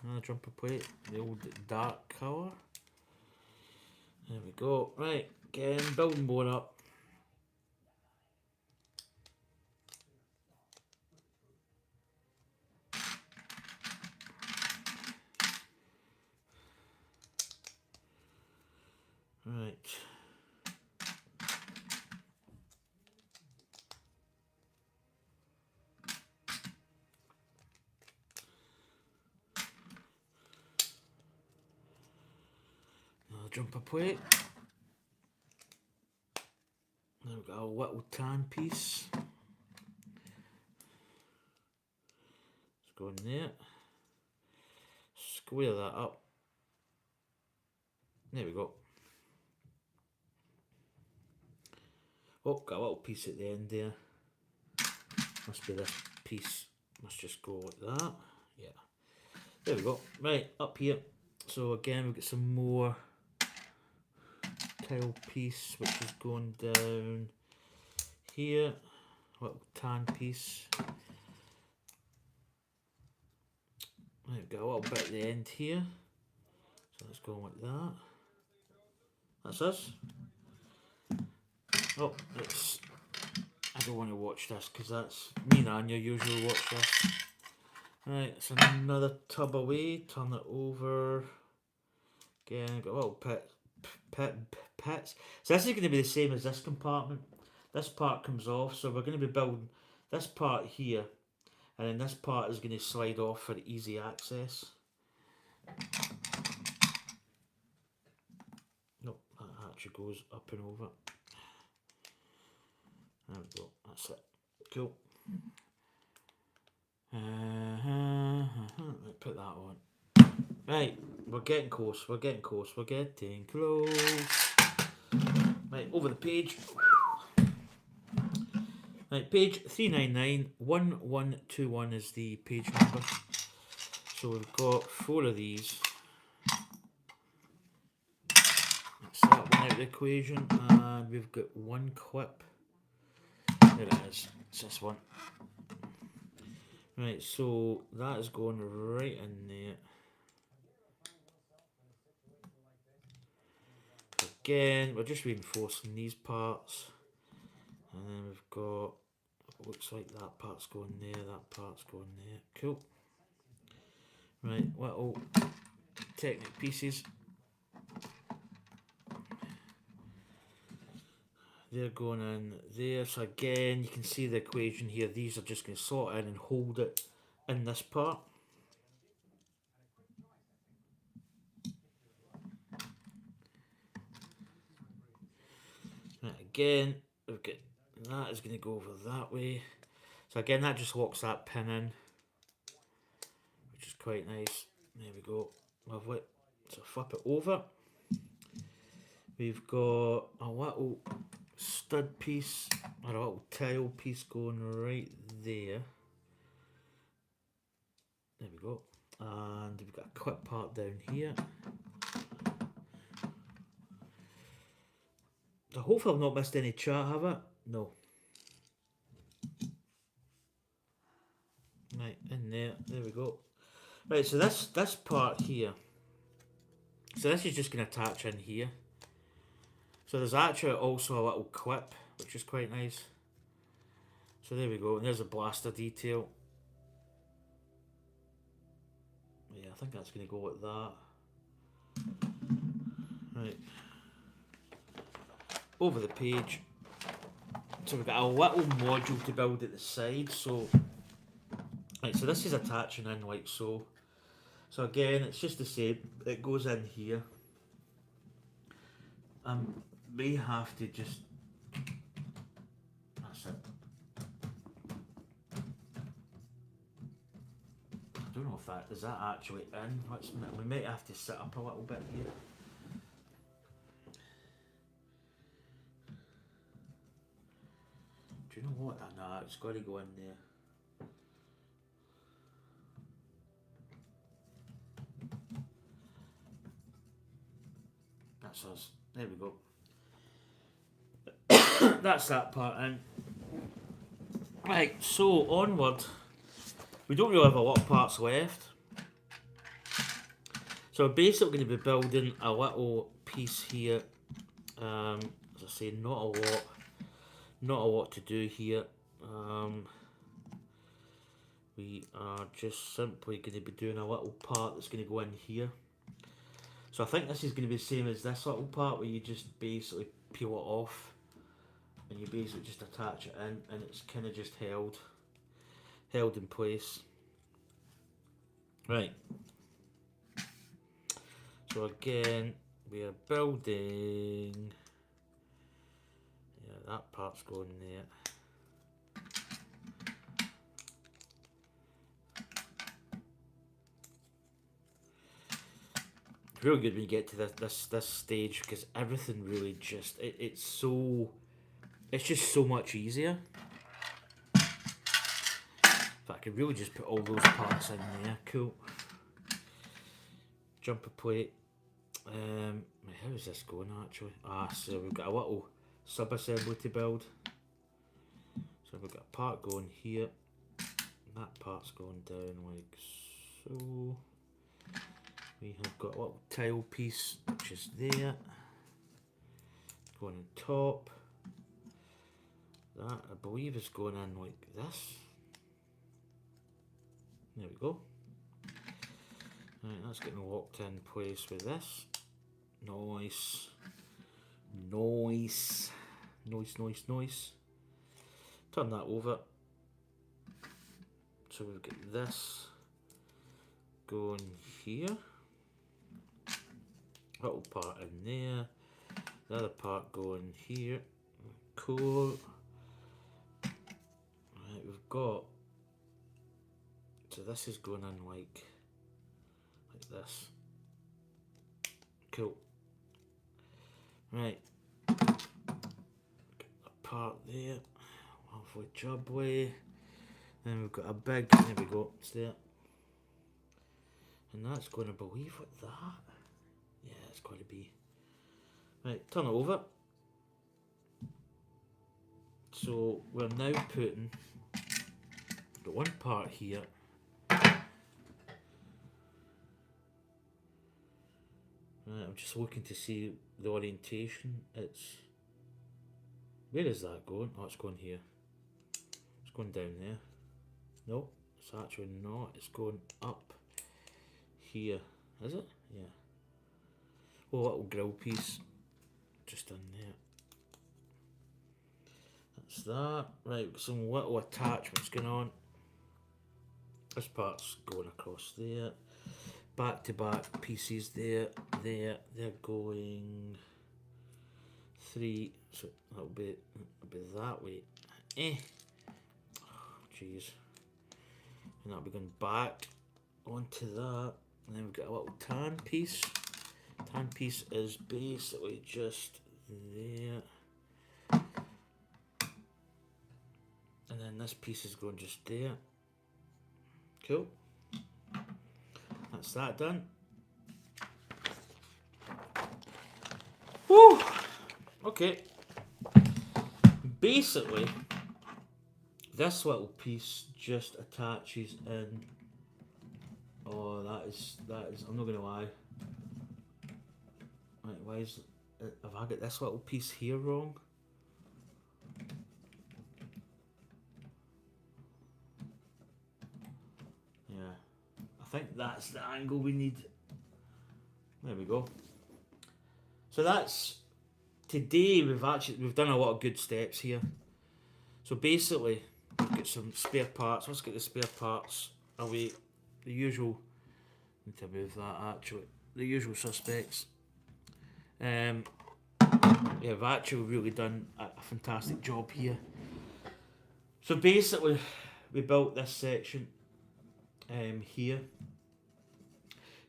Another jumper plate. The old dark colour. There we go. Right. Again, building more up. Right. Another jumper plate. Now we've got a little tan piece. Let's go in there. Square that up. There we go. Oh, got a little piece at the end there. Must be this piece. Must just go like that. Yeah. There we go. Right, up here. So again, we've got some more tile piece, which is going down here. Little tan piece. Right, we've got a little bit at the end here. So let's go like that. That's us. Oh, it's. I don't want to watch this because that's me and Anya usually watch this. Right, it's another tub away. Turn it over. Again, got a little pits. So this is going to be the same as this compartment. This part comes off, so we're going to be building this part here, and then this part is going to slide off for easy access. actually goes up and over. There we go, that's it. Cool. Let's put that on. Right, we're getting close, we're getting close, we're getting close. Right, over the page. Right, page 3991121 is the page number. So we've got 4 of these. That's that one out of the equation, and we've got 1 clip. There it is, it's this one. Right, so that is going right in there. Again, we're just reinforcing these parts. And then we've got, looks like that part's going there, that part's going there. Cool. Right, little Technic pieces. They're going in there. So again, you can see the equation here. These are just going to slot in and hold it in this part. Right, again, we've got that is going to go over that way. So again, that just locks that pin in, which is quite nice. There we go, lovely. So flip it over. We've got a little stud piece, or a little tile piece going right there. There we go. And we've got a clip part down here. So hopefully I've not missed any chat, have I? No. Right, in there. There we go. Right, so this part here. So this is just going to attach in here. So there's actually also a little clip, which is quite nice. So there we go. And there's a blaster detail. Yeah, I think that's going to go like that. Right. Over the page. So we've got a little module to build at the side. So, right, so this is attaching in like so. So again, it's just the same. It goes in here. May have to just. That's it. I don't know if that is that actually in. We might have to sit up a little bit here. Do you know what? Nah, it's got to go in there. That's us. There we go. That's that part in. Right, so onward. We don't really have a lot of parts left. So we're basically going to be building a little piece here. As I say, not a lot to do here. We are just simply going to be doing a little part that's going to go in here. So I think this is going to be the same as this little part where you just basically peel it off and you basically just attach it in, and it's kind of just held in place. Right. So again, we are building. Yeah, that part's going there. It's really good when you get to this stage, because everything really just it's just so much easier. If I could really just put all those parts in there, cool. Jumper plate. How is this going actually? So we've got a little sub-assembly to build. So we've got a part going here, and that part's going down like so. We have got a little tile piece which is there, going on top. That I believe is going in like this. There we go. Right, that's getting locked in place with this. Nice. Nice. Nice, nice, nice. Turn that over. So we've got this going here. Little part in there. The other part going here. Cool. Right, we've got. So this is going in like this. Cool. Right. A part there. Halfway job way. Then we've got a big. There we go. It's there. And that's going to believe with that. Yeah, it's going to be. Right, turn it over. So we're now putting the one part here. Right, I'm just looking to see the orientation. It's. Where is that going? Oh, it's going here. It's going down there. No, it's actually not. It's going up here. Is it? Yeah. Oh, little grill piece. Just in there. That's that. Right, some little attachments going on. This part's going across there. Back to back pieces there. They're going 3. So that'll be that way. Jeez. And that'll be going back onto that. And then we've got a little tan piece. Tan piece is basically just there. And then this piece is going just there. Cool. That's that done. Woo! Okay. Basically, this little piece just attaches in. Oh, that is. I'm not gonna lie. Right, why is it, have I got this little piece here wrong? Yeah, I think that's the angle we need. There we go. So that's today. We've done a lot of good steps here. So basically, we've got some spare parts. Let's get the spare parts away. The usual. Need to move that actually. The usual suspects. Yeah, we've actually really done a fantastic job here. So basically, we built this section here,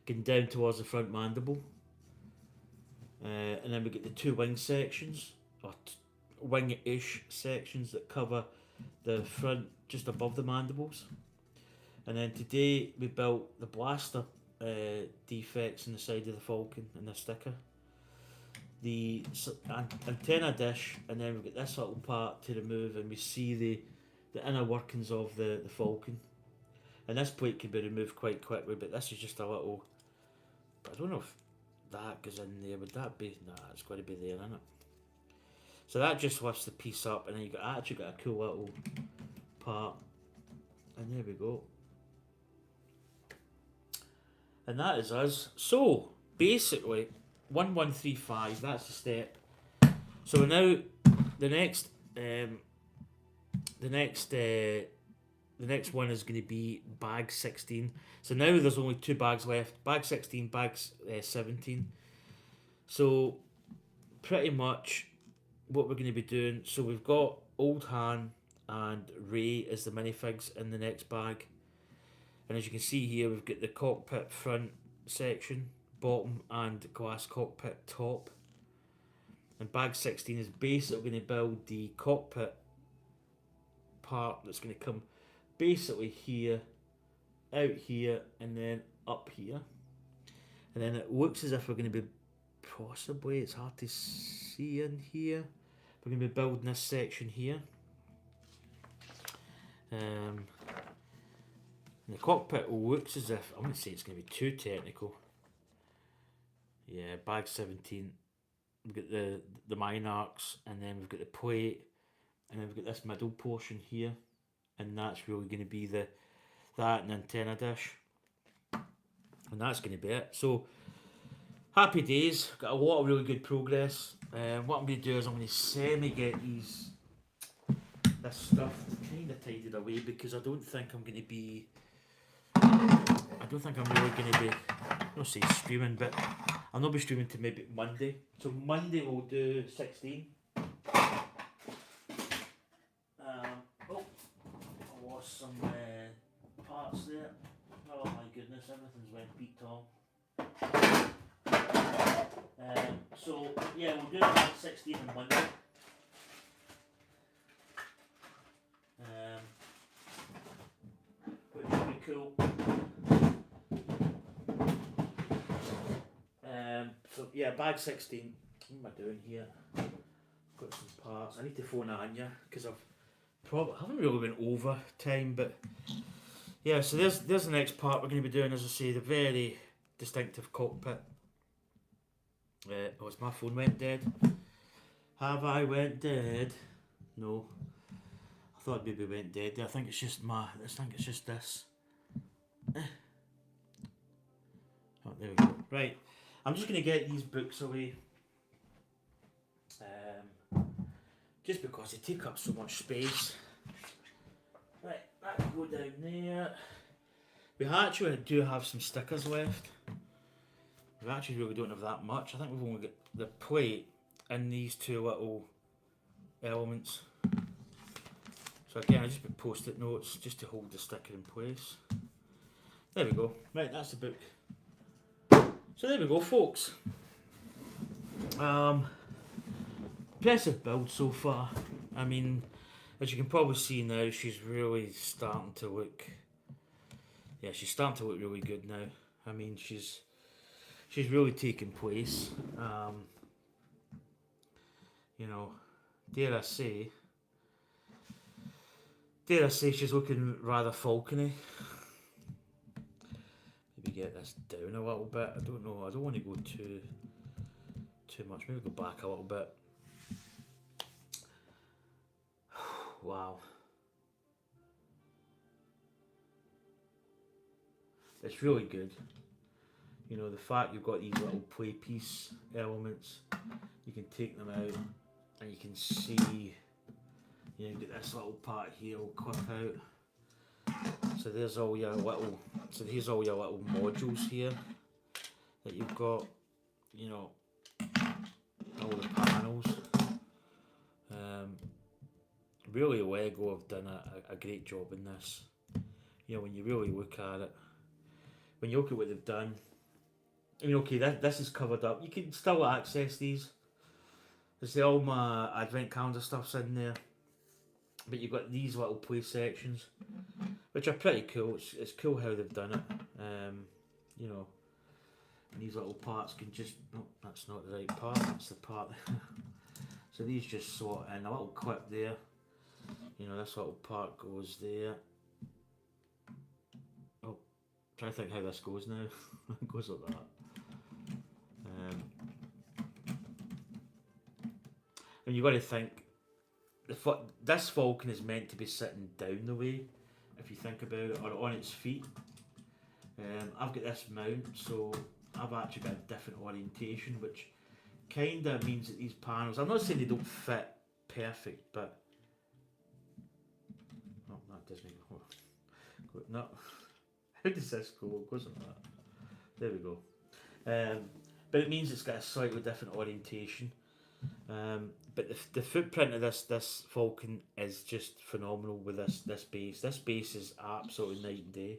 getting down towards the front mandible, and then we get the 2 wing sections, or wing-ish sections that cover the front just above the mandibles. And then today we built the blaster defects in the side of the Falcon and the sticker. The antenna dish, and then we've got this little part to remove, and we see the inner workings of the Falcon. And this plate can be removed quite quickly, but this is just a little. I don't know if that goes in there. Would that be? Nah, it's got to be there, isn't it? So that just lifts the piece up, and then you actually got a cool little part, and there we go. And that is us. So basically, 1135. That's the step. So now the next one is going to be bag 16. So now there's only 2 bags left. Bag 16, bag 17. So pretty much what we're going to be doing. So we've got Old Han and Ray as the minifigs in the next bag. And as you can see here, we've got the cockpit front section, bottom, and glass cockpit top. And bag 16 is basically going to build the cockpit part that's going to come basically here, out here, and then up here. And then it looks as if we're going to be possibly, it's hard to see in here, we're going to be building this section here. The cockpit looks as if, I'm going to say it's going to be too technical. Yeah, bag 17, we've got the mine arcs, and then we've got the plate, and then we've got this middle portion here, and that's really going to be that and antenna dish, and that's going to be it. So happy days, got a lot of really good progress. What I'm going to do is I'm going to semi-get this stuff kind of tidied away, because I don't think I'm really going to be, I don't say screaming, but I'll not be streaming to maybe Monday. So Monday we'll do 16. Oh, I lost some parts there. Oh my goodness, everything's went Pete Tom. So yeah, we'll do it 16 on Monday. Which will be cool. So yeah, bag 16. What am I doing here? Got some parts. I need to phone Anya because I haven't really been over time, but yeah. So there's the next part we're going to be doing. As I say, the very distinctive cockpit. Oh, my phone went dead. Have I went dead? No. I thought maybe went dead. I think it's just this. Oh, there we go. Right. I'm just going to get these books away. Just because they take up so much space. Right, that can go down there. We actually do have some stickers left. We actually really don't have that much. I think we've only got the plate and these two little elements. So again, I just put post-it notes just to hold the sticker in place. There we go. Right, that's the book. So there we go, folks. Impressive build so far. I mean, as you can probably see now, she's really starting to look. Yeah, she's starting to look really good now. I mean, she's really taking place. You know, dare I say, she's looking rather falcony. Maybe get this down a little bit. I don't know. I don't want to go too much. Maybe go back a little bit. Wow. It's really good. You know, the fact you've got these little play piece elements, you can take them out and you can see, you know, get this little part here will clip out. So here's all your little modules here that you've got, you know, all the panels. Really Lego have done a great job in this. You know, when you really look at it, when you look at what they've done, I mean, okay, this is covered up. You can still access these. There's all my advent calendar stuff's in there. But you've got these little play sections, which are pretty cool. It's cool how they've done it. You know, and these little parts can just, no, that's not the right part, that's the part. So these just slot in, a little clip there. You know, this little part goes there. Oh, trying to think how this goes now. It goes like that. And you've got to think, this Falcon is meant to be sitting down the way, if you think about it, or on its feet. I've got this mount, so I've actually got a different orientation, which kind of means that these panels, I'm not saying they don't fit perfect, but oh, that doesn't go. No, how does this go? It goes like that. There we go. But it means it's got a slightly different orientation. But the footprint of this Falcon is just phenomenal with this base. This base is absolutely night and day.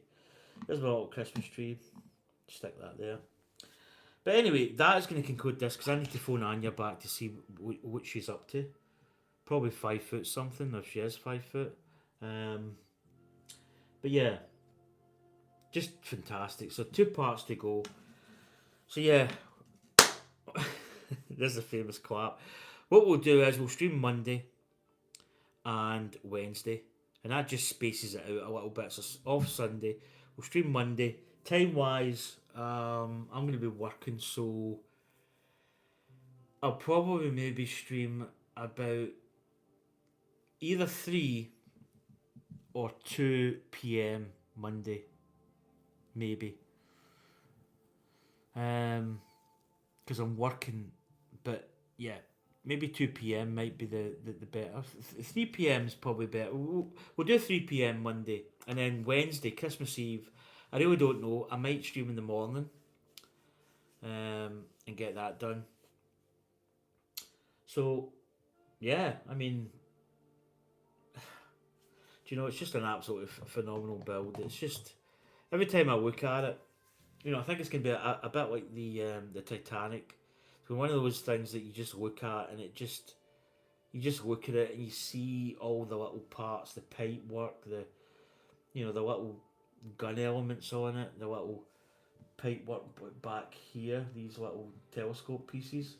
There's my little Christmas tree. Stick that there. But anyway, that is going to conclude this because I need to phone Anya back to see what she's up to. Probably 5 foot something, if she is 5 foot. But yeah, just fantastic. So 2 parts to go. So yeah, there's a famous clap. What we'll do is we'll stream Monday and Wednesday, and that just spaces it out a little bit. So off Sunday, we'll stream Monday. Time wise, I'm going to be working, so I'll probably maybe stream about either 3 or 2 p.m. Monday, maybe. Because I'm working, but yeah, maybe 2 p.m. might be the better. 3 p.m. is probably better. We'll do 3 p.m. Monday, and then Wednesday, Christmas Eve, I really don't know. I might stream in the morning. and get that done. So, yeah, I mean, do you know, it's just an absolutely phenomenal build. It's just, every time I look at it, you know, I think it's going to be a bit like the Titanic. So one of those things that you just look at and it just, you just look at it and you see all the little parts, the pipe work, the, you know, the little gun elements on it, the little pipe work back here, these little telescope pieces.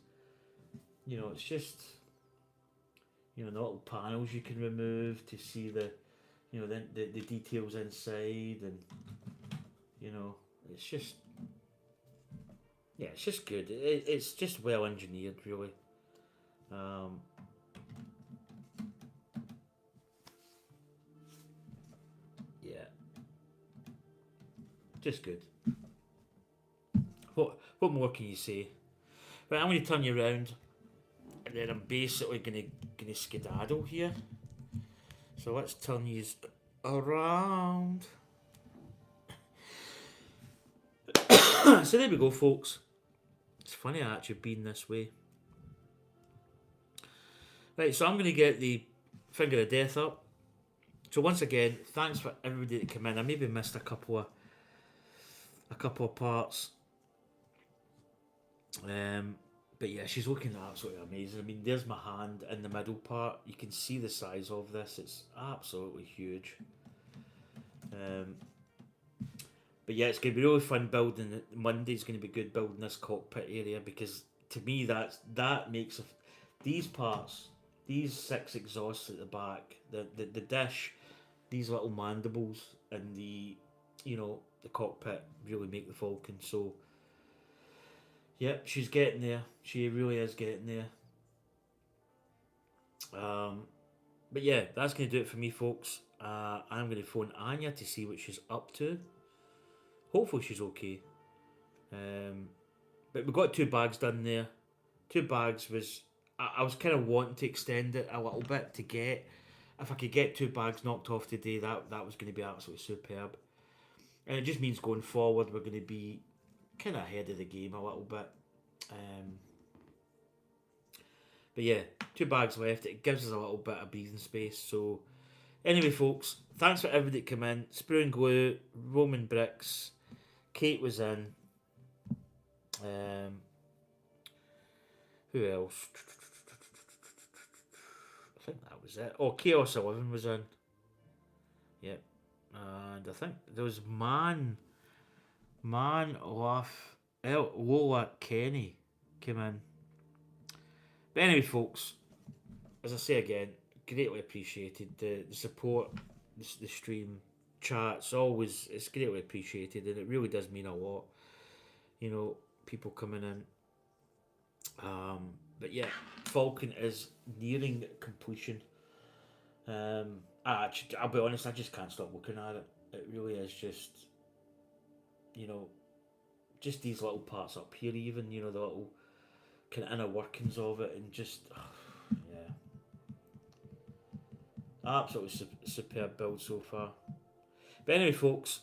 You know, it's just, you know, the little panels you can remove to see the, you know, the details inside, and, you know, it's just, yeah, it's just good. It's just well engineered, really. Yeah, just good. What more can you say? Right, I'm going to turn you around, and then I'm basically gonna skedaddle here. So let's turn you around. So there we go, folks. It's funny I actually been this way. Right, so I'm going to get the finger of death up. So once again, thanks for everybody that came in. I maybe missed a couple of parts. But yeah, she's looking absolutely amazing. I mean, there's my hand in the middle part. You can see the size of this. It's absolutely huge. But yeah, it's going to be really fun building it. Monday's going to be good building this cockpit area, because to me that makes these parts, these 6 exhausts at the back, the dish, these little mandibles, and the, you know, the cockpit really make the Falcon. So yep, she's getting there. She really is getting there. But yeah, that's going to do it for me, folks. I'm going to phone Anya to see what she's up to. Hopefully she's okay. But we got 2 bags done there. 2 bags was... I was kind of wanting to extend it a little bit to get... If I could get 2 bags knocked off today, that was going to be absolutely superb. And it just means going forward we're going to be kind of ahead of the game a little bit. But yeah, 2 bags left. It gives us a little bit of breathing space. So anyway, folks, thanks for everybody that came in. Sprue and Glue, Roman Bricks, Kate was in. Who else? I think that was it. Oh, Chaos 11 was in. Yep. And I think there was Lola Kenny came in. But anyway, folks, as I say again, greatly appreciated the support, the stream, chats, always, it's greatly appreciated, and it really does mean a lot, you know, people coming in. But yeah, Falcon is nearing completion. I'll be honest, I just can't stop looking at it. It really is just, you know, just these little parts up here, even, you know, the little kind of inner workings of it, and just, yeah, absolutely superb build so far. But anyway, folks,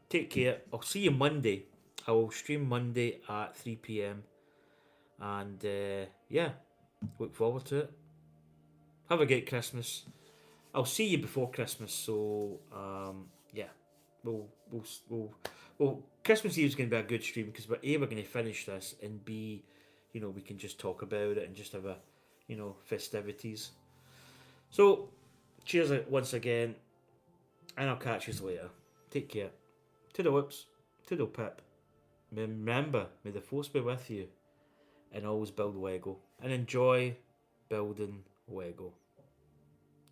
take care. I'll see you Monday. I will stream Monday at 3 p.m. And yeah, look forward to it. Have a great Christmas. I'll see you before Christmas. So yeah, we'll Christmas Eve is going to be a good stream, because we're going to finish this, and B, you know, we can just talk about it and just have a, you know, festivities. So cheers once again, and I'll catch you later. Take care. Toodle whoops. Toodle pip. Remember, may the force be with you, and always build Lego, and enjoy building Lego,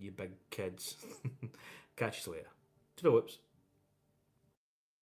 you big kids. Catch you later. Toodle whoops.